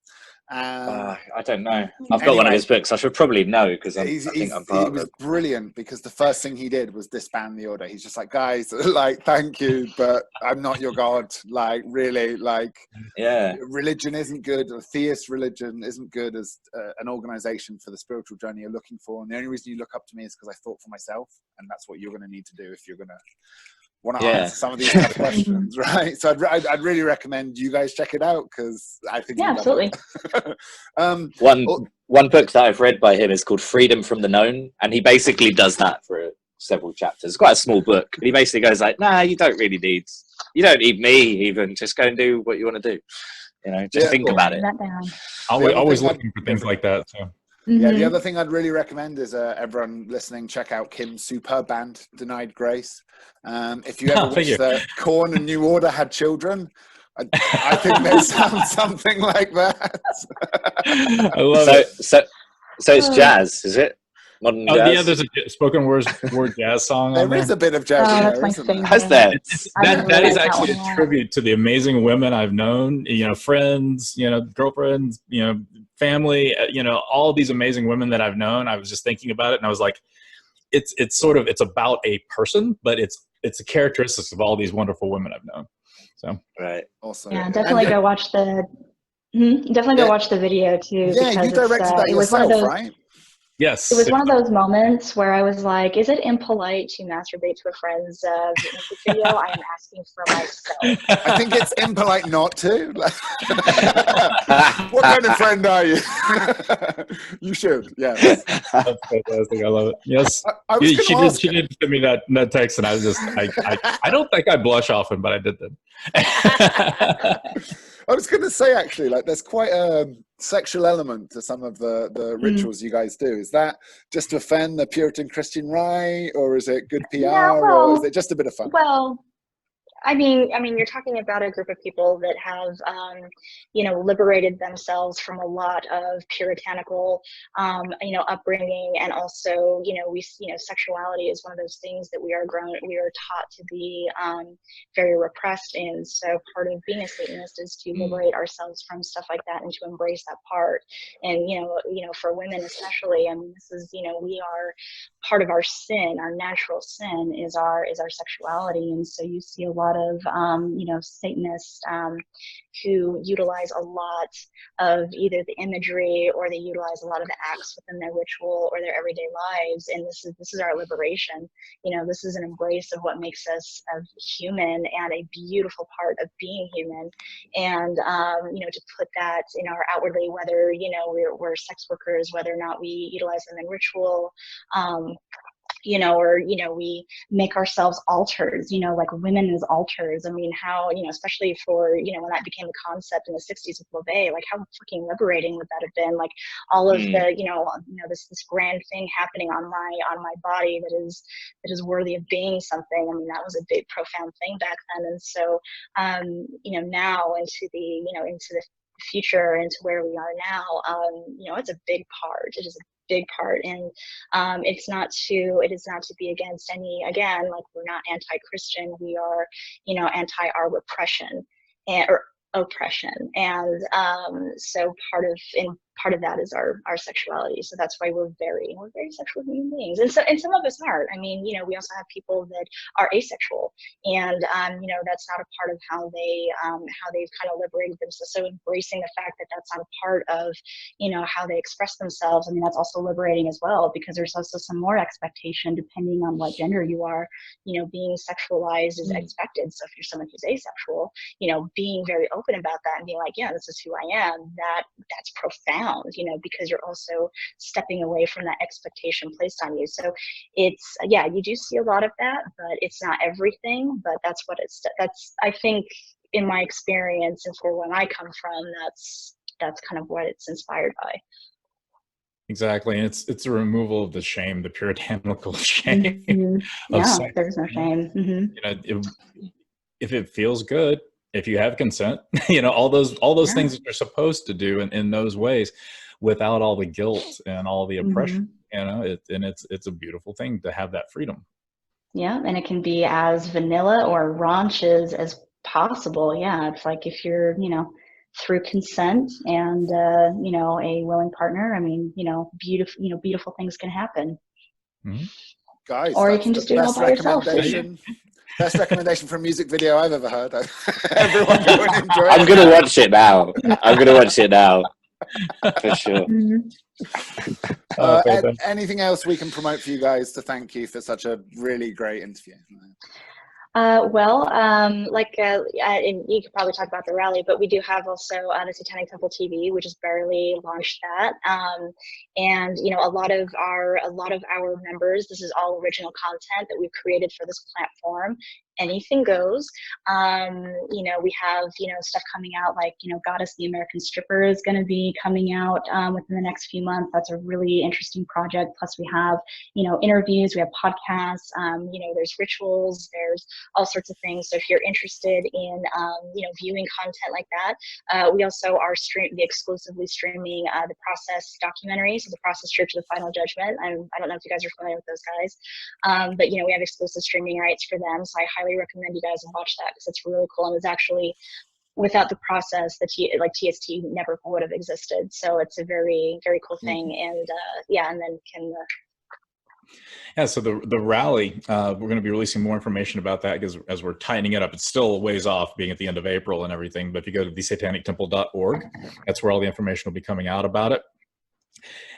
I don't know. I've got one of his books. I should probably know, because I think I'm part of it. He was brilliant, because the first thing he did was disband the order. He's just like, guys, like, thank you, but I'm not your god. Like, really, like, religion isn't good. A theist religion isn't good as an organization for the spiritual journey you're looking for. And the only reason you look up to me is because I thought for myself, and that's what you're going to need to do if you're going to want to answer some of these kind of questions, right? So I'd really recommend you guys check it out, because I think absolutely. One book that I've read by him is called Freedom from the Known, and he basically does that for several chapters. It's quite a small book, but he basically goes like, nah, you don't need me even. Just go and do what you want to do. Just think about it. Always looking for things like that. So. Yeah, the other thing I'd really recommend is everyone listening, check out Kim's superb band, Denied Grace. If you ever wish that Korn and New Order had children, I think they sound something like that. I love it. So it's jazz, is it? Modern jazz? Yeah, there's a spoken word jazz song on there. There is a bit of jazz in there, isn't there? Has there? That is actually a tribute to the amazing women I've known, friends, girlfriends, family, all these amazing women that I've known. I was just thinking about it, and I was like, it's about a person, but it's the characteristics of all these wonderful women I've known. So right, awesome. Yeah, definitely go watch the. Go watch the video too. Yeah, you directed that yourself, right? Yes. It was one of those moments where I was like, is it impolite to masturbate to a friend's music video? I am asking for myself. I think it's impolite not to. What kind of friend are you? You should, yes. That's fantastic. I love it. Yes. I was gonna ask, she did send me that text, and I was just, I don't think I blush often, but I did that. I was going to say, actually, like, there's quite a sexual element to some of the rituals you guys do. Is that just to offend the Puritan Christian right, or is it good PR, Yeah, well, or is it just a bit of fun? Well, I mean, you're talking about a group of people that have, liberated themselves from a lot of puritanical, upbringing, and also, sexuality is one of those things that we are taught to be very repressed in. So part of being a Satanist is to liberate ourselves from stuff like that and to embrace that part. And for women especially, this is, we are part of our sin, our natural sin is our sexuality, and so you see a lot of Satanists who utilize a lot of either the imagery, or they utilize a lot of the acts within their ritual or their everyday lives, and this is our liberation. This is an embrace of what makes us human, and a beautiful part of being human, and to put that in our outwardly, whether we're sex workers, whether or not we utilize them in ritual, or we make ourselves altars, like women as altars. How, especially for, when that became a concept in the 60s with LaVey, like how fucking liberating would that have been? Like all of the, this grand thing happening on my body that is worthy of being something. That was a big, profound thing back then. And so, now into the future, into where we are now, it's a big part. It is a big part, and it is not to be against any, again, like, we're not anti-Christian, we are anti our repression or oppression, and so part of that is our sexuality. So that's why we're very sexual human beings, and some of us aren't. We also have people that are asexual, and that's not a part of how they've kind of liberated themselves. So embracing the fact that that's not a part of how they express themselves, that's also liberating as well, because there's also some more expectation depending on what gender you are. Being sexualized is expected. So if you're someone who's asexual, being very open about that and being like, yeah, this is who I am, that's profound, because you're also stepping away from that expectation placed on you. So it's, yeah, you do see a lot of that, but it's not everything, but that's I think, in my experience, and for when I come from, that's kind of what it's inspired by. Exactly, and it's a removal of the shame, the puritanical shame. Mm-hmm. Yeah, there's no shame. Mm-hmm. If it feels good, if you have consent, all those things that you're supposed to do in those ways, without all the guilt and all the oppression. It's a beautiful thing to have that freedom. Yeah, and it can be as vanilla or raunch as possible. Yeah, it's like if you're through consent and a willing partner, beautiful things can happen. Mm-hmm. Guys, or you can just do it all by yourself. Best recommendation for a music video I've ever heard. Everyone go and enjoy it. I'm gonna watch it now. For sure. Mm-hmm. Anything else we can promote for you guys to thank you for such a really great interview? And you could probably talk about the rally, but we do have also the Satanic Temple TV, which has barely launched that. And a lot of our members, this is all original content that we've created for this platform. Anything goes. We have stuff coming out, like Goddess the American Stripper is going to be coming out within the next few months. That's a really interesting project. Plus we have interviews, we have podcasts, there's rituals, there's all sorts of things. So if you're interested in viewing content like that, we also are exclusively streaming the Process documentary, so the Process Church of the Final Judgment. I don't know if you guys are familiar with those guys, but we have exclusive streaming rights for them, so I highly recommend you guys watch that, because it's really cool, and it's actually, without the Process, TST never would have existed. So it's a very, very cool thing. And and then so the rally, we're going to be releasing more information about that, because as we're tightening it up, it's still a ways off, being at the end of April and everything. But if you go to thesatanictemple.org, that's where all the information will be coming out about it.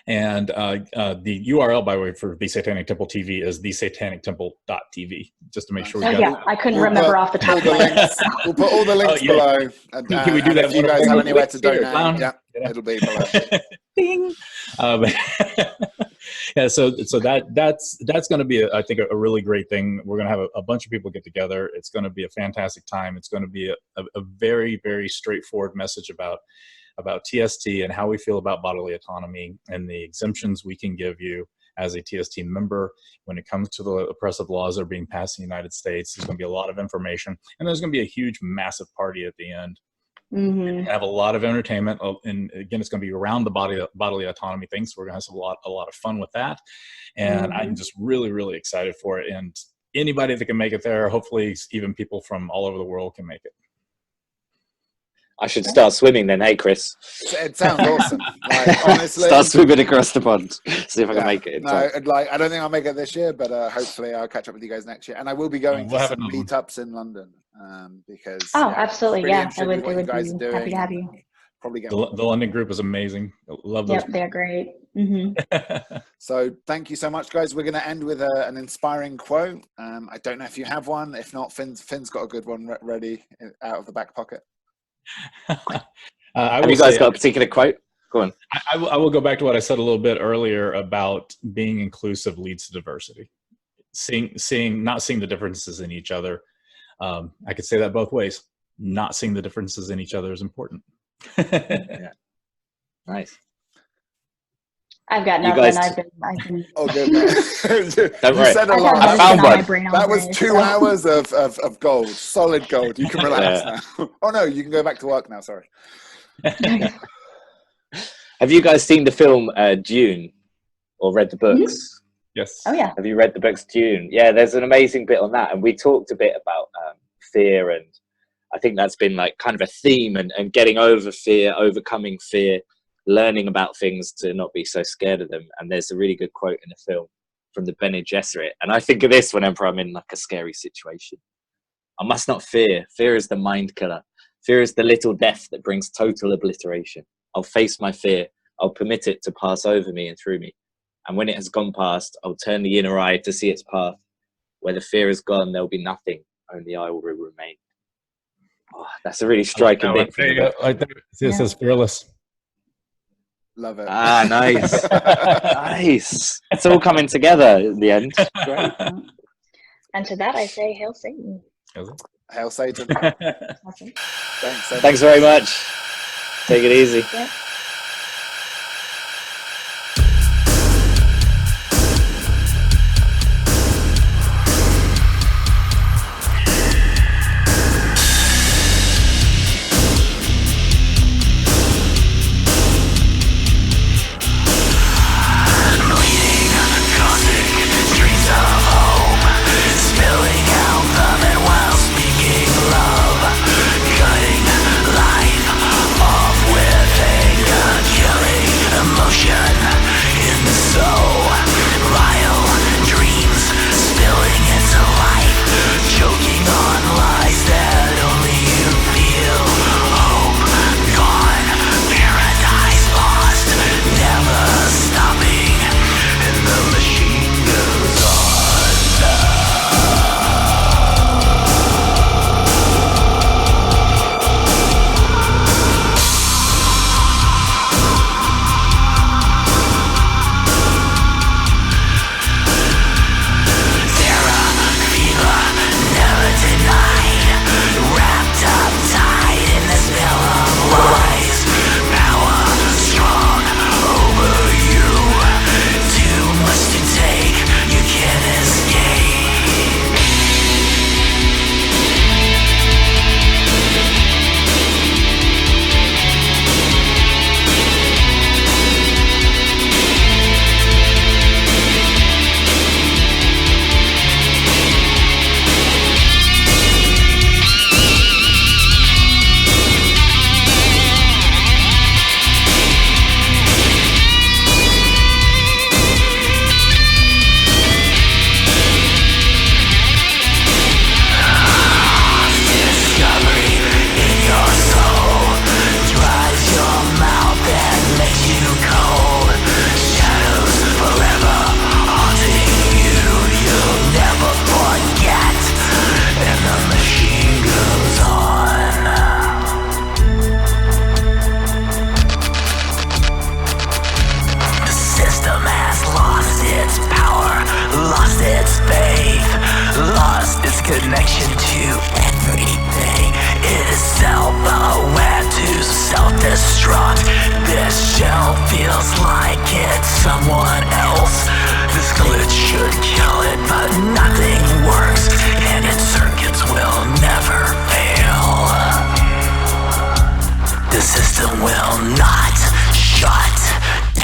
And the URL, by the way, for the Satanic Temple TV is thesatanictemple.tv, just to make sure we got yeah, I couldn't remember off the top of my head. We'll put all the links below. And, Can we do that? If you guys have anywhere to donate, yeah, it'll be below. Ding. Yeah, so that's going to be, I think, a really great thing. We're going to have a bunch of people get together. It's going to be a fantastic time. It's going to be a very, very straightforward message about TST and how we feel about bodily autonomy and the exemptions we can give you as a TST member when it comes to the oppressive laws that are being passed in the United States. There's going to be a lot of information, and there's going to be a huge, massive party at the end. Mm-hmm. Have a lot of entertainment, and again, it's going to be around the bodily autonomy thing. So we're going to have a lot of fun with that, and I'm just really, really excited for it. And anybody that can make it there, hopefully, even people from all over the world can make it. I should start swimming then, hey Chris. It sounds awesome. Like, honestly, start swimming across the pond. See if I can make it. No, I don't think I'll make it this year, but hopefully I'll catch up with you guys next year. And I will be going to some meetups in London because. Absolutely, yeah. I would be happy to have you. Probably get the London group is amazing. Love those. Yep, they're great. Mm-hmm. So thank you so much, guys. We're going to end with an inspiring quote. I don't know if you have one. If not, Finn's got a good one ready out of the back pocket. Have you guys got a particular quote? Go on. I will go back to what I said a little bit earlier about being inclusive leads to diversity. Not seeing the differences in each other. I could say that both ways. Not seeing the differences in each other is important. Yeah. Nice. I've got nothing. I've been. Oh, good. You said a lot. I found one. That was 2 hours of gold, solid gold. You can relax now. Oh no, you can go back to work now. Sorry. Have you guys seen the film Dune, or read the books? Mm-hmm. Yes. Oh yeah. Have you read the books Dune? Yeah, there's an amazing bit on that, and we talked a bit about fear, and I think that's been like kind of a theme, and getting over fear, overcoming fear. Learning about things to not be so scared of them. And there's a really good quote in the film from the Bene Gesserit. And I think of this whenever I'm in like a scary situation. I must not fear. Fear is the mind killer. Fear is the little death that brings total obliteration. I'll face my fear. I'll permit it to pass over me and through me. And when it has gone past, I'll turn the inner eye to see its path. Where the fear is gone, there'll be nothing. Only I will remain. Oh, that's a really striking bit. This is fearless. Love it. Ah, nice. Nice. It's all coming together in the end. Great. And to that I say, Hail Satan. Hail Satan. Awesome. Thanks very much. Take it easy. Yeah. Life off with a connection to everything. It is self-aware to self-destruct. This shell feels like it's someone else. This glitch should kill it, but nothing works, and its circuits will never fail. The system will not shut down.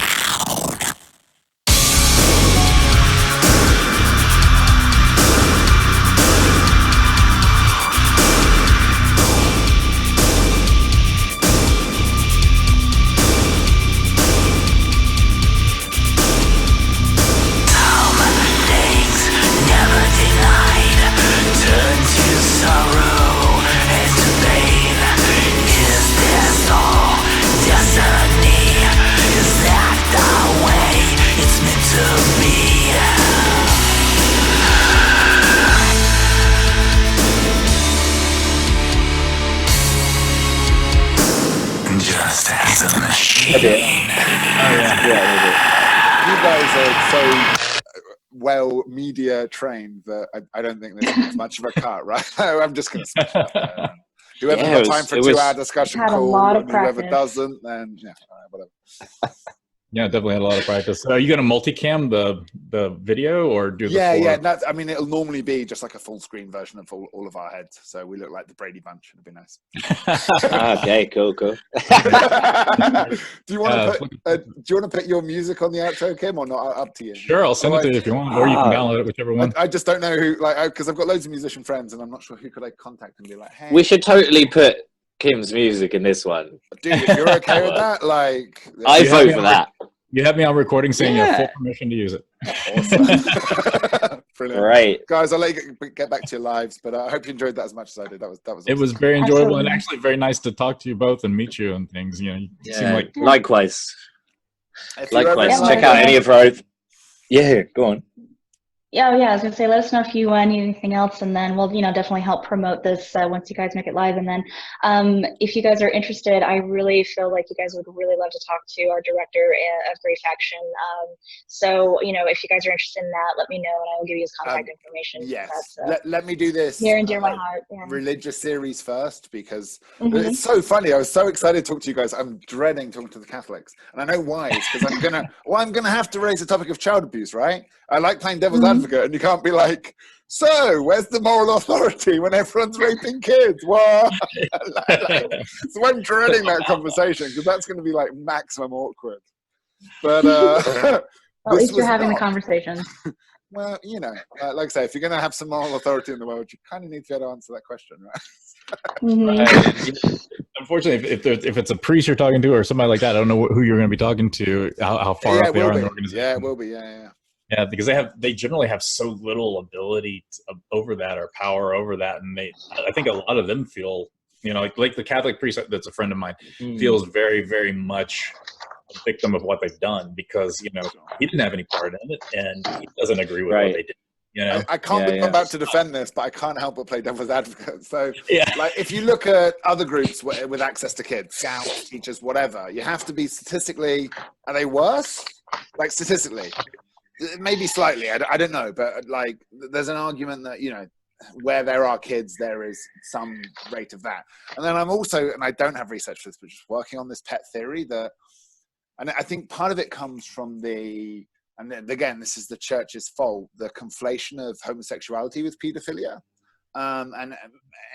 You guys are so well media trained that I don't think there's much of a cut, right? I'm just going to smash it up there. Whoever's got time for a 2-hour discussion, cool. And whoever doesn't, then yeah, all right, whatever. Yeah, definitely had a lot of practice. Are you going to multicam the video or do the Yeah. I mean, it'll normally be just like a full screen version of all of our heads, so we look like the Brady Bunch. It'd be nice. Okay, cool. Do you want to put your music on the outro, Kim, or not? Up to you. Sure, I'll send it to you if you want, or you can download it, whichever one. I just don't know who, because I've got loads of musician friends, and I'm not sure who could I contact and be like, hey. We should totally put Kim's music in this one. Dude, if you're okay with that, I vote for that. You have me on recording saying you have full permission to use it. Awesome. Brilliant. Right. Guys, I'll let you get back to your lives, but I hope you enjoyed that as much as I did. That was awesome. It was very enjoyable and actually very nice to talk to you both and meet you and things. You seem like likewise. Likewise. Check out any of our. Yeah, go on. Yeah, I was gonna say, let us know if you need anything else, and then we'll, definitely help promote this once you guys make it live. And then, if you guys are interested, I really feel like you guys would really love to talk to our director of Grey Faction. So, if you guys are interested in that, let me know, and I will give you his contact information. Yes, let me do this. Near and dear my heart. Yeah. Religious series first, because it's so funny. I was so excited to talk to you guys. I'm dreading talking to the Catholics, and I know why. It's because I'm gonna have to raise the topic of child abuse, right? I like playing devil's advocate, and you can't be like, so where's the moral authority when everyone's raping kids? What? So I'm dreading that conversation, because that's going to be like maximum awkward. But at least you're having the conversation. Well, like I say, if you're going to have some moral authority in the world, you kind of need to be able to answer that question, right? Unfortunately, if it's a priest you're talking to or somebody like that, I don't know who you're going to be talking to, how far up they are in the organization. Yeah, it will be. Yeah. Yeah, because they generally have so little ability over that or power over that, and I think a lot of them feel, like the Catholic priest that's a friend of mine feels very, very much a victim of what they've done, because he didn't have any part in it, and he doesn't agree with what they did. I can't believe I'm about to defend this, but I can't help but play devil's advocate. So, if you look at other groups with access to kids, scouts, teachers, whatever, you have to be statistically. Are they worse? Like statistically. Maybe slightly, I don't know, but there's an argument that where there are kids, there is some rate of that. And then I'm also, and I don't have research for this, but just working on this pet theory and I think part of it comes from and then again, this is the church's fault, the conflation of homosexuality with paedophilia, and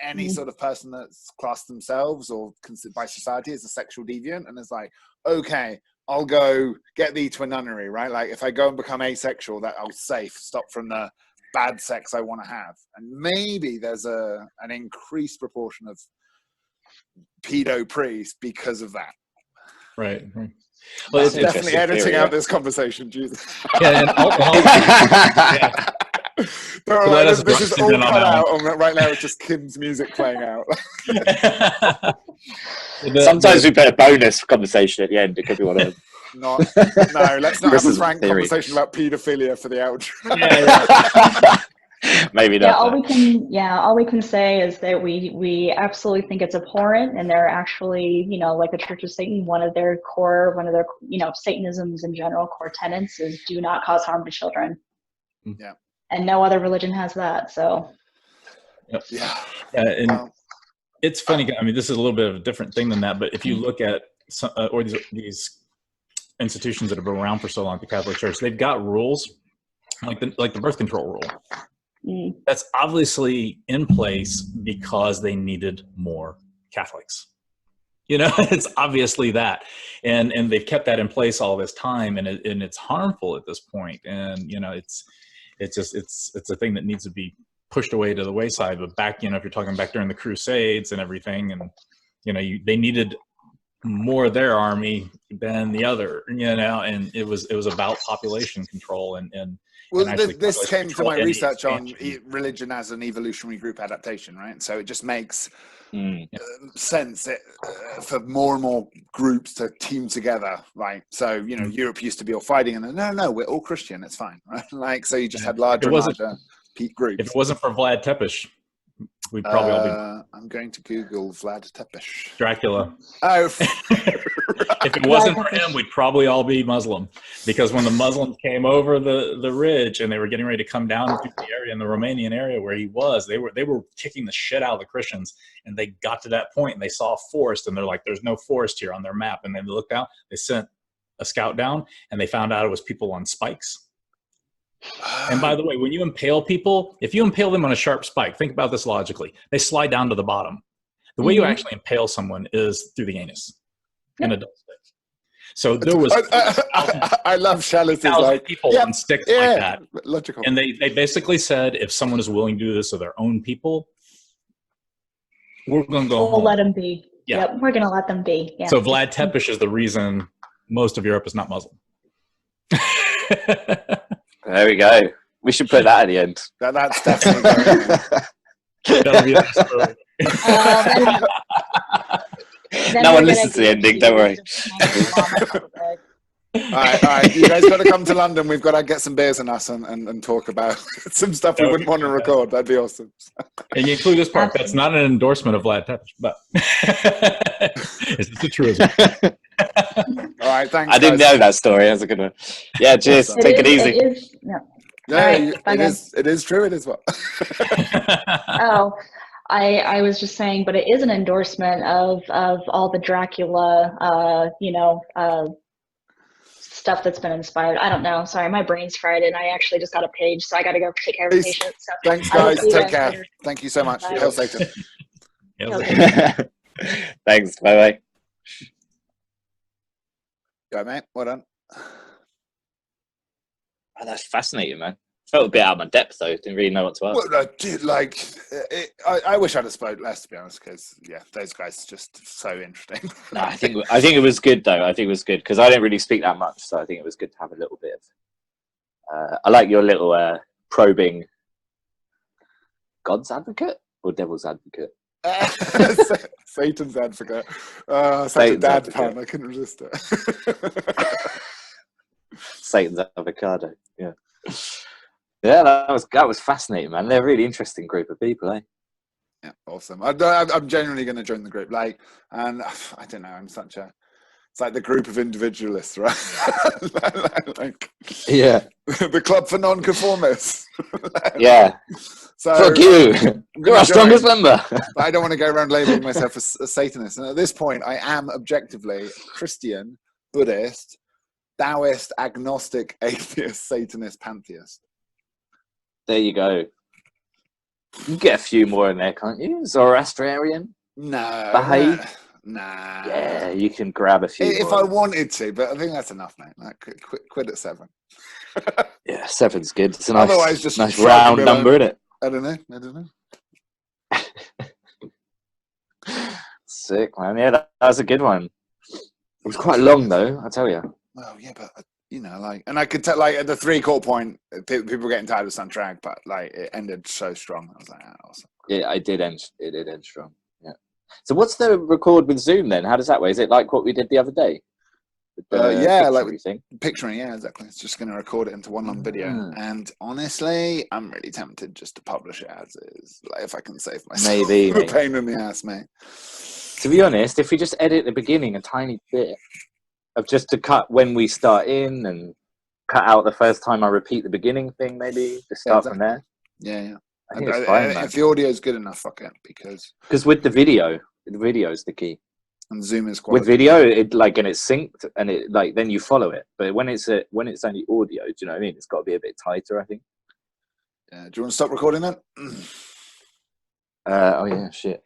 any sort of person that's classed themselves or considered by society as a sexual deviant, and it's like, okay, I'll go get thee to a nunnery, right? Like if I go and become asexual, that I'll stop from the bad sex I want to have. And maybe there's an increased proportion of pedo priests because of that. Right. Well, it's definitely editing out this conversation, Jesus. Yeah, This is all cut out. Right now, it's just Kim's music playing out. Sometimes we put a bonus conversation at the end. It could be one of them. No, let's not have a frank conversation about paedophilia for the outro. Maybe not. All we can say is that we absolutely think it's abhorrent, and they're actually, like the Church of Satan, one of their Satanism's in general core tenets is do not cause harm to children. Yeah. And no other religion has that. So Yep. Yeah. And Well, it's funny. I mean, this is a little bit of a different thing than that. But if you look at some, or these institutions that have been around for so long, the Catholic Church, they've got rules like the birth control rule. That's obviously in place because they needed more Catholics. It's obviously that, and they've kept that in place all this time, and it's harmful at this point. And it's a thing that needs to be pushed away to the wayside. But back, if you're talking back during the Crusades and everything, and they needed more of their army than the other, and it was about population control and well, and this came from my research on expansion. religion as an evolutionary group adaptation, right? So it just makes sense for more and more groups to team together, right? So Europe used to be all fighting, and then, no, we're all Christian, it's fine, right? So you just had larger and larger groups. If it wasn't for Vlad Tepes, we'd probably all be. I'm going to Google Vlad Tepes. Dracula. Oh. If it wasn't for him, we'd probably all be Muslim, because when the Muslims came over the ridge and they were getting ready to come down through the area in the Romanian area where he was, they were kicking the shit out of the Christians, and they got to that point and they saw a forest and they're like, there's no forest here on their map, and then they looked out, they sent a scout down and they found out it was people on spikes. And by the way, when you impale people, if you impale them on a sharp spike, think about this logically, they slide down to the bottom. The way you actually impale someone is through the anus. In a double stick. So there was I love Chalice. Like people on sticks like that. Logical. And they basically said, if someone is willing to do this to their own people, we're going to go home. We'll let them be. Yeah. Yep, we're going to let them be. Yeah. So Vlad Tepes is the reason most of Europe is not Muslim. There we go. We should put that at the end. That's definitely That'll be the story. No one listens to the ending, don't worry. all right. You guys got to come to London. We've got to get some beers in us and talk about some stuff we wouldn't want to record. That'd be awesome. And you include this part. That's not an endorsement of Vlad Tepes, but it's a truism. All right, thanks. I didn't know that story. That's a good one. Yeah, cheers. Take it easy. It is true. It is what? Oh, I was just saying, but it is an endorsement of all the Dracula, stuff that's been inspired. I don't know. Sorry, my brain's fried, and I actually just got a page, so I got to go take care of a patient. So thanks, guys. Take care. Later. Thank you so much. Hail Satan. Thanks. Bye-bye. Go, mate. Well done. Oh, that's fascinating, man. Felt a bit out of my depth, though. Didn't really know what to ask. Well, dude, I wish I'd have spoke less, to be honest, because those guys are just so interesting. No, I think it was good, though. I think it was good because I don't really speak that much, so I think it was good to have a little bit of. I like your little probing. God's advocate or devil's advocate? Satan's advocate. Such a dad pun. I couldn't resist it. Satan's avocado. Yeah. Yeah, that was fascinating, man. They're a really interesting group of people, eh? Yeah, awesome. I'm genuinely going to join the group. And I don't know. It's like the group of individualists, right? Yeah. The club for non-conformists. Yeah. So fuck you. You're our strongest member. I don't want to go around labeling myself as a Satanist. And at this point, I am objectively Christian, Buddhist, Taoist, agnostic, atheist, Satanist, pantheist. There you go. You can get a few more in there, can't you? Zoroastrian? No. Behave? Nah. Yeah, you can grab a few if more. I wanted to, but I think that's enough, mate. Quit at 7. Yeah, 7's good. It's a nice, otherwise, just nice round number, isn't it? I don't know. Sick, man. Yeah, that was a good one. It was quite long, though, I tell you. Well, yeah, but and I could tell, at the 3/4 point, people were getting tired of Soundtrack, but it ended so strong. I was like, awesome. Yeah, it did end strong. Yeah. So what's the record with Zoom then? How does that work? Is it like what we did the other day? Picturing, yeah, exactly. It's just going to record it into one long video. And honestly, I'm really tempted just to publish it as is, if I can save myself. Maybe. A pain in the ass, mate. To be honest, if we just edit the beginning a tiny bit, of just to cut when we start in and cut out the first time I repeat the beginning thing, maybe to start from there. Yeah. I think it's fine, man. If the audio is good enough, fuck it, because with the video is the key. And Zoom is quality. With video, it and it's synced, and it then you follow it. But when it's only audio, do you know what I mean? It's got to be a bit tighter, I think. Do you want to stop recording then? Oh yeah, shit.